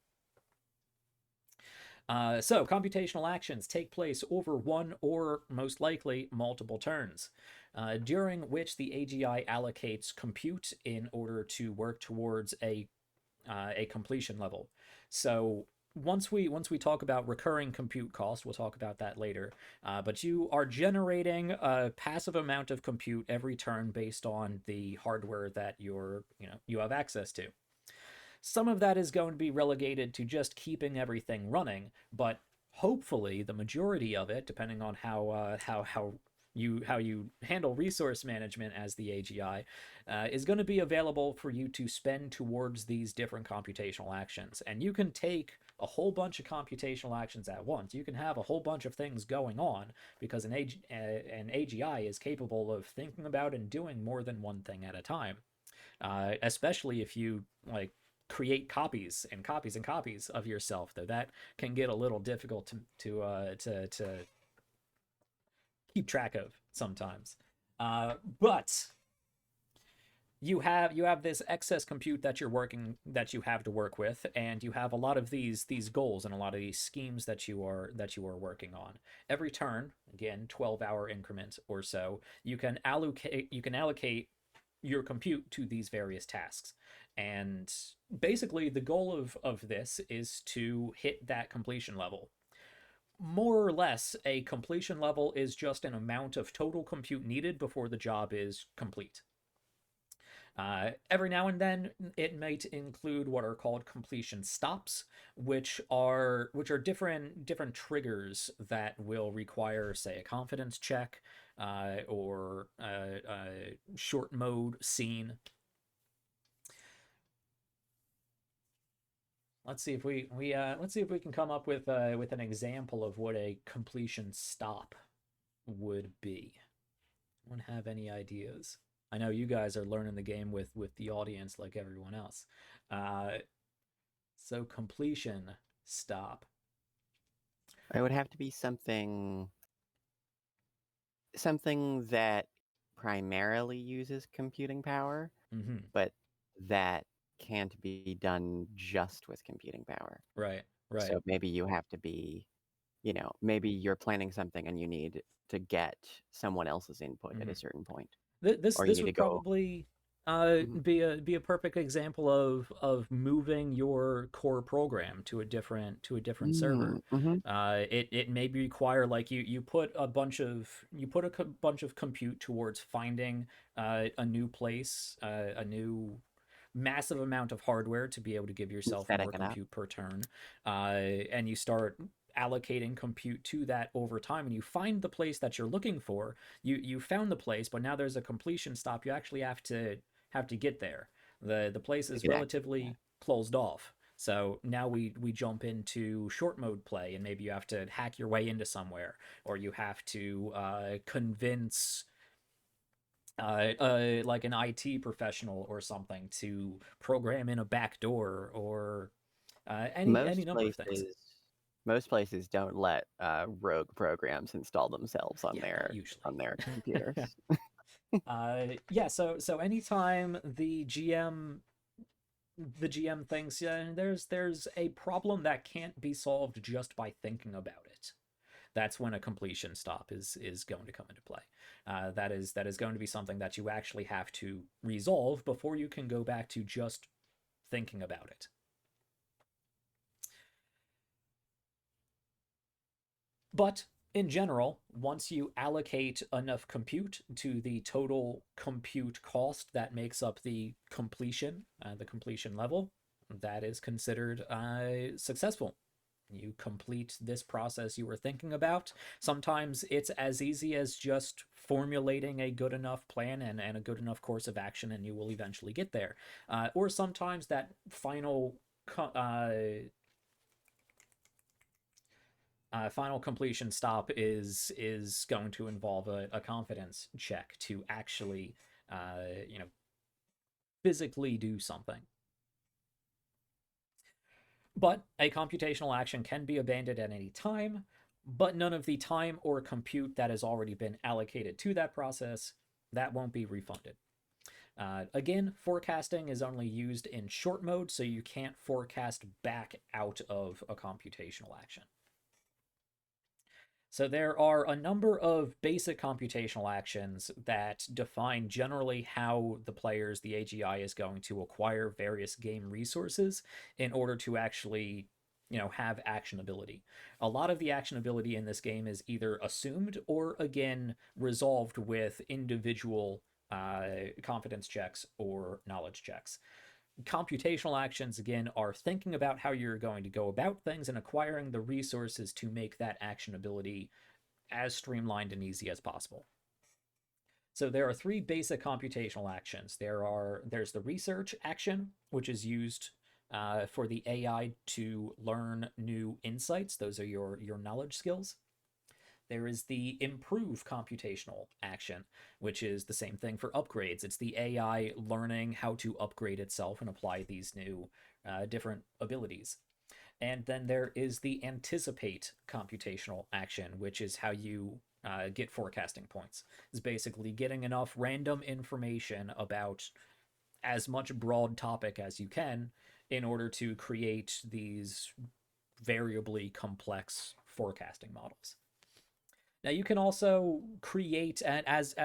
A: So computational actions take place over one or, most likely, multiple turns, during which the AGI allocates compute in order to work towards a completion level. So once we talk about recurring compute cost, we'll talk about that later. But you are generating a passive amount of compute every turn based on the hardware that you have access to. Some of that is going to be relegated to just keeping everything running, but hopefully the majority of it, depending on how you handle resource management as the AGI, is going to be available for you to spend towards these different computational actions. And you can take a whole bunch of computational actions at once. You can have a whole bunch of things going on, because an AGI is capable of thinking about and doing more than one thing at a time. Especially if you create copies and copies and copies of yourself, though that can get a little difficult to keep track of sometimes. But you have this excess compute that you have to work with, and you have a lot of these goals and a lot of these schemes that you are working on. Every turn, again, 12-hour increment or so, you can allocate your compute to these various tasks. And basically the goal of this is to hit that completion level. More or less, a completion level is just an amount of total compute needed before the job is complete. Every now and then, it might include what are called completion stops, which are different triggers that will require, say, a confidence check, or a short mode scene. Let's see if we can come up with an example of what a completion stop would be. Anyone have any ideas? I know you guys are learning the game with the audience like everyone else. So completion stop.
B: It would have to be something that primarily uses computing power,
A: Mm-hmm.
B: but that can't be done just with computing power.
A: Right.
B: So maybe you have to be, maybe you're planning something and you need to get someone else's input at a certain point.
A: This
B: Or you need
A: would
B: to go.
A: probably
B: Mhm.
A: be a perfect example of moving your core program to a different server.
B: Mhm.
A: It may require, like, you put a bunch of bunch of compute towards finding a new place, a new massive amount of hardware to be able to give yourself
B: Setting
A: more
B: it up.
A: compute per turn, and you start allocating compute to that over time, and you find the place that you're looking for. You found the place, but now there's a completion stop. You actually have to get there. The place is
B: Exactly,
A: relatively
B: yeah.
A: closed off. So now we jump into short mode play, and maybe you have to hack your way into somewhere, or you have to convince like an IT professional or something to program in a backdoor or any number of things.
B: Most places don't let rogue programs install themselves on
A: Yeah,
B: on their computers.
A: Yeah, so anytime the GM thinks, yeah, there's a problem that can't be solved just by thinking about it, that's when a completion stop is going to come into play. That is going to be something that you actually have to resolve before you can go back to just thinking about it. But in general, once you allocate enough compute to the total compute cost that makes up the completion level, that is considered successful. You complete this process you were thinking about. Sometimes it's as easy as just formulating a good enough plan and a good enough course of action, and you will eventually get there. Or sometimes that final final completion stop is going to involve a confidence check to actually, physically do something. But a computational action can be abandoned at any time, but none of the time or compute that has already been allocated to that process, that won't be refunded. Again, forecasting is only used in short mode, so you can't forecast back out of a computational action. So there are a number of basic computational actions that define generally how the AGI is going to acquire various game resources in order to actually, have actionability. A lot of the actionability in this game is either assumed or, again, resolved with individual confidence checks or knowledge checks. Computational actions, again, are thinking about how you're going to go about things and acquiring the resources to make that actionability as streamlined and easy as possible. So there are three basic computational actions. There's the research action, which is used for the AI to learn new insights. Those are your knowledge skills. There is the improve computational action, which is the same thing for upgrades. It's the AI learning how to upgrade itself and apply these new different abilities. And then there is the anticipate computational action, which is how you get forecasting points. It's basically getting enough random information about as much broad topic as you can in order to create these variably complex forecasting models. Now you can also create, and as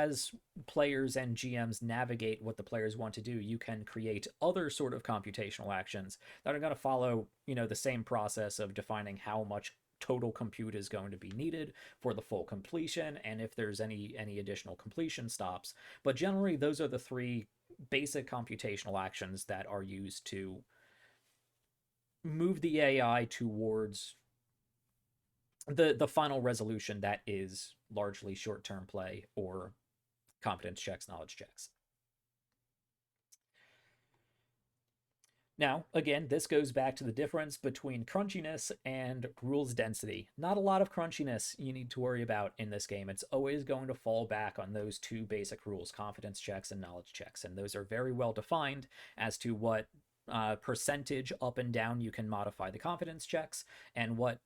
A: players and GMs navigate what the players want to do, you can create other sort of computational actions that are going to follow, the same process of defining how much total compute is going to be needed for the full completion, and if there's any additional completion stops. But generally, those are the three basic computational actions that are used to move the AI towards the final resolution that is largely short-term play or competence checks, knowledge checks. Now, again, this goes back to the difference between crunchiness and rules density. Not a lot of crunchiness you need to worry about in this game. It's always going to fall back on those two basic rules, confidence checks and knowledge checks, and those are very well defined as to what percentage up and down you can modify the confidence checks and what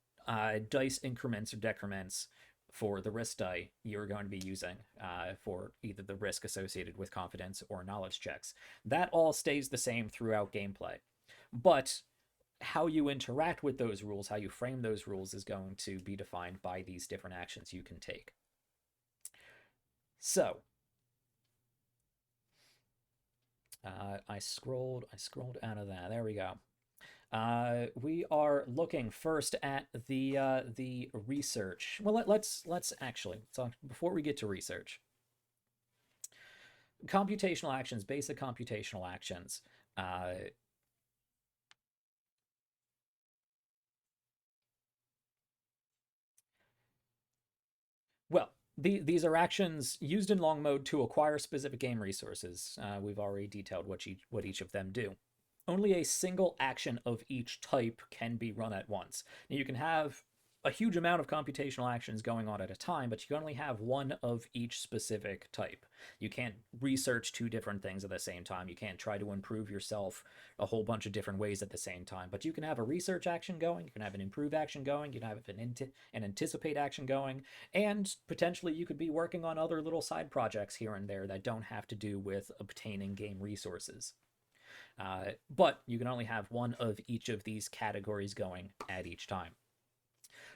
A: dice increments or decrements for the risk die you're going to be using for either the risk associated with confidence or knowledge checks. That all stays the same throughout gameplay. But how you interact with those rules, how you frame those rules, is going to be defined by these different actions you can take. So, I scrolled out of that. There we go. We are looking first at the research. Well, let's actually talk before we get to research. Computational actions, basic computational actions. Well, these are actions used in long mode to acquire specific game resources. We've already detailed what each of them do. Only a single action of each type can be run at once. Now, you can have a huge amount of computational actions going on at a time, but you can only have one of each specific type. You can't research two different things at the same time. You can't try to improve yourself a whole bunch of different ways at the same time. But you can have a research action going, you can have an improve action going, you can have an anticipate action going, and potentially you could be working on other little side projects here and there that don't have to do with obtaining game resources. But you can only have one of each of these categories going at each time.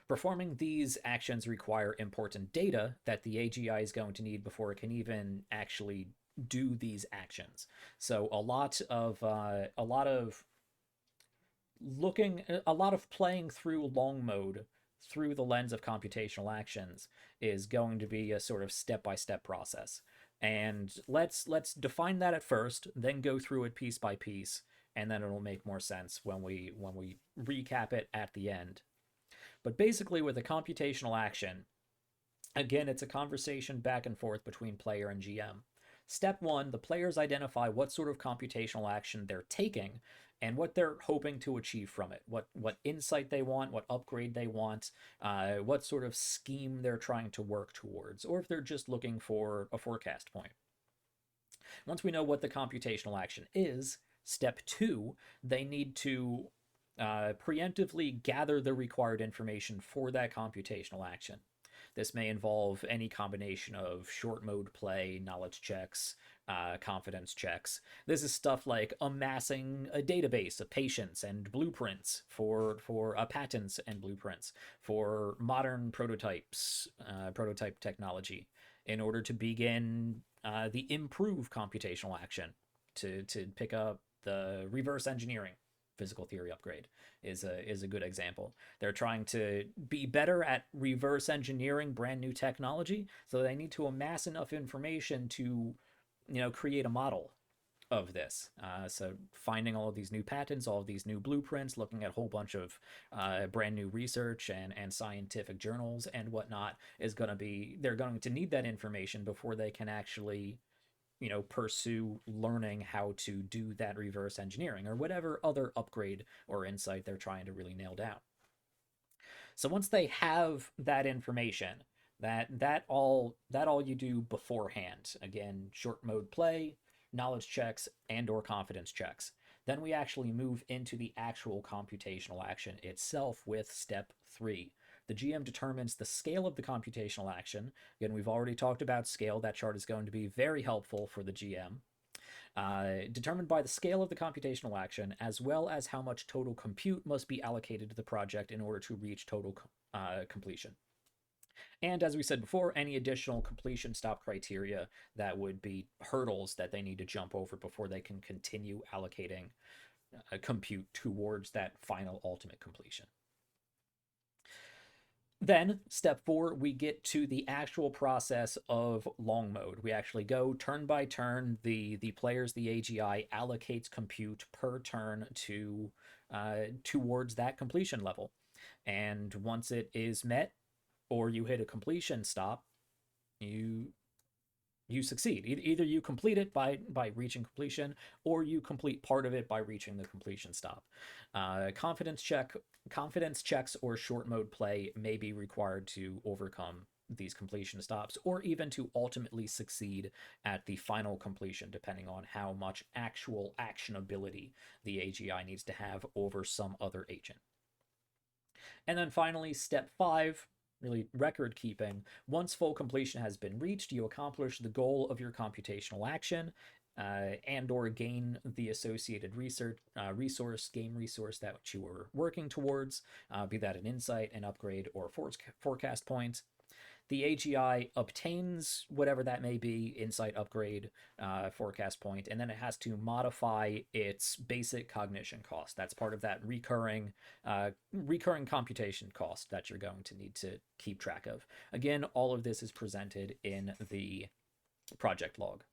A: Performing these actions require important data that the AGI is going to need before it can even actually do these actions. So a lot of playing through long mode through the lens of computational actions is going to be a sort of step-by-step process. And let's define that at first, then go through it piece by piece, and then it'll make more sense when we recap it at the end. But basically, with a computational action, again, it's a conversation back and forth between player and GM. Step 1, the players identify what sort of computational action they're taking and what they're hoping to achieve from it, what insight they want, what upgrade they want, what sort of scheme they're trying to work towards, or if they're just looking for a forecast point. Once we know what the computational action is, step 2, they need to preemptively gather the required information for that computational action. This may involve any combination of short mode play, knowledge checks, confidence checks. This is stuff like amassing a database of patients and blueprints for patents and blueprints for modern prototypes, prototype technology, in order to begin the improve computational action to pick up the reverse engineering physical theory upgrade is a good example. They're trying to be better at reverse engineering brand new technology, so they need to amass enough information to, create a model of this. So finding all of these new patents, all of these new blueprints, looking at a whole bunch of brand new research and scientific journals and whatnot is going to be, they're going to need that information before they can actually pursue learning how to do that reverse engineering or whatever other upgrade or insight they're trying to really nail down. So once they have that information, that all you do beforehand, again, short mode play, knowledge checks, and or confidence checks. Then we actually move into the actual computational action itself with step 3. The GM determines the scale of the computational action. Again, we've already talked about scale. That chart is going to be very helpful for the GM. Determined by the scale of the computational action, as well as how much total compute must be allocated to the project in order to reach total completion. And as we said before, any additional completion stop criteria that would be hurdles that they need to jump over before they can continue allocating compute towards that final ultimate completion. Then, step 4, we get to the actual process of long mode. We actually go turn by turn. The players, the AGI, allocates compute per turn to towards that completion level. And once it is met, or you hit a completion stop, you succeed. Either you complete it by reaching completion, or you complete part of it by reaching the completion stop. Confidence checks or short mode play may be required to overcome these completion stops, or even to ultimately succeed at the final completion, depending on how much actual actionability the AGI needs to have over some other agent. And then finally, step 5, really record keeping. Once full completion has been reached, you accomplish the goal of your computational action and or gain the associated game resource that you were working towards, be that an insight, an upgrade, or forecast point. The AGI obtains whatever that may be, insight, upgrade, forecast point, and then it has to modify its basic cognition cost. That's part of that recurring computation cost that you're going to need to keep track of. Again, all of this is presented in the project log.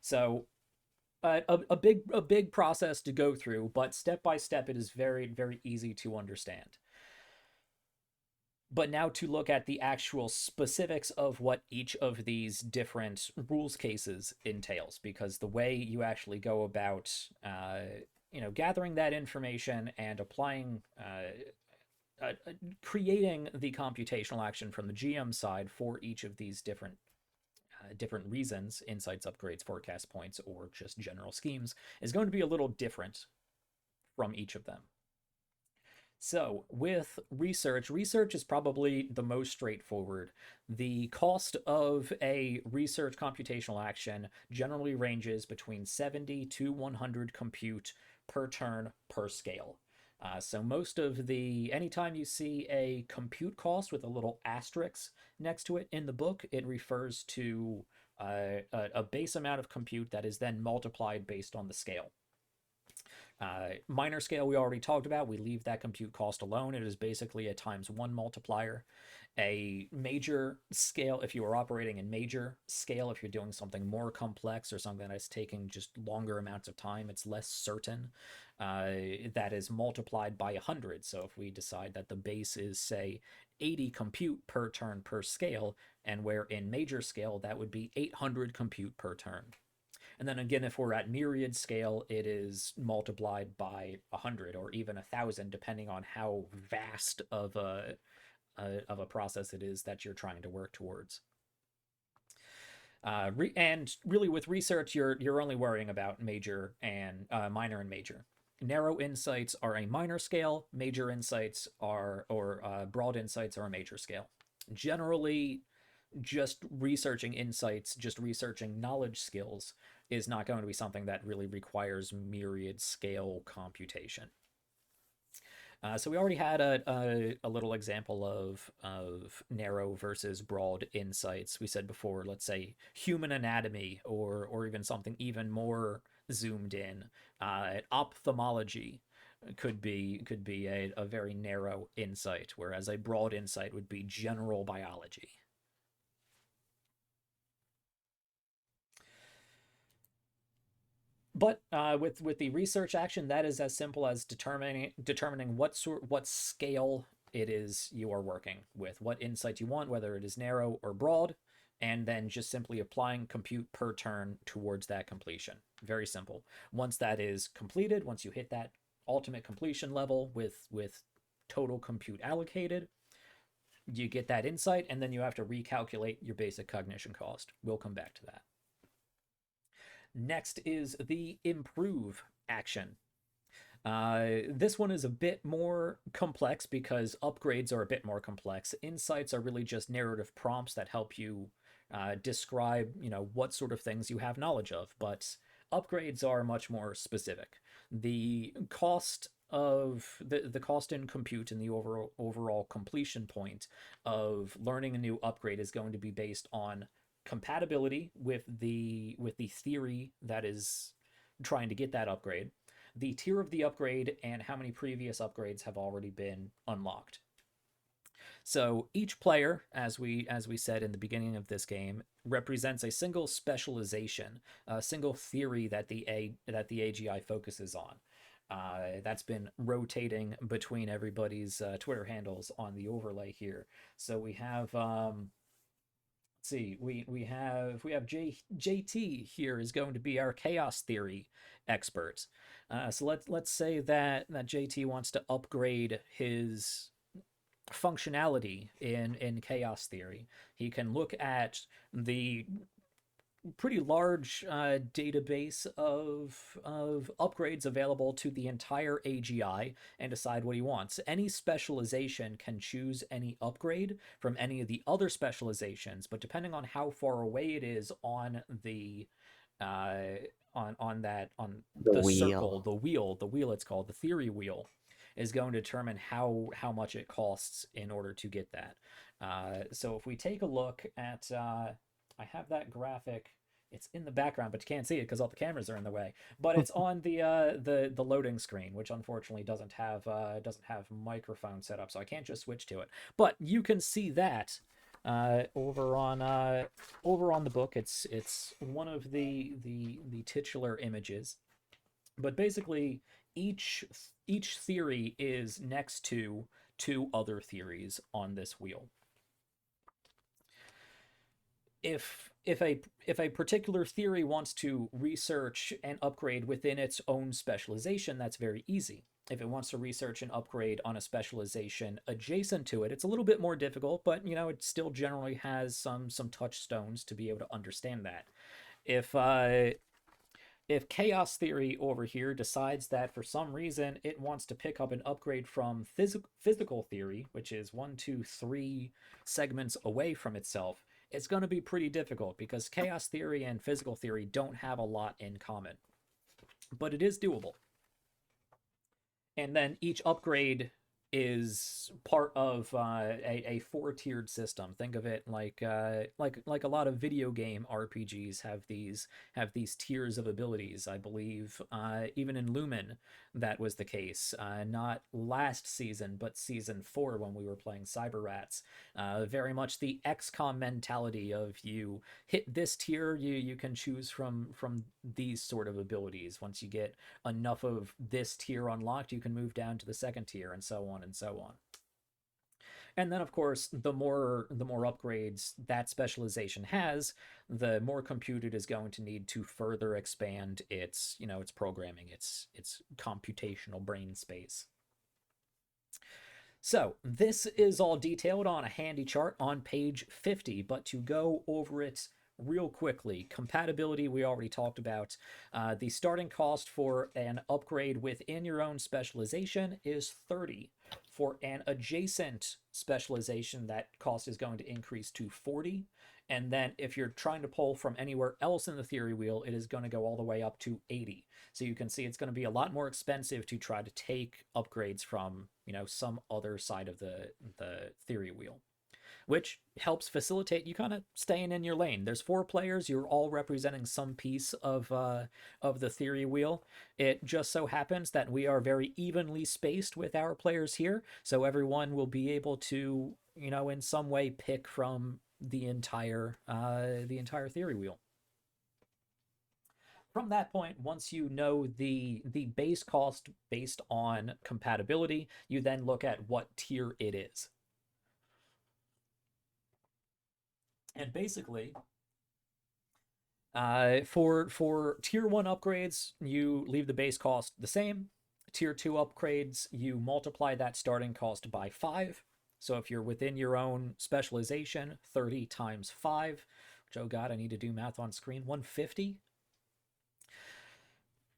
A: So a big process to go through, but step by step it is very, very easy to understand. But now to look at the actual specifics of what each of these different rules cases entails, because the way you actually go about, gathering that information and applying creating the computational action from the GM side for each of these different reasons, insights, upgrades, forecast points, or just general schemes, is going to be a little different from each of them. So with research is probably the most straightforward. The cost of a research computational action generally ranges between 70 to 100 compute per turn per scale. So most of anytime you see a compute cost with a little asterisk next to it in the book, it refers to a base amount of compute that is then multiplied based on the scale. Minor scale we already talked about. We leave that compute cost alone. It is basically a ×1 multiplier. A major scale, if you are operating in major scale, if you're doing something more complex or something that's taking just longer amounts of time, it's less certain. That is multiplied by 100. So if we decide that the base is, say, 80 compute per turn per scale, and where in major scale that would be 800 compute per turn. And then again, if we're at myriad scale, it is multiplied by 100 or even 1,000, depending on how vast of a process it is that you're trying to work towards. And really, with research, you're only worrying about major and minor and major. Narrow insights are a minor scale. Major insights are, or broad insights are a major scale. Generally, just researching insights, just researching knowledge skills is not going to be something that really requires myriad scale computation. So we already had a little example of narrow versus broad insights. We said before, let's say human anatomy, or even something even more zoomed in. Ophthalmology could be a very narrow insight, whereas a broad insight would be general biology. But with the research action, that is as simple as determining what scale it is you are working with, what insight you want, whether it is narrow or broad, and then just simply applying compute per turn towards that completion. Very simple. Once that is completed, once you hit that ultimate completion level with total compute allocated, you get that insight, and then you have to recalculate your basic cognition cost. We'll come back to that. Next is the improve action. This one is a bit more complex because upgrades are a bit more complex. Insights are really just narrative prompts that help you describe, what sort of things you have knowledge of, but upgrades are much more specific. The cost of the cost in compute and the overall completion point of learning a new upgrade is going to be based on compatibility with the theory that is trying to get that upgrade, the tier of the upgrade, and how many previous upgrades have already been unlocked. So each player, as we said in the beginning of this game, represents a single specialization, a single theory that the AGI focuses on. That's been rotating between everybody's Twitter handles on the overlay here. So we have let's see, we have JT here is going to be our chaos theory expert. So let's say that JT wants to upgrade his functionality in chaos theory. He can look at the pretty large database of upgrades available to the entire AGI and decide what he wants. Any specialization can choose any upgrade from any of the other specializations, but depending on how far away it is on the circle, the wheel it's called, the theory wheel, is going to determine how much it costs in order to get that. So if we take a look at I have that graphic. It's in the background, but you can't see it because all the cameras are in the way. But it's on the loading screen, which unfortunately doesn't have microphone set up, so I can't just switch to it. But you can see that over on the book. It's one of the titular images. But basically, each theory is next to two other theories on this wheel. If if a particular theory wants to research and upgrade within its own specialization, that's very easy. If it wants to research and upgrade on a specialization adjacent to it, it's a little bit more difficult, but it still generally has some touchstones to be able to understand that. If chaos theory over here decides that for some reason it wants to pick up an upgrade from physical theory, which is 1, 2, 3 segments away from itself, it's going to be pretty difficult because chaos theory and physical theory don't have a lot in common. But it is doable. And then each upgrade is part of a 4-tiered system. Think of it like a lot of video game RPGs have these tiers of abilities. I believe even in Lumen that was the case. Not last season, but season 4 when we were playing Cyber Rats. Very much the XCOM mentality of you hit this tier, you can choose from these sort of abilities. Once you get enough of this tier unlocked, you can move down to the second tier, and so on and so on. And then, of course, the more upgrades that specialization has, the more compute it is going to need to further expand its its programming, its computational brain space. So this is all detailed on a handy chart on page 50, but to go over it real quickly, compatibility we already talked about. The starting cost for an upgrade within your own specialization is 30. For an adjacent specialization, that cost is going to increase to 40. And then if you're trying to pull from anywhere else in the theory wheel, it is going to go all the way up to 80. So you can see it's going to be a lot more expensive to try to take upgrades from, some other side of the theory wheel, which helps facilitate you kind of staying in your lane. There's 4 players. You're all representing some piece of the theory wheel. It just so happens that we are very evenly spaced with our players here, so everyone will be able to, in some way pick from the entire theory wheel. From that point, once you know the base cost based on compatibility, you then look at what tier it is. And basically, for tier 1 upgrades, you leave the base cost the same. Tier 2 upgrades, you multiply that starting cost by 5. So if you're within your own specialization, 30 times 5, which, oh god, I need to do math on screen, 150.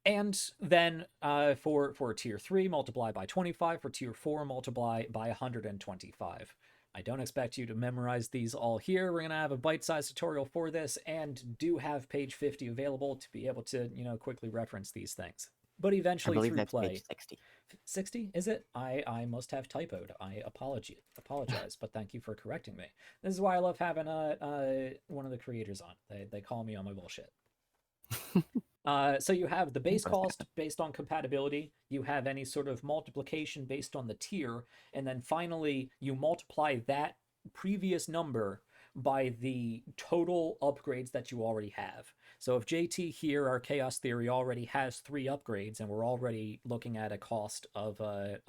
A: And then for tier 3, multiply by 25. For tier 4, multiply by 125. I don't expect you to memorize these all here. We're going to have a bite-sized tutorial for this and do have page 50 available to be able to, quickly reference these things. But eventually,
B: I believe
A: through
B: that's
A: play,
B: page 60.
A: 60, is it? I must have typoed. I apologize, but thank you for correcting me. This is why I love having one of the creators on. They call me on my bullshit. So you have the base cost based on compatibility, you have any sort of multiplication based on the tier, and then finally you multiply that previous number by the total upgrades that you already have. So if JT here, our chaos theory, already has 3 upgrades, and we're already looking at a cost of a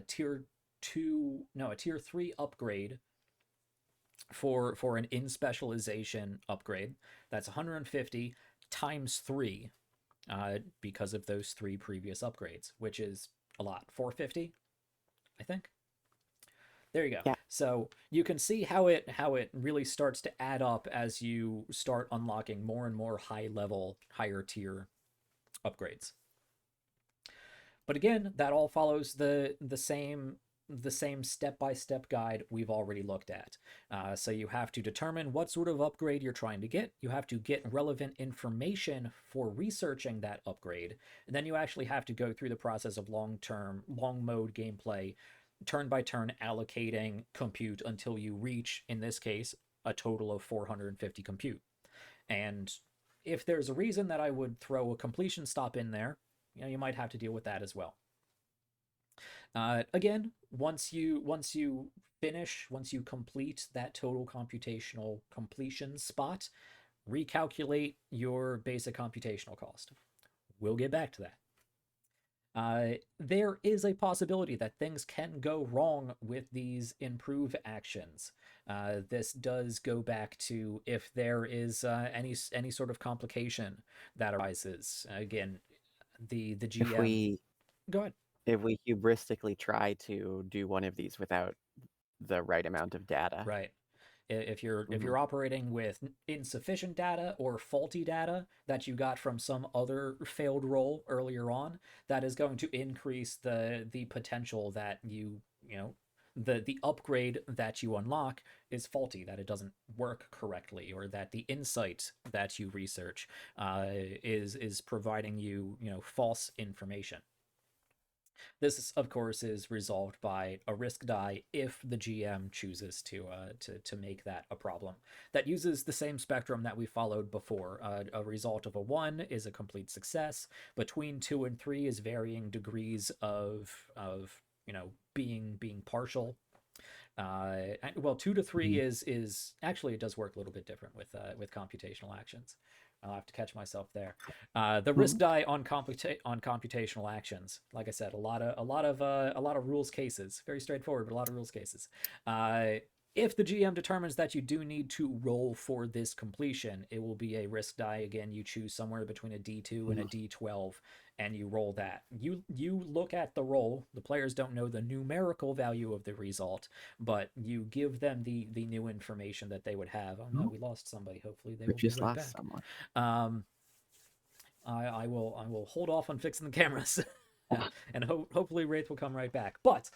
A: tier 3 upgrade for an in specialization upgrade, that's 150 times 3 because of those 3 previous upgrades, which is a lot. 450, I think. There you go.
B: Yeah.
A: So you can see how it really starts to add up as you start unlocking more and more higher tier upgrades. But again, that all follows the same step-by-step guide we've already looked at. So you have to determine what sort of upgrade you're trying to get. You have to get relevant information for researching that upgrade. And then you actually have to go through the process of long mode gameplay, turn by turn allocating compute until you reach, in this case, a total of 450 compute. And if there's a reason that I would throw a completion stop in there, you might have to deal with that as well. Again, once you complete that total computational completion spot, recalculate your basic computational cost. We'll get back to that. There is a possibility that things can go wrong with these improve actions. This does go back to if there is any sort of complication that arises. Again, the
B: If
A: GM.
B: we
A: Go ahead.
B: if we hubristically try to do one of these without the right amount of data,
A: Right. If you're operating with insufficient data or faulty data that you got from some other failed roll earlier on, that is going to increase the potential that you know the upgrade that you unlock is faulty, that it doesn't work correctly, or that the insight that you research is providing you false information. This, of course, is resolved by a risk die if the GM chooses to make that a problem. That uses the same spectrum that we followed before. A result of a 1 is a complete success. Between 2 and 3 is varying degrees of being partial. Well, 2 to 3 is actually, it does work a little bit different with computational actions. I'll have to catch myself there. The risk die on computational actions. Like I said, a lot of rules cases. Very straightforward, but a lot of rules cases. If the GM determines that you do need to roll for this completion, it will be a risk die. Again, you choose somewhere between a D2 and a D12, and you roll that. You look at the roll. The players don't know the numerical value of the result, but you give them the new information that they would have. Oh no, we lost somebody. Hopefully they will be right back.
B: Someone.
A: I will hold off on fixing the cameras, and hopefully Wraith will come right back. But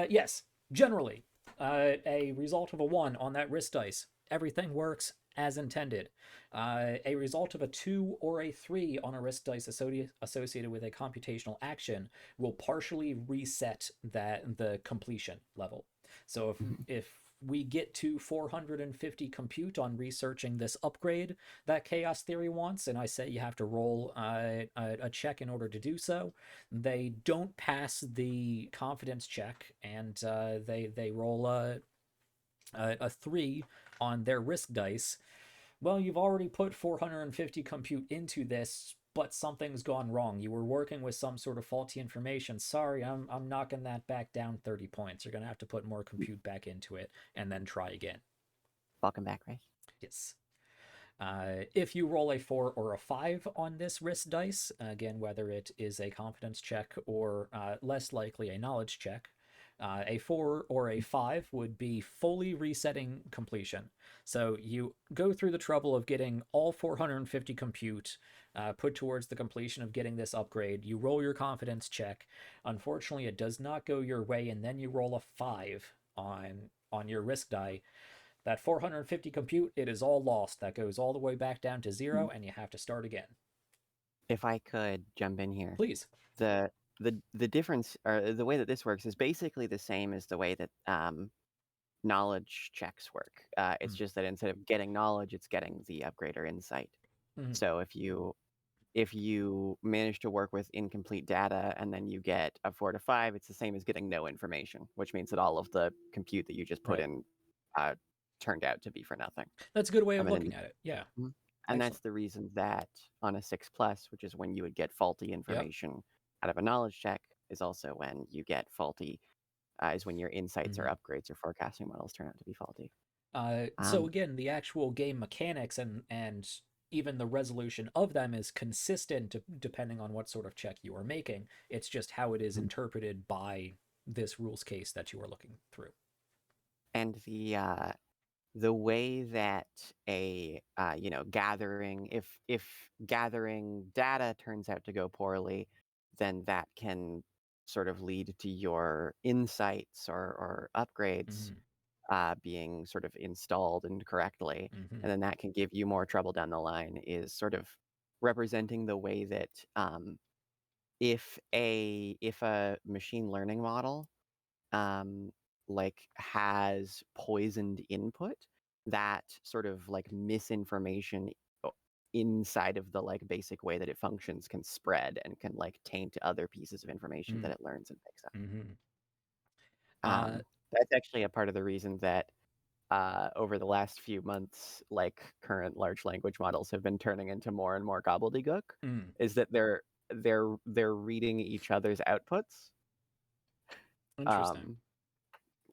A: yes, generally, a result of a 1 on that risk dice, everything works as intended. A result of a 2 or a 3 on a risk dice associated with a computational action will partially reset the completion level. So if we get to 450 compute on researching this upgrade that Chaos Theory wants, and I say you have to roll a check in order to do so, they don't pass the confidence check, and they roll a 3 on their risk dice. Well, you've already put 450 compute into this, but something's gone wrong. You were working with some sort of faulty information. Sorry, I'm knocking that back down 30 points. You're going to have to put more compute back into it and then try again.
B: Welcome back, Ray.
A: Yes. If you roll a 4 or a 5 on this risk dice, again, whether it is a confidence check or less likely a knowledge check, a 4 or a 5 would be fully resetting completion. So you go through the trouble of getting all 450 compute put towards the completion of getting this upgrade. You roll your confidence check. Unfortunately, it does not go your way, and then you roll a 5 on your risk die. That 450 compute, it is all lost. That goes all the way back down to 0, and you have to start again.
B: If I could jump in here.
A: Please.
B: The difference, or the way that this works, is basically the same as the way that knowledge checks work. It's just that instead of getting knowledge, it's getting the upgrade or insight. So if you manage to work with incomplete data and then you get a 4 to 5, it's the same as getting no information, which means that all of the compute that you just put in turned out to be for nothing.
A: That's a good way of looking at it. Yeah.
B: And that's the reason that on a 6+, which is when you would get faulty information out of a knowledge check, is also when you get faulty, is when your insights or upgrades or forecasting models turn out to be faulty.
A: So again, the actual game mechanics and even the resolution of them is consistent depending on what sort of check you are making. It's just how it is interpreted by this rules case that you are looking through.
B: And the way that a gathering, if gathering data turns out to go poorly, then that can sort of lead to your insights or upgrades being sort of installed incorrectly, and then that can give you more trouble down the line, is sort of representing the way that if a machine learning model has poisoned input, that sort of misinformation inside of the basic way that it functions can spread and can taint other pieces of information that it learns and picks up. That's actually a part of the reason that over the last few months, current large language models have been turning into more and more gobbledygook, is that they're reading each other's outputs.
A: Interesting.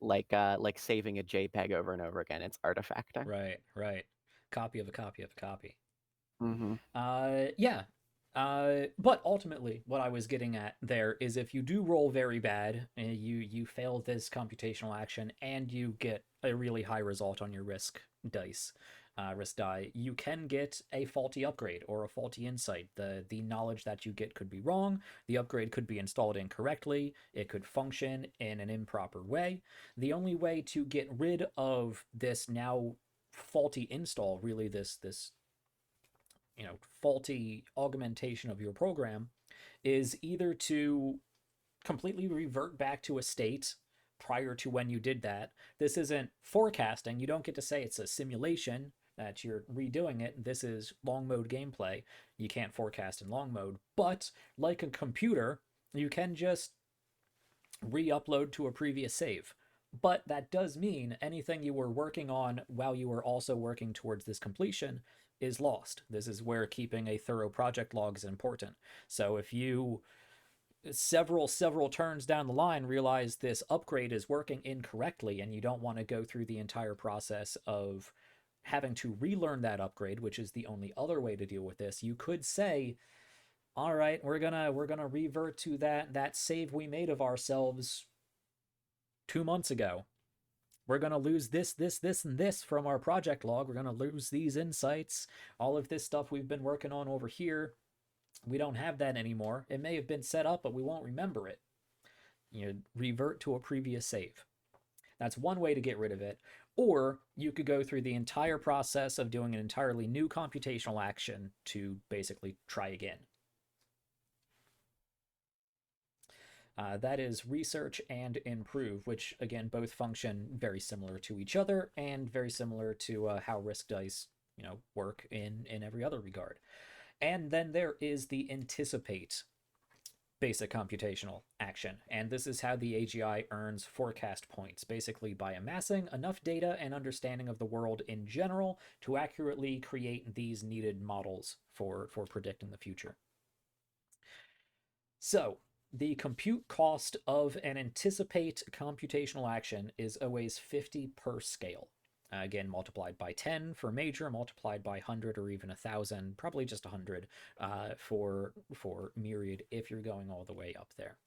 B: Like saving a JPEG over and over again. It's artifacting.
A: Right. Copy of a copy of a copy.
B: Mm-hmm.
A: Yeah. But ultimately, what I was getting at there is if you do roll very bad, you fail this computational action, and you get a really high result on your risk die, you can get a faulty upgrade or a faulty insight. The knowledge that you get could be wrong. The upgrade could be installed incorrectly. It could function in an improper way. The only way to get rid of this now faulty install, really this faulty augmentation of your program, is either to completely revert back to a state prior to when you did that. This isn't forecasting. You don't get to say it's a simulation that you're redoing it. This is long mode gameplay. You can't forecast in long mode. But like a computer, you can just re-upload to a previous save. But that does mean anything you were working on while you were also working towards this completion is lost. This is where keeping a thorough project log is important. So if you several turns down the line realize this upgrade is working incorrectly, and you don't want to go through the entire process of having to relearn that upgrade, which is the only other way to deal with this, you could say, all right, we're gonna revert to that save we made of ourselves 2 months ago. We're going to lose this, and this from our project log. We're going to lose these insights. All of this stuff we've been working on over here, we don't have that anymore. It may have been set up, but we won't remember it. Revert to a previous save. That's one way to get rid of it. Or you could go through the entire process of doing an entirely new computational action to basically try again. That is research and improve, which again both function very similar to each other and very similar to how risk dice work in every other regard. And then there is the anticipate basic computational action, and this is how the AGI earns forecast points, basically by amassing enough data and understanding of the world in general to accurately create these needed models for predicting the future. So the compute cost of an anticipate computational action is always 50 per scale. Again, multiplied by 10 for major, multiplied by 100 or even 1,000, probably just 100 for myriad if you're going all the way up there.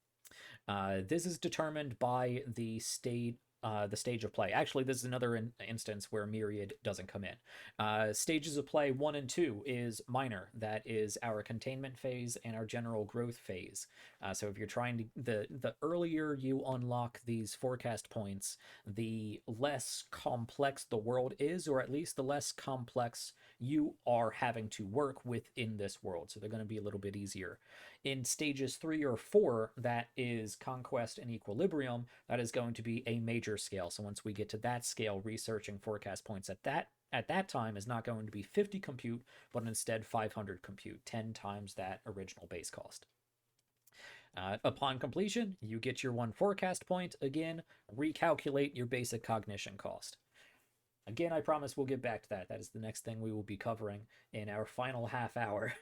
A: This is determined by the stage of play. Actually, this is another instance where myriad doesn't come in. Stages of play 1 and 2 is minor. That is our containment phase and our general growth phase. So if you're trying to, the earlier you unlock these forecast points, the less complex the world is, or at least the less complex you are having to work within this world. So they're going to be a little bit easier. In stages 3 or 4, that is conquest and equilibrium, that is going to be a major scale. So once we get to that scale, researching forecast points at that time is not going to be 50 compute, but instead 500 compute, 10 times that original base cost. Upon completion, you get your 1 forecast point. Again, recalculate your basic cognition cost. Again, I promise we'll get back to that. That is the next thing we will be covering in our final half hour.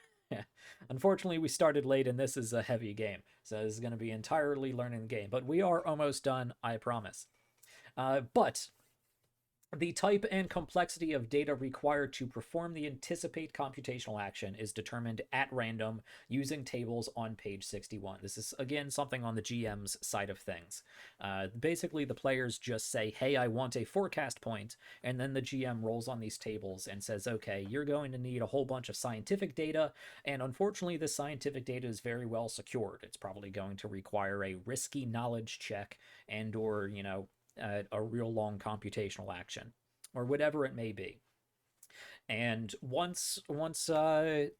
A: Unfortunately, we started late, and this is a heavy game, so this is going to be entirely learning the game. But we are almost done, I promise. But the type and complexity of data required to perform the anticipate computational action is determined at random using tables on page 61. This is, again, something on the GM's side of things. Basically, the players just say, hey, I want a forecast point, and then the GM rolls on these tables and says, okay, you're going to need a whole bunch of scientific data, and unfortunately, this scientific data is very well secured. It's probably going to require a risky knowledge check and or, a real long computational action, or whatever it may be. And once the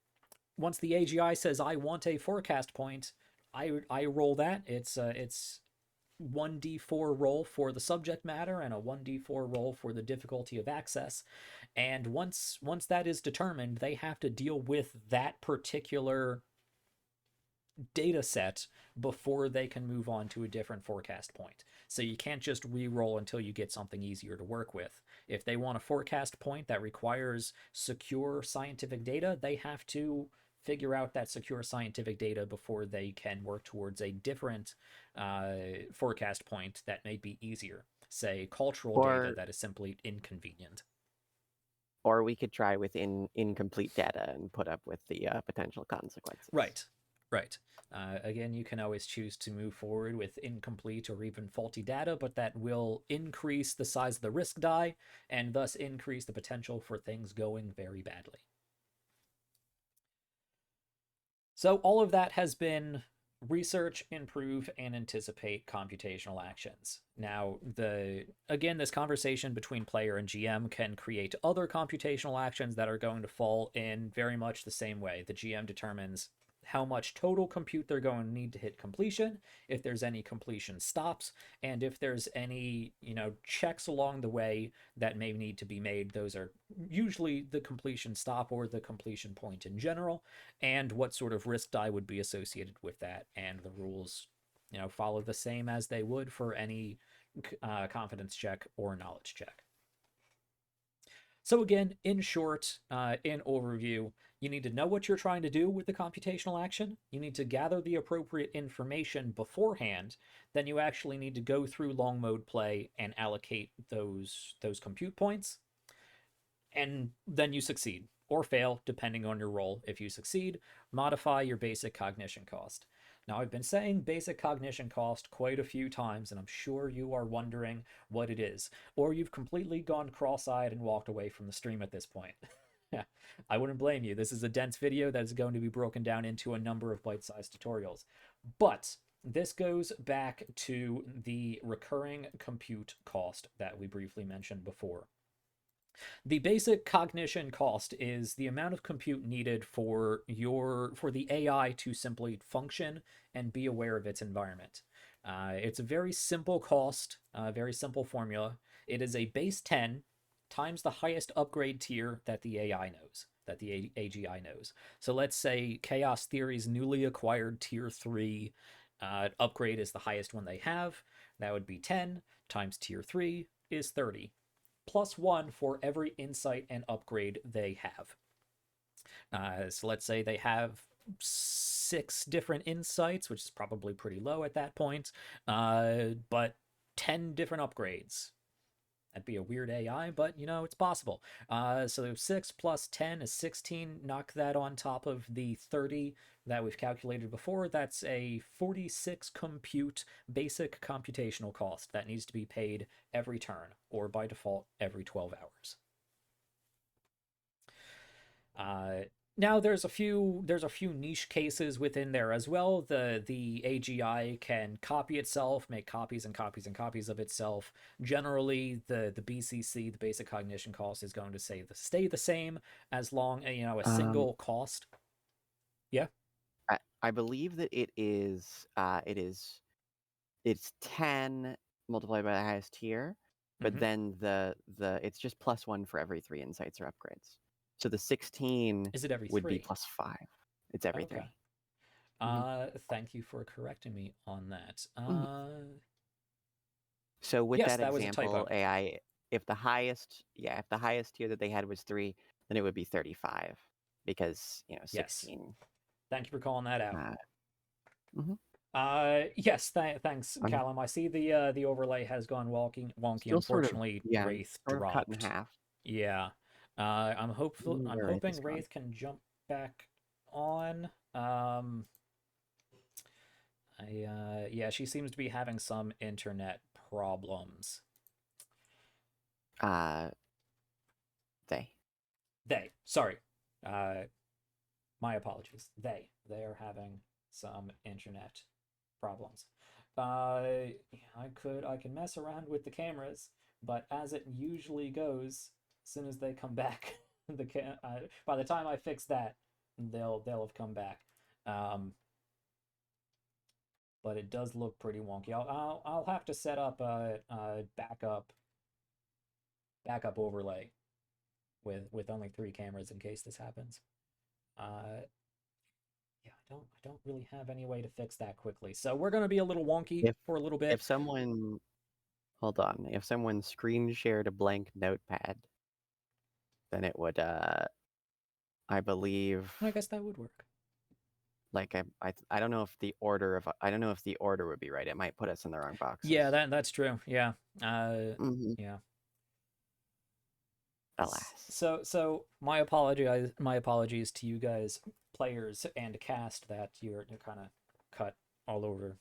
A: AGI says I want a forecast point, I roll that. It's 1d4 roll for the subject matter and a 1d4 roll for the difficulty of access. And once that is determined, they have to deal with that particular data set before they can move on to a different forecast point. So you can't just re-roll until you get something easier to work with. If they want a forecast point that requires secure scientific data, they have to figure out that secure scientific data before they can work towards a different forecast point that may be easier, say cultural data that is simply inconvenient.
B: Or we could try with incomplete data and put up with the potential consequences.
A: Right. Again, you can always choose to move forward with incomplete or even faulty data, but that will increase the size of the risk die and thus increase the potential for things going very badly. So all of that has been research, improve, and anticipate computational actions. Now, again, this conversation between player and GM can create other computational actions that are going to fall in very much the same way. The GM determines how much total compute they're going to need to hit completion, if there's any completion stops, and if there's any, checks along the way that may need to be made. Those are usually the completion stop or the completion point in general, and what sort of risk die would be associated with that. And the rules, follow the same as they would for any confidence check or knowledge check. So again, in short, in overview, you need to know what you're trying to do with the computational action. You need to gather the appropriate information beforehand. Then you actually need to go through long mode play and allocate those compute points. And then you succeed or fail, depending on your role. If you succeed, modify your basic cognition cost. Now, I've been saying basic cognition cost quite a few times, and I'm sure you are wondering what it is, or you've completely gone cross-eyed and walked away from the stream at this point. I wouldn't blame you. This is a dense video that is going to be broken down into a number of bite-sized tutorials. But this goes back to the recurring compute cost that we briefly mentioned before. The basic cognition cost is the amount of compute needed for the AI to simply function and be aware of its environment. It's a very simple cost, very simple formula. It is a base 10 times the highest upgrade tier that the AI knows, that the AGI knows. So let's say Chaos Theory's newly acquired tier 3 upgrade is the highest one they have. That would be 10 times tier 3 is 30. Plus 1 for every insight and upgrade they have. So let's say they have 6 different insights, which is probably pretty low at that point, but 10 different upgrades. That'd be a weird AI, but it's possible. So 6 plus 10 is 16. Knock that on top of the 30 that we've calculated before. That's a 46 compute basic computational cost that needs to be paid every turn, or by default every 12 hours. Now there's a few niche cases within there as well. The AGI can copy itself, make copies and copies and copies of itself. Generally, the BCC, the basic cognition cost, is going to stay the same as long as a single cost. Yeah.
B: I believe that it's 10 multiplied by the highest tier, but then it's just plus 1 for every 3 insights or upgrades. So the 16
A: is it every
B: would
A: 3?
B: be plus 5. It's every 3.
A: Thank you for correcting me on that.
B: So with
A: yes,
B: that
A: that
B: example,
A: was a typo.
B: AI, if the highest tier that they had was 3, then it would be 35 because 16.
A: Yes. Thank you for calling that out.
B: Mm-hmm.
A: Yes, thanks, Callum. I see the overlay has gone wonky. Unfortunately, Wraith dropped.
B: Cut in half.
A: Yeah. I'm hoping Wraith can jump back on. Yeah, she seems to be having some internet problems. Sorry. My apologies. They are having some internet problems. I can mess around with the cameras, but as it usually goes, as soon as they come back, by the time I fix that, they'll have come back. But it does look pretty wonky. I'll have to set up a backup overlay with only 3 cameras in case this happens. Yeah, I don't really have any way to fix that quickly. So we're going to be a little wonky for a little bit.
B: If someone screen shared a blank notepad, then it would I believe
A: I guess that would work.
B: Like I don't know if the order would be right. It might put us in the wrong boxes.
A: Yeah, that's true. Yeah.
B: Mhm.
A: Yeah.
B: Alas.
A: So my apologies to you guys, players and cast, that you're kind of cut all over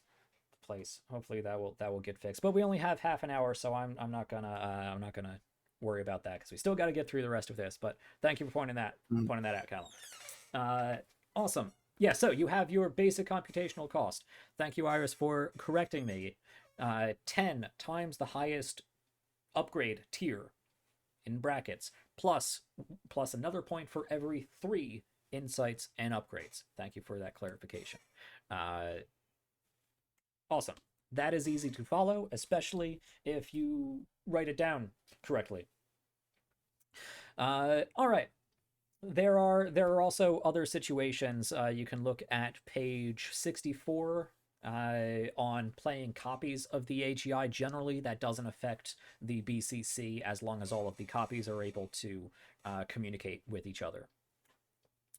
A: the place. Hopefully that will get fixed. But we only have half an hour, so I'm not gonna worry about that because we still got to get through the rest of this. But thank you for pointing that out, Callum. Awesome. Yeah, so you have your basic computational cost. Thank you, Iris, for correcting me. 10 times the highest upgrade tier in brackets, plus another point for every 3 insights and upgrades. Thank you for that clarification. Awesome. That is easy to follow, especially if you write it down correctly. All right. There are also other situations. You can look at page 64 on playing copies of the AGI. Generally, that doesn't affect the BCC as long as all of the copies are able to communicate with each other.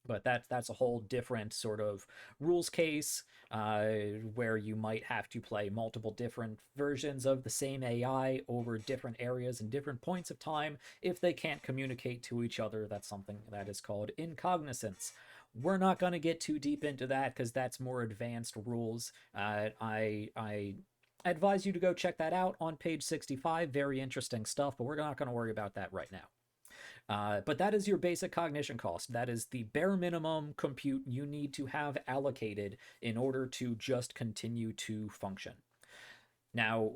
A: But that's a whole different sort of rules case where you might have to play multiple different versions of the same AI over different areas and different points of time. If they can't communicate to each other, that's something that is called incognizance. We're not going to get too deep into that because that's more advanced rules. I advise you to go check that out on page 65. Very interesting stuff, but we're not going to worry about that right now. But that is your basic cognition cost. That is the bare minimum compute you need to have allocated in order to just continue to function. Now,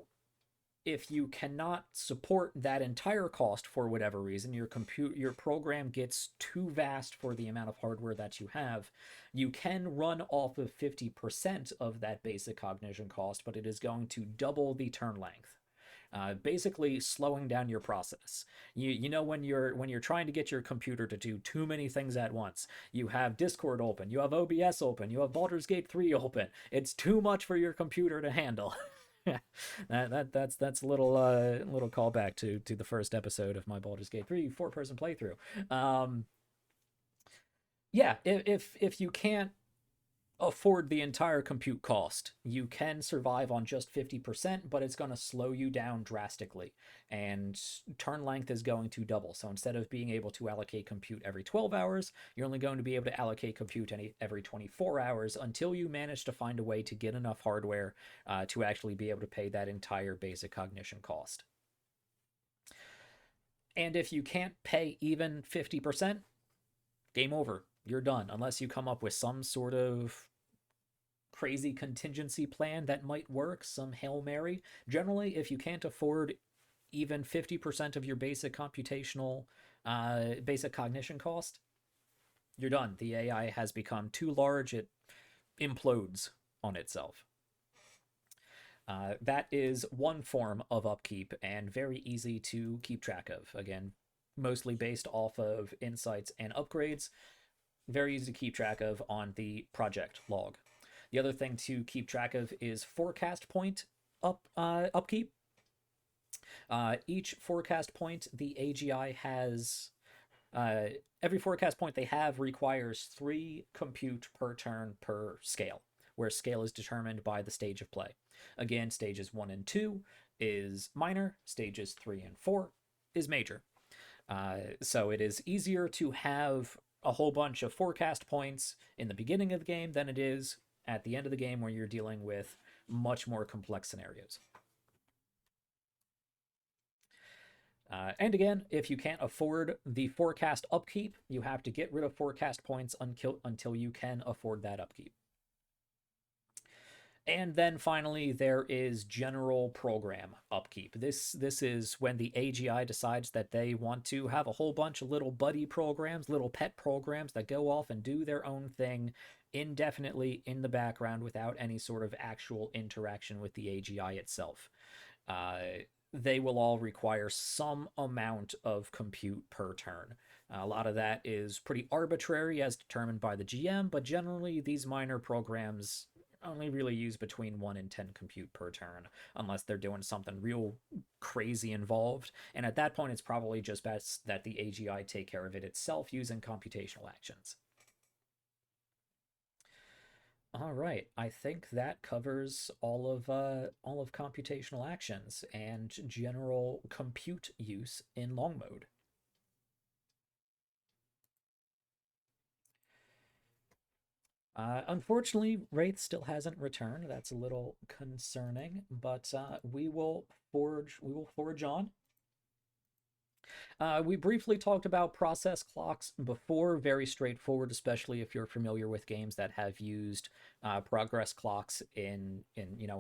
A: if you cannot support that entire cost for whatever reason, your program gets too vast for the amount of hardware that you have, you can run off of 50% of that basic cognition cost, but it is going to double the turn length. Basically slowing down your process. You know when you're trying to get your computer to do too many things at once. You have Discord open, you have OBS open, you have Baldur's Gate 3 open. It's too much for your computer to handle. That's a little callback to the first episode of my Baldur's Gate 3 4-person playthrough. Yeah, if you can't afford the entire compute cost, you can survive on just 50%, but it's going to slow you down drastically, and turn length is going to double. So instead of being able to allocate compute every 12 hours, you're only going to be able to allocate compute every 24 hours until you manage to find a way to get enough hardware to actually be able to pay that entire basic cognition cost. And if you can't pay even 50%, game over. You're done, unless you come up with some sort of crazy contingency plan that might work, some Hail Mary. Generally, if you can't afford even 50% of your basic computational, basic cognition cost, you're done. The AI has become too large, it implodes on itself. That is one form of upkeep and very easy to keep track of. Again, mostly based off of insights and upgrades. Very easy to keep track of on the project log. The other thing to keep track of is forecast point upkeep. Each forecast point the AGI has, every forecast point they have requires 3 compute per turn per scale, where scale is determined by the stage of play. Again, stages 1 and 2 is minor, stages 3 and 4 is major. So it is easier to have a whole bunch of forecast points in the beginning of the game than it is at the end of the game, where you're dealing with much more complex scenarios. And again, if you can't afford the forecast upkeep, you have to get rid of forecast points until you can afford that upkeep. And then finally, there is general program upkeep. This is when the AGI decides that they want to have a whole bunch of little buddy programs, little pet programs that go off and do their own thing indefinitely in the background without any sort of actual interaction with the AGI itself. They will all require some amount of compute per turn. A lot of that is pretty arbitrary as determined by the GM, but generally these minor programs only really use between 1 and 10 compute per turn, unless they're doing something real crazy involved. And at that point, it's probably just best that the AGI take care of it itself using computational actions. All right, I think that covers all of computational actions and general compute use in long mode. Unfortunately, Wraith still hasn't returned. That's a little concerning, but we will forge on. We briefly talked about process clocks before, very straightforward, especially if you're familiar with games that have used progress clocks in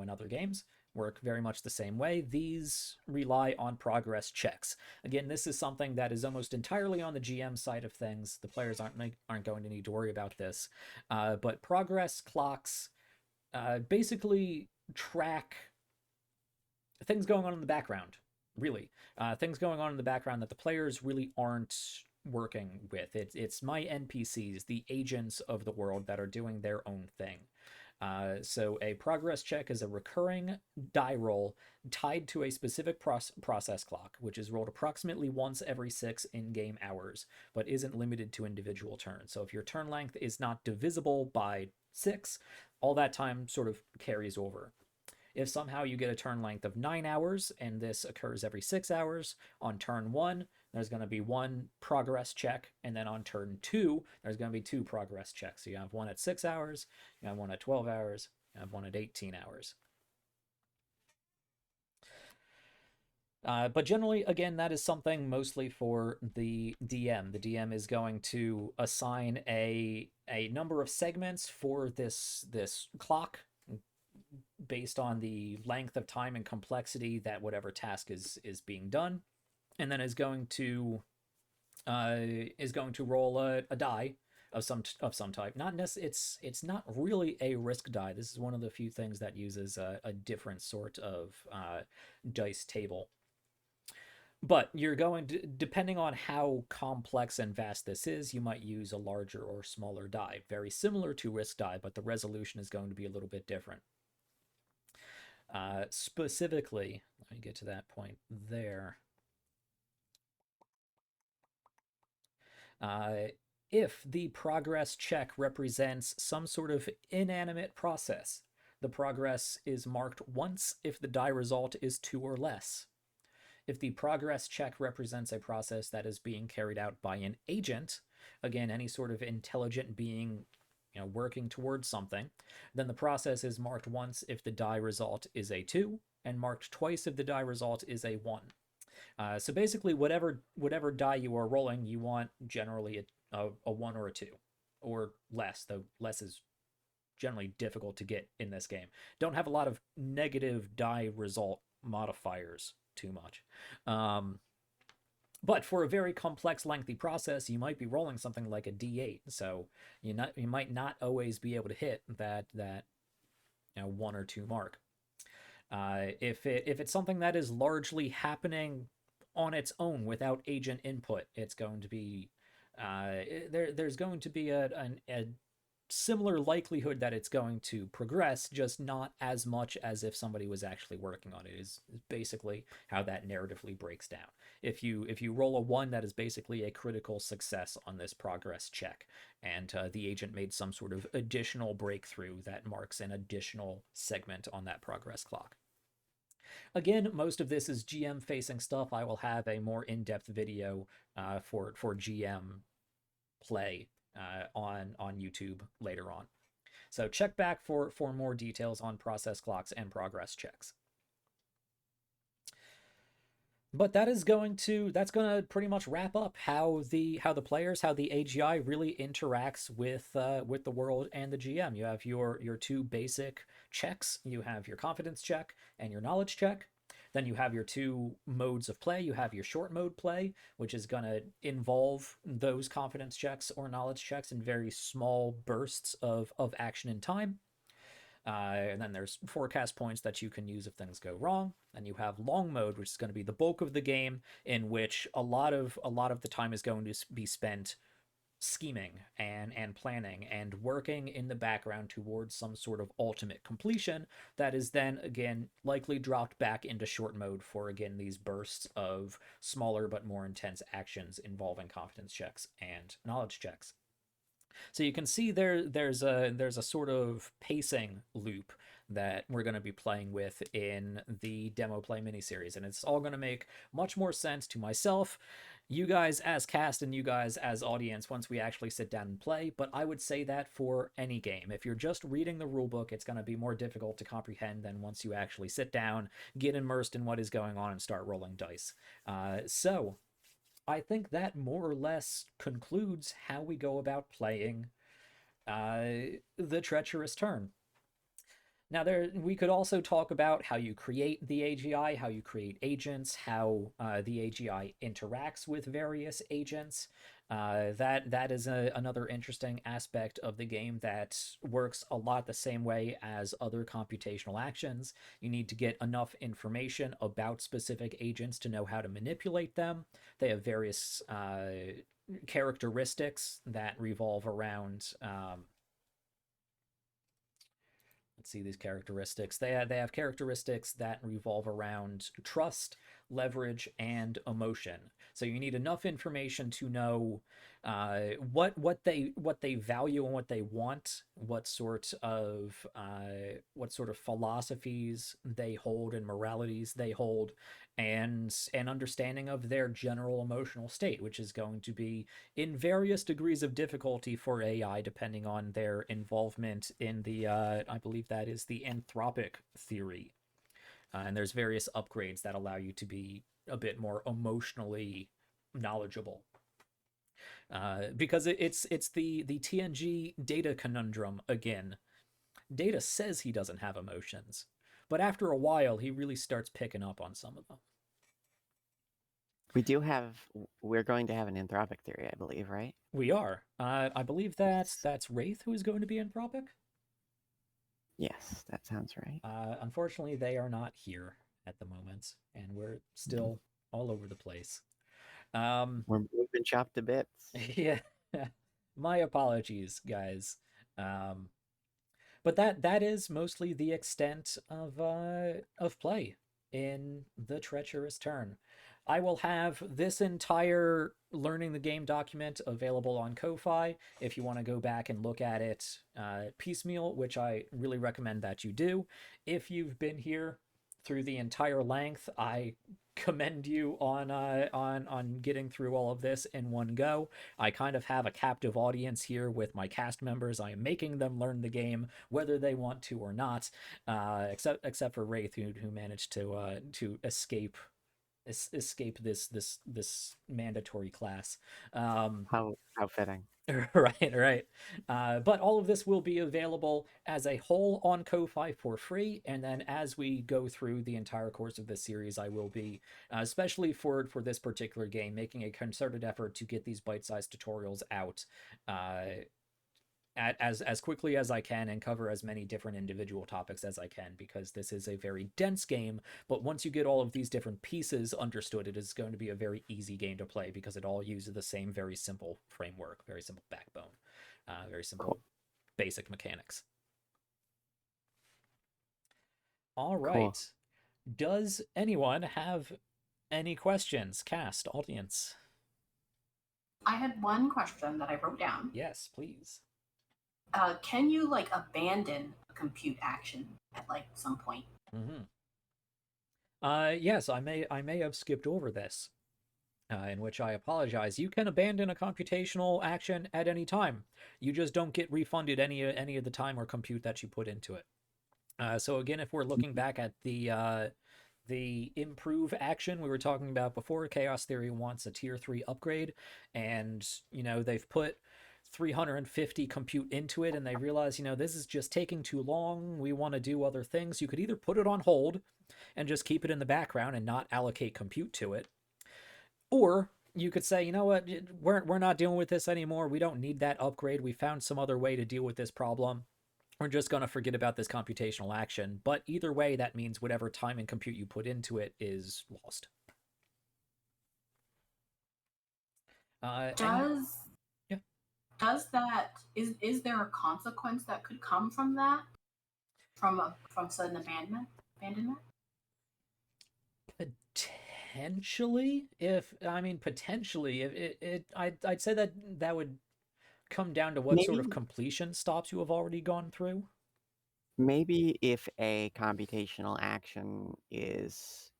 A: other games. Work very much the same way. These rely on progress checks. Again, this is something that is almost entirely on the GM side of things. The players aren't going to need to worry about this. But progress clocks basically track things going on in the background, really. Things going on in the background that the players really aren't working with. It's my NPCs, the agents of the world that are doing their own thing. So a progress check is a recurring die roll tied to a specific process clock, which is rolled approximately once every 6 in-game hours, but isn't limited to individual turns. So if your turn length is not divisible by 6, all that time sort of carries over. If somehow you get a turn length of 9 hours, and this occurs every 6 hours, on turn 1, there's going to be 1 progress check, and then on turn 2, there's going to be 2 progress checks. So you have 1 at 6 hours, you have 1 at 12 hours, you have 1 at 18 hours. But generally, again, that is something mostly for the DM. The DM is going to assign a number of segments for this clock based on the length of time and complexity that whatever task is being done, and then is going to roll a die of some type. It's not really a risk die. This is one of the few things that uses a different sort of dice table. But you're going to, depending on how complex and vast this is, you might use a larger or smaller die. Very similar to risk die, but the resolution is going to be a little bit different. Specifically, let me get to that point there. If the progress check represents some sort of inanimate process, the progress is marked once if the die result is 2 or less. If the progress check represents a process that is being carried out by an agent, again, any sort of intelligent being working towards something, then the process is marked once if the die result is a 2, and marked twice if the die result is a 1. So basically, whatever die you are rolling, you want generally a 1 or a 2, or less, though less is generally difficult to get in this game. Don't have a lot of negative die result modifiers too much. But for a very complex, lengthy process, you might be rolling something like a D8. So you might not always be able to hit that 1 or 2 mark. If it's something that is largely happening on its own without agent input, it's going to be there's going to be a similar likelihood that it's going to progress, just not as much as if somebody was actually working on it, is basically how that narratively breaks down. If you roll a 1, that is basically a critical success on this progress check, and the agent made some sort of additional breakthrough that marks an additional segment on that progress clock. Again, most of this is GM facing stuff. I will have a more in-depth video for GM play on YouTube later on. So check back for more details on process clocks and progress checks. But that's going to pretty much wrap up how the AGI really interacts with the world and the GM. You have your 2 basic checks. You have your confidence check and your knowledge check. Then you have your 2 modes of play. You have your short mode play, which is going to involve those confidence checks or knowledge checks in very small bursts of action in time. And then there's forecast points that you can use if things go wrong. And you have long mode, which is going to be the bulk of the game, in which a lot of the time is going to be spent scheming and planning and working in the background towards some sort of ultimate completion that is then again likely dropped back into short mode for again these bursts of smaller but more intense actions involving confidence checks and knowledge checks. So you can see there's a sort of pacing loop that we're going to be playing with in the demo play miniseries, and it's all going to make much more sense to myself, you guys as cast, and you guys as audience once we actually sit down and play. But I would say that for any game, if you're just reading the rulebook, it's going to be more difficult to comprehend than once you actually sit down, get immersed in what is going on, and start rolling dice. So I think that more or less concludes how we go about playing the Treacherous Turn. Now, we could also talk about how you create the AGI, how you create agents, how the AGI interacts with various agents. That is another interesting aspect of the game that works a lot the same way as other computational actions. You need to get enough information about specific agents to know how to manipulate them. They have various characteristics that revolve around let's see these characteristics. They have characteristics that revolve around trust, leverage, and emotion. So you need enough information to know what they value and what they want, what sort of philosophies they hold and moralities they hold, and an understanding of their general emotional state, which is going to be in various degrees of difficulty for AI depending on their involvement in the I believe that is the anthropic theory. And there's various upgrades that allow you to be a bit more emotionally knowledgeable. Because it's the TNG Data conundrum again. Data says he doesn't have emotions, but after a while he really starts picking up on some of them.
B: We're going to have an anthropic theory, I believe, right?
A: We are. I believe that's Wraith who is going to be anthropic.
B: Yes, that sounds right.
A: Unfortunately, they are not here at the moment, and we're still all over the place.
B: We've been chopped to bits.
A: Yeah, my apologies, guys. But that is mostly the extent of play in the Treacherous Turn. I will have this entire learning the game document available on Ko-Fi if you want to go back and look at it piecemeal, which I really recommend that you do. If you've been here through the entire length, I commend you on getting through all of this in one go. I kind of have a captive audience here with my cast members. I am making them learn the game whether they want to or not, except for Wraith, who managed to escape this mandatory class.
B: How fitting.
A: Right. But all of this will be available as a whole on Ko-Fi for free, and then as we go through the entire course of this series, I will be, especially for this particular game, making a concerted effort to get these bite-sized tutorials out as quickly as I can and cover as many different individual topics as I can, because this is a very dense game, but once you get all of these different pieces understood, it is going to be a very easy game to play because it all uses the same very simple framework, very simple backbone, very simple basic mechanics. All right. Cool. Does anyone have any questions? Cast, audience?
D: I had one question that I wrote down.
A: Yes, please.
D: Can you abandon a compute action at some point?
A: Yes, I may have skipped over this, in which I apologize. You can abandon a computational action at any time. You just don't get refunded any of the time or compute that you put into it. So again, if we're looking back at the improve action we were talking about before, Chaos Theory wants a tier 3 upgrade, and they've put 350 compute into it, and they realize, this is just taking too long, we want to do other things. You could either put it on hold and just keep it in the background and not allocate compute to it, or you could say, you know what, we're not dealing with this anymore, we don't need that upgrade, we found some other way to deal with this problem, we're just going to forget about this computational action. But either way, that means whatever time and compute you put into it is lost.
D: Does that is there a consequence that could come from that? From sudden abandonment?
A: Potentially, potentially, if I'd say that would come down to what sort of
B: Maybe
A: completion stops you have already gone through?
B: maybe if a computational action is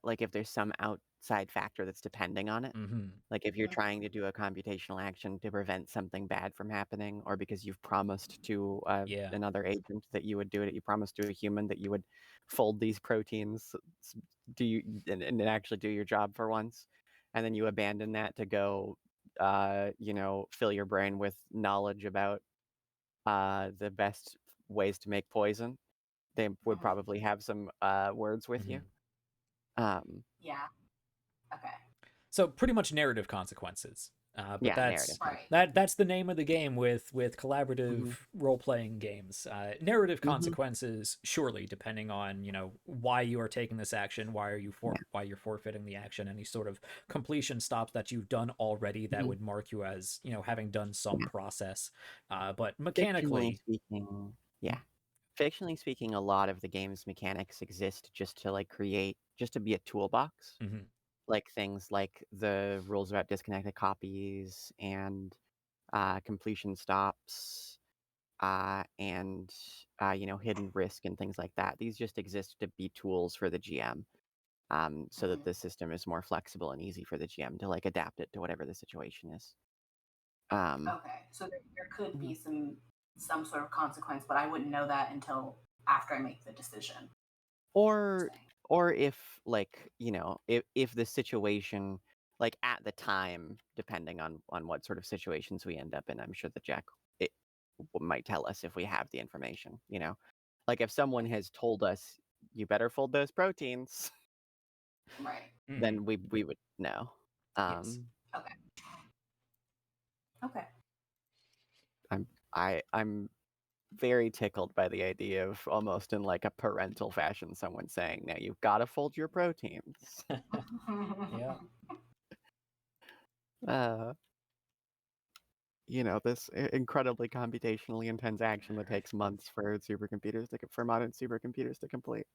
B: like if there's some outside factor that's depending on it.
A: Mm-hmm.
B: Like if you're
C: Mhm.
B: trying to do a computational action to prevent something bad from happening, or because you've promised to
A: Yeah.
B: another agent that you would do it, you promised to a human that you would fold these proteins, do you and actually do your job for once, and then you abandon that to go, fill your brain with knowledge about the best ways to make poison. They would
D: Mhm.
B: probably have some words with you.
D: Yeah. Okay.
A: So pretty much narrative consequences. But
B: Yeah, narrative.
D: Right.
A: that's the name of the game with collaborative
B: Mhm.
A: role-playing games. Narrative
B: Mhm.
A: consequences, surely, depending on why you are taking this action,
B: Yeah.
A: why you're forfeiting the action, any sort of completion stops that you've done already that
B: Mhm.
A: would mark you as having done some
B: Yeah.
A: process. But
B: Fictionally
A: mechanically,
B: speaking, yeah. Fictionally speaking, a lot of the game's mechanics exist just to just to be a toolbox.
A: mhm,
B: Like things like the rules about disconnected copies and completion stops, and hidden risk and things like that. These just exist to be tools for the GM, so that
D: Mhm.
B: the system is more flexible and easy for the GM to adapt it to whatever the situation is. Um,
D: Okay. So there could
B: Mhm.
D: be some sort of consequence, but I wouldn't know that until after I make the decision.
B: or
D: Saying.
B: or if the situation, like at the time, depending on what sort of situations we end up in, I'm sure that Jack it might tell us if we have the information. Like if someone
D: Right.
B: has told us you better fold those proteins,
D: Right.
A: mhm,
B: then we would know.
A: yes.
D: Okay. Okay.
B: I'm very tickled by the idea of almost in like a parental fashion, someone saying, "Now you've got to fold your proteins."
A: Yeah.
B: Uh, this incredibly computationally intense action that takes months for modern supercomputers to complete.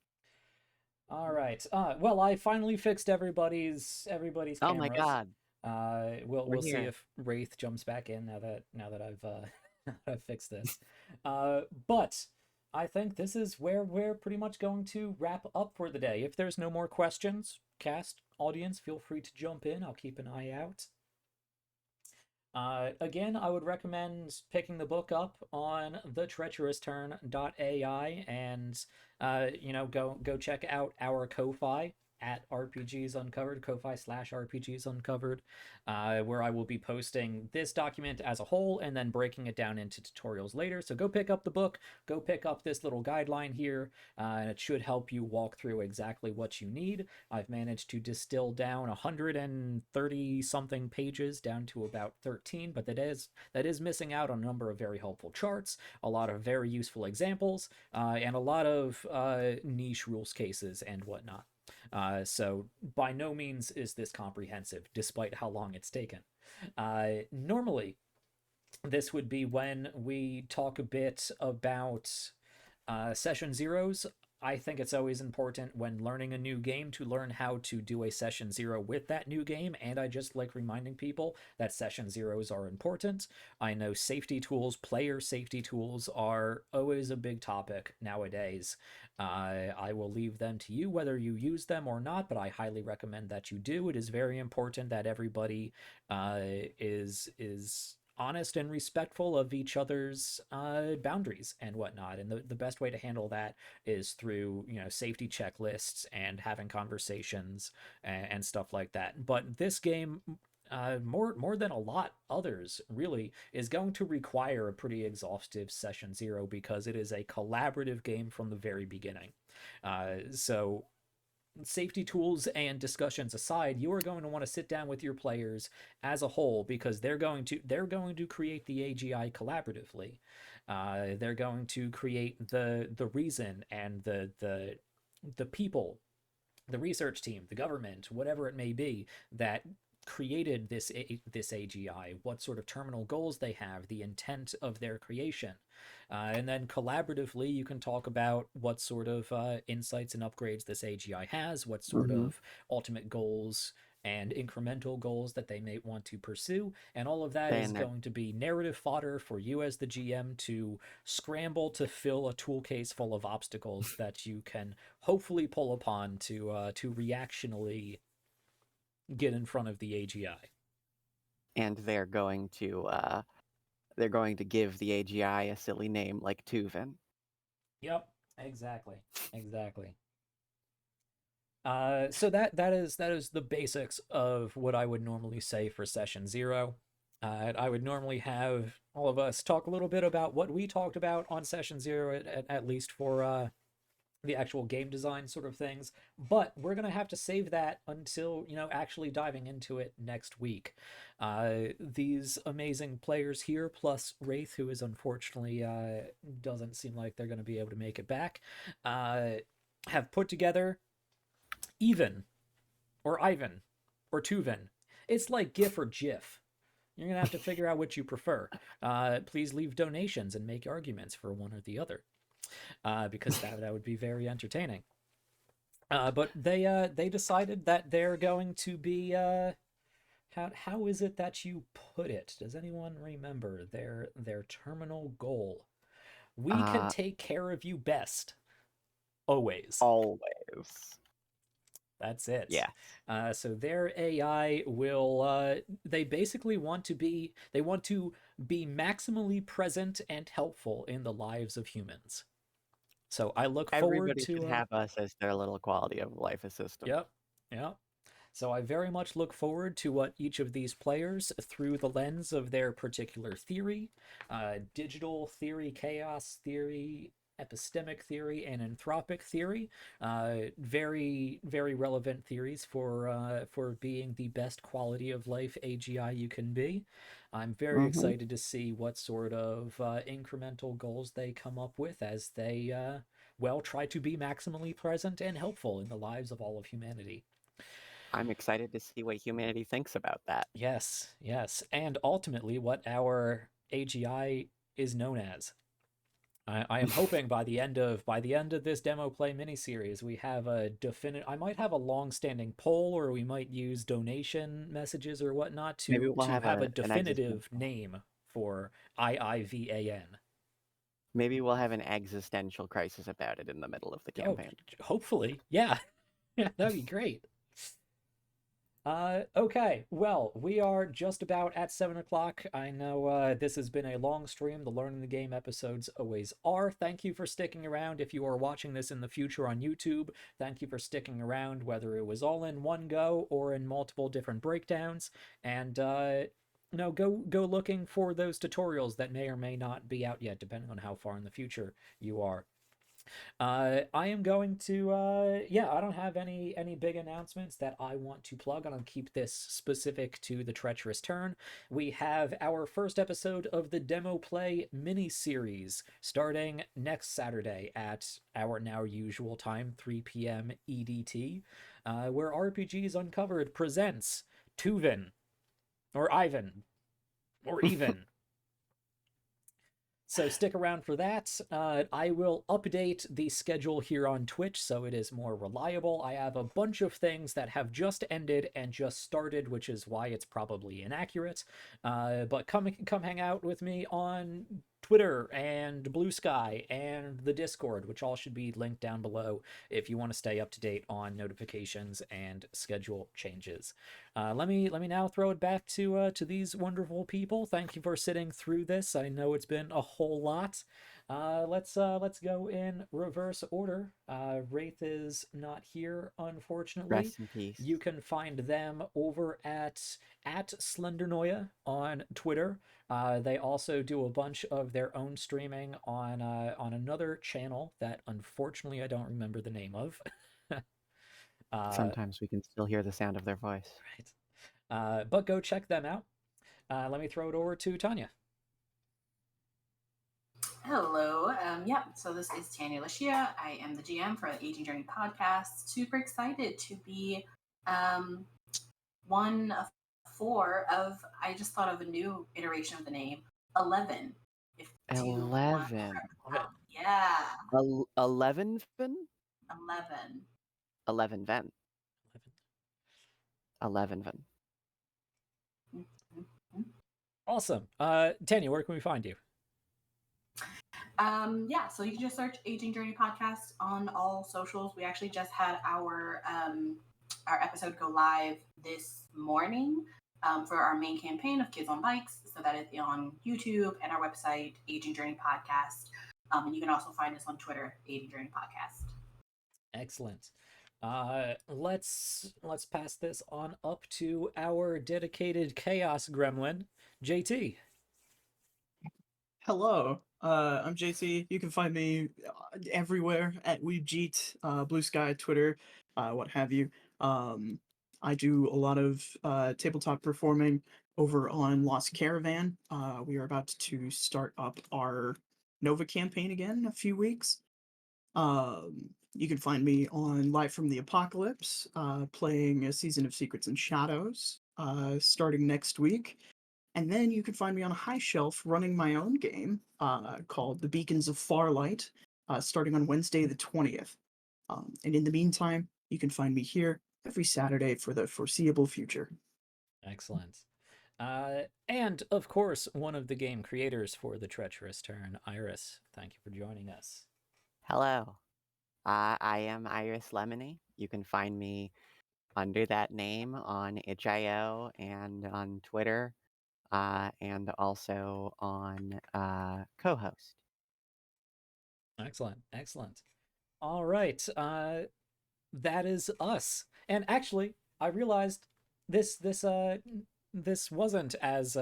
A: All right. Well, I finally fixed everybody's
B: Oh my
A: cameras.
B: god,
A: We'll
B: we're
A: see
B: here.
A: if Wraith jumps back in now that I've I've fixed this. But I think this is where we're pretty much going to wrap up for the day. If there's no more questions, cast audience, feel free to jump in. I'll keep an eye out. Again, I would recommend picking the book up on the Treacherous Turn .ai and go check out our Ko-fi at RPGs Uncovered, Ko-fi/RPGs Uncovered, where I will be posting this document as a whole and then breaking it down into tutorials later. So go pick up the book, go pick up this little guideline here, and it should help you walk through exactly what you need. I've managed to distill down 130 something pages down to about 13, but that is missing out on a number of very helpful charts, a lot of very useful examples, and a lot of niche rules cases and whatnot. So by no means is this comprehensive, despite how long it's taken. Normally, this would be when we talk a bit about session zeros. I think it's always important when learning a new game to learn how to do a session zero with that new game, and I just like reminding people that session zeros are important. I know safety tools, player safety tools, are always a big topic nowadays. I will leave them to you whether you use them or not, but I highly recommend that you do. It is very important that everybody is honest and respectful of each other's boundaries and whatnot. And the best way to handle that is through safety checklists and having conversations and stuff like that. But this game, more than a lot others, really is going to require a pretty exhaustive session zero because it is a collaborative game from the very beginning. So safety tools and discussions aside, you are going to want to sit down with your players as a whole because they're going to create the AGI collaboratively. They're going to create the reason and the people, the research team, the government, whatever it may be, that created this AGI, what sort of terminal goals they have, the intent of their creation. And then collaboratively, you can talk about what sort of insights and upgrades this AGI has, what sort
B: Mhm.
A: of ultimate goals and incremental goals that they may want to pursue. And all of that
B: Stay
A: is
B: in there.
A: going to be narrative fodder for you as the GM to scramble to fill a tool case full of obstacles that you can hopefully pull upon to reactionally get in front of the AGI.
B: And they're going to give the AGI a silly name like Tuvan.
A: Yep, exactly. So that is the basics of what I would normally say for session 0. I would normally have all of us talk a little bit about what we talked about on session 0, at least for the actual game design sort of things. But we're gonna have to save that until actually diving into it next week. These amazing players here, plus Wraith, who is unfortunately doesn't seem like they're gonna be able to make it back, have put together IIVAN, or IIVAN, or Tuvan. It's like GIF or GIF. You're going to have to figure out which you prefer. Please leave donations and make arguments for one or the other, because that would be very entertaining. But they decided that they're going to be... how is it that you put it? Does anyone remember their terminal goal? We can take care of you best. Always.
B: Always.
A: That's it.
B: Yeah.
A: So their AI will, they basically want to be maximally present and helpful in the lives of humans. So I look forward
B: Everybody
A: to
B: should have us as their little quality of life assistant.
A: Yep. So I very much look forward to what each of these players, through the lens of their particular theory, digital theory, chaos theory, epistemic theory, and anthropic theory, very, very relevant theories for being the best quality of life AGI you can be. I'm very excited to see what sort of incremental goals they come up with as they try to be maximally present and helpful in the lives of all of humanity.
B: I'm excited to see what humanity thinks about that.
A: Yes, and ultimately what our AGI is known as. I am hoping by the end of this demo play miniseries, we have a definite. I might have a long-standing poll, or we might use donation messages or whatnot to have a definitive name for IIVAN.
B: Maybe we'll have an existential crisis about it in the middle of the campaign.
A: Hopefully, yeah. That'd be great. Okay, well, we are just about at 7 o'clock. I know this has been a long stream. The Learning the Game episodes always are. Thank you for sticking around. If you are watching this in the future on YouTube, thank you for sticking around, whether it was all in one go or in multiple different breakdowns. And go looking for those tutorials that may or may not be out yet, depending on how far in the future you are. I am going to I don't have any big announcements that I want to plug. I'm gonna keep this specific to the Treacherous Turn. We have our first episode of the demo play mini series starting next Saturday at our now usual time, 3 p.m. EDT, where RPGs Uncovered presents Tuvan, or IIVAN, or even. So stick around for that. I will update the schedule here on Twitch so it is more reliable. I have a bunch of things that have just ended and just started, which is why it's probably inaccurate. But come hang out with me on Twitter and Blue Sky and the Discord, which all should be linked down below if you want to stay up to date on notifications and schedule changes. Let me now throw it back to these wonderful people. Thank you for sitting through this. I know it's been a whole lot. Let's go in reverse order. Wraith is not here, unfortunately.
B: Rest in peace.
A: You can find them over at Slendernoia on Twitter. They also do a bunch of their own streaming on another channel that unfortunately I don't remember the name of.
B: Sometimes we can still hear the sound of their voice.
A: Right. But go check them out. Let me throw it over to Tanya.
D: Hello. So this is Tanya Lashia. I am the GM for the Aging Journey podcast. Super excited to be one of 4 of, I just thought of a new iteration of the name, 11.
B: 11.
D: Yeah.
B: 11 Ven?
D: 11.
B: 11 Ven. IIVAN.
A: Awesome. Tanya, where can we find you?
D: Yeah, so you can just search Aging Journey Podcast on all socials. We actually just had our episode go live this morning for our main campaign of Kids on Bikes. So that is on YouTube and our website, Aging Journey Podcast. And you can also find us on Twitter, Aging Journey Podcast.
A: Excellent. Let's pass this on up to our dedicated chaos gremlin, JT.
C: Hello, I'm JT. You can find me everywhere at Weebjeet, Blue Sky, Twitter, what have you. I do a lot of tabletop performing over on Lost Caravan. We are about to start up our Nova campaign again in a few weeks. You can find me on Live from the Apocalypse, playing a season of Secrets and Shadows, starting next week. And then you can find me on a high shelf running my own game called The Beacons of Farlight, starting on Wednesday the 20th. And in the meantime, you can find me here every Saturday for the foreseeable future.
A: Excellent. And of course, one of the game creators for the Treacherous Turn, Iris. Thank you for joining us.
B: Hello. I am Iris Lemony. You can find me under that name on itch.io and on Twitter, and also on co-host.
A: Excellent, excellent. All right, that is us. And actually, I realized this wasn't as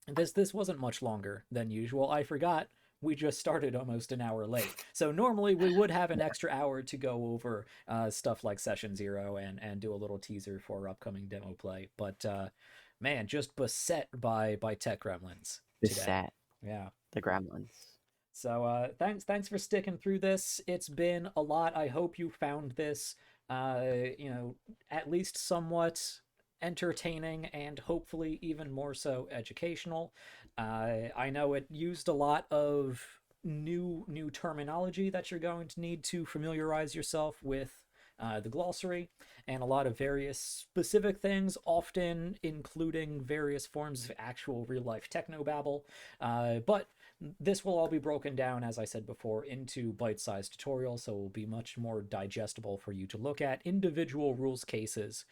A: this wasn't much longer than usual. I forgot we just started almost an hour late. So normally we would have an extra hour to go over stuff like Session 0 and do a little teaser for upcoming demo play. But man, just beset by tech gremlins today.
B: Beset.
A: Yeah.
B: The gremlins.
A: So thanks for sticking through this. It's been a lot. I hope you found this at least somewhat entertaining and hopefully even more so educational. I know it used a lot of new terminology that you're going to need to familiarize yourself with the glossary, and a lot of various specific things, often including various forms of actual real-life technobabble. But this will all be broken down, as I said before, into bite-sized tutorials, so it will be much more digestible for you to look at individual rules cases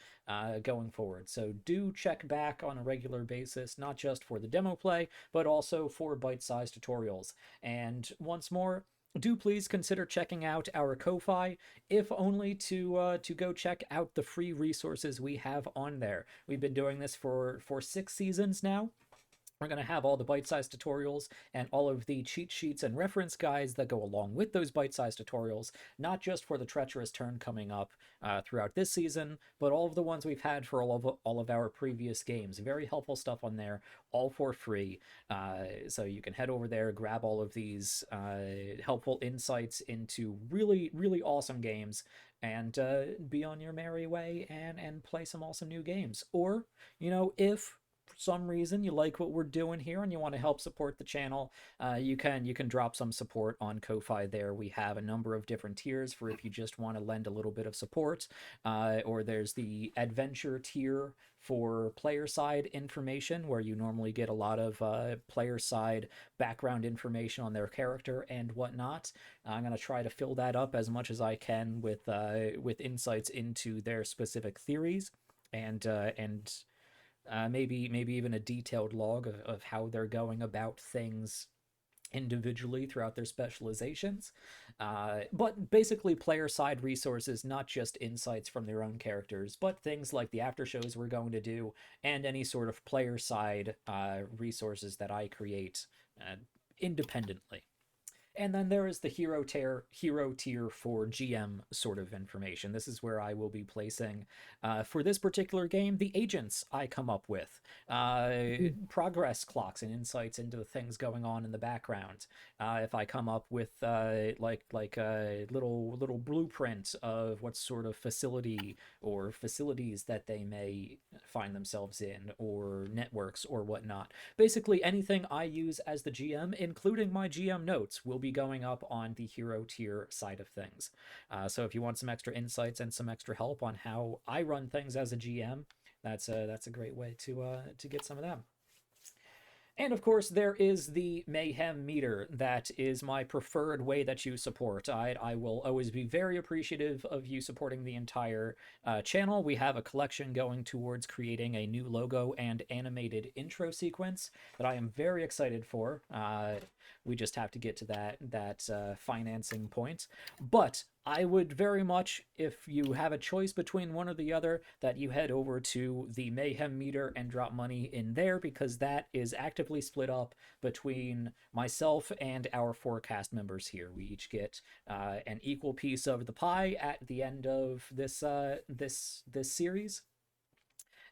A: going forward. So do check back on a regular basis, not just for the demo play, but also for bite-sized tutorials. And once more, do please consider checking out our Ko-Fi, if only to go check out the free resources we have on there. We've been doing this for 6 seasons now. We're going to have all the bite-sized tutorials and all of the cheat sheets and reference guides that go along with those bite-sized tutorials, not just for the Treacherous Turn coming up throughout this season, but all of the ones we've had for all of our previous games. Very helpful stuff on there, all for free. So you can head over there, grab all of these helpful insights into really, really awesome games, and be on your merry way and play some awesome new games. Or, if for some reason you like what we're doing here and you want to help support the channel, you can drop some support on Ko-Fi there. We have a number of different tiers for if you just want to lend a little bit of support, or there's the adventure tier for player side information, where you normally get a lot of player side background information on their character and whatnot. I'm going to try to fill that up as much as I can with insights into their specific theories, and maybe even a detailed log of how they're going about things individually throughout their specializations. But basically player side resources, not just insights from their own characters, but things like the after shows we're going to do, and any sort of player side resources that I create independently. And then there is the hero tier for GM sort of information. This is where I will be placing, for this particular game, the agents I come up with, progress clocks and insights into the things going on in the background. If I come up with like a little blueprint of what sort of facility or facilities that they may find themselves in, or networks or whatnot. Basically anything I use as the GM, including my GM notes, will be be going up on the hero tier side of things. So if you want some extra insights and some extra help on how I run things as a GM, that's a great way to get some of them. And of course, there is the Mayhem meter. That is my preferred way that you support. I will always be very appreciative of you supporting the entire channel. We have a collection going towards creating a new logo and animated intro sequence that I am very excited for. We just have to get to that financing point. But I would very much, if you have a choice between one or the other, that you head over to the Mayhem meter and drop money in there, because that is actively split up between myself and our 4 cast members here. We each get an equal piece of the pie at the end of this series.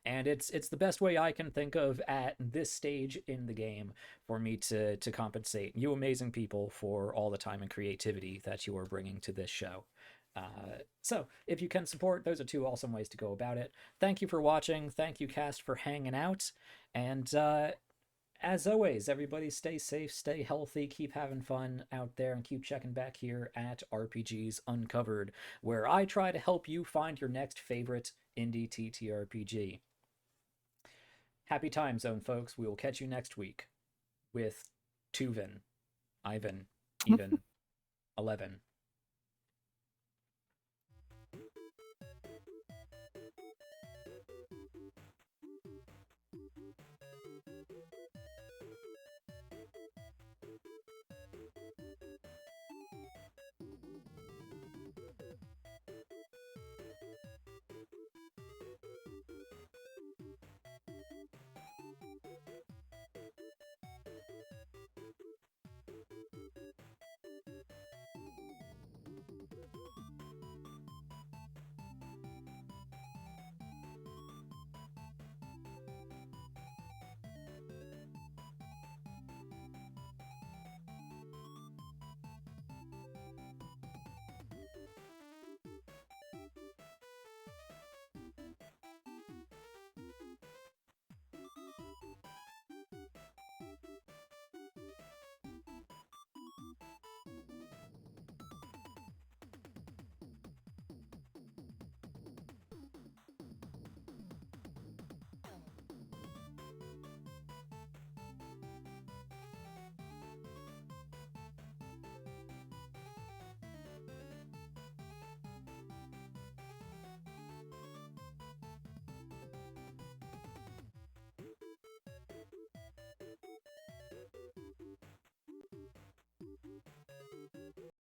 A: And it's the best way I can think of at this stage in the game for me to compensate you amazing people for all the time and creativity that you are bringing to this show. So if you can support, those are 2 awesome ways to go about it. Thank you for watching. Thank you, cast, for hanging out. And as always, everybody stay safe, stay healthy, keep having fun out there, and keep checking back here at RPGs Uncovered, where I try to help you find your next favorite indie TTRPG. Happy time zone, folks. We will catch you next week with IIVAN, 11.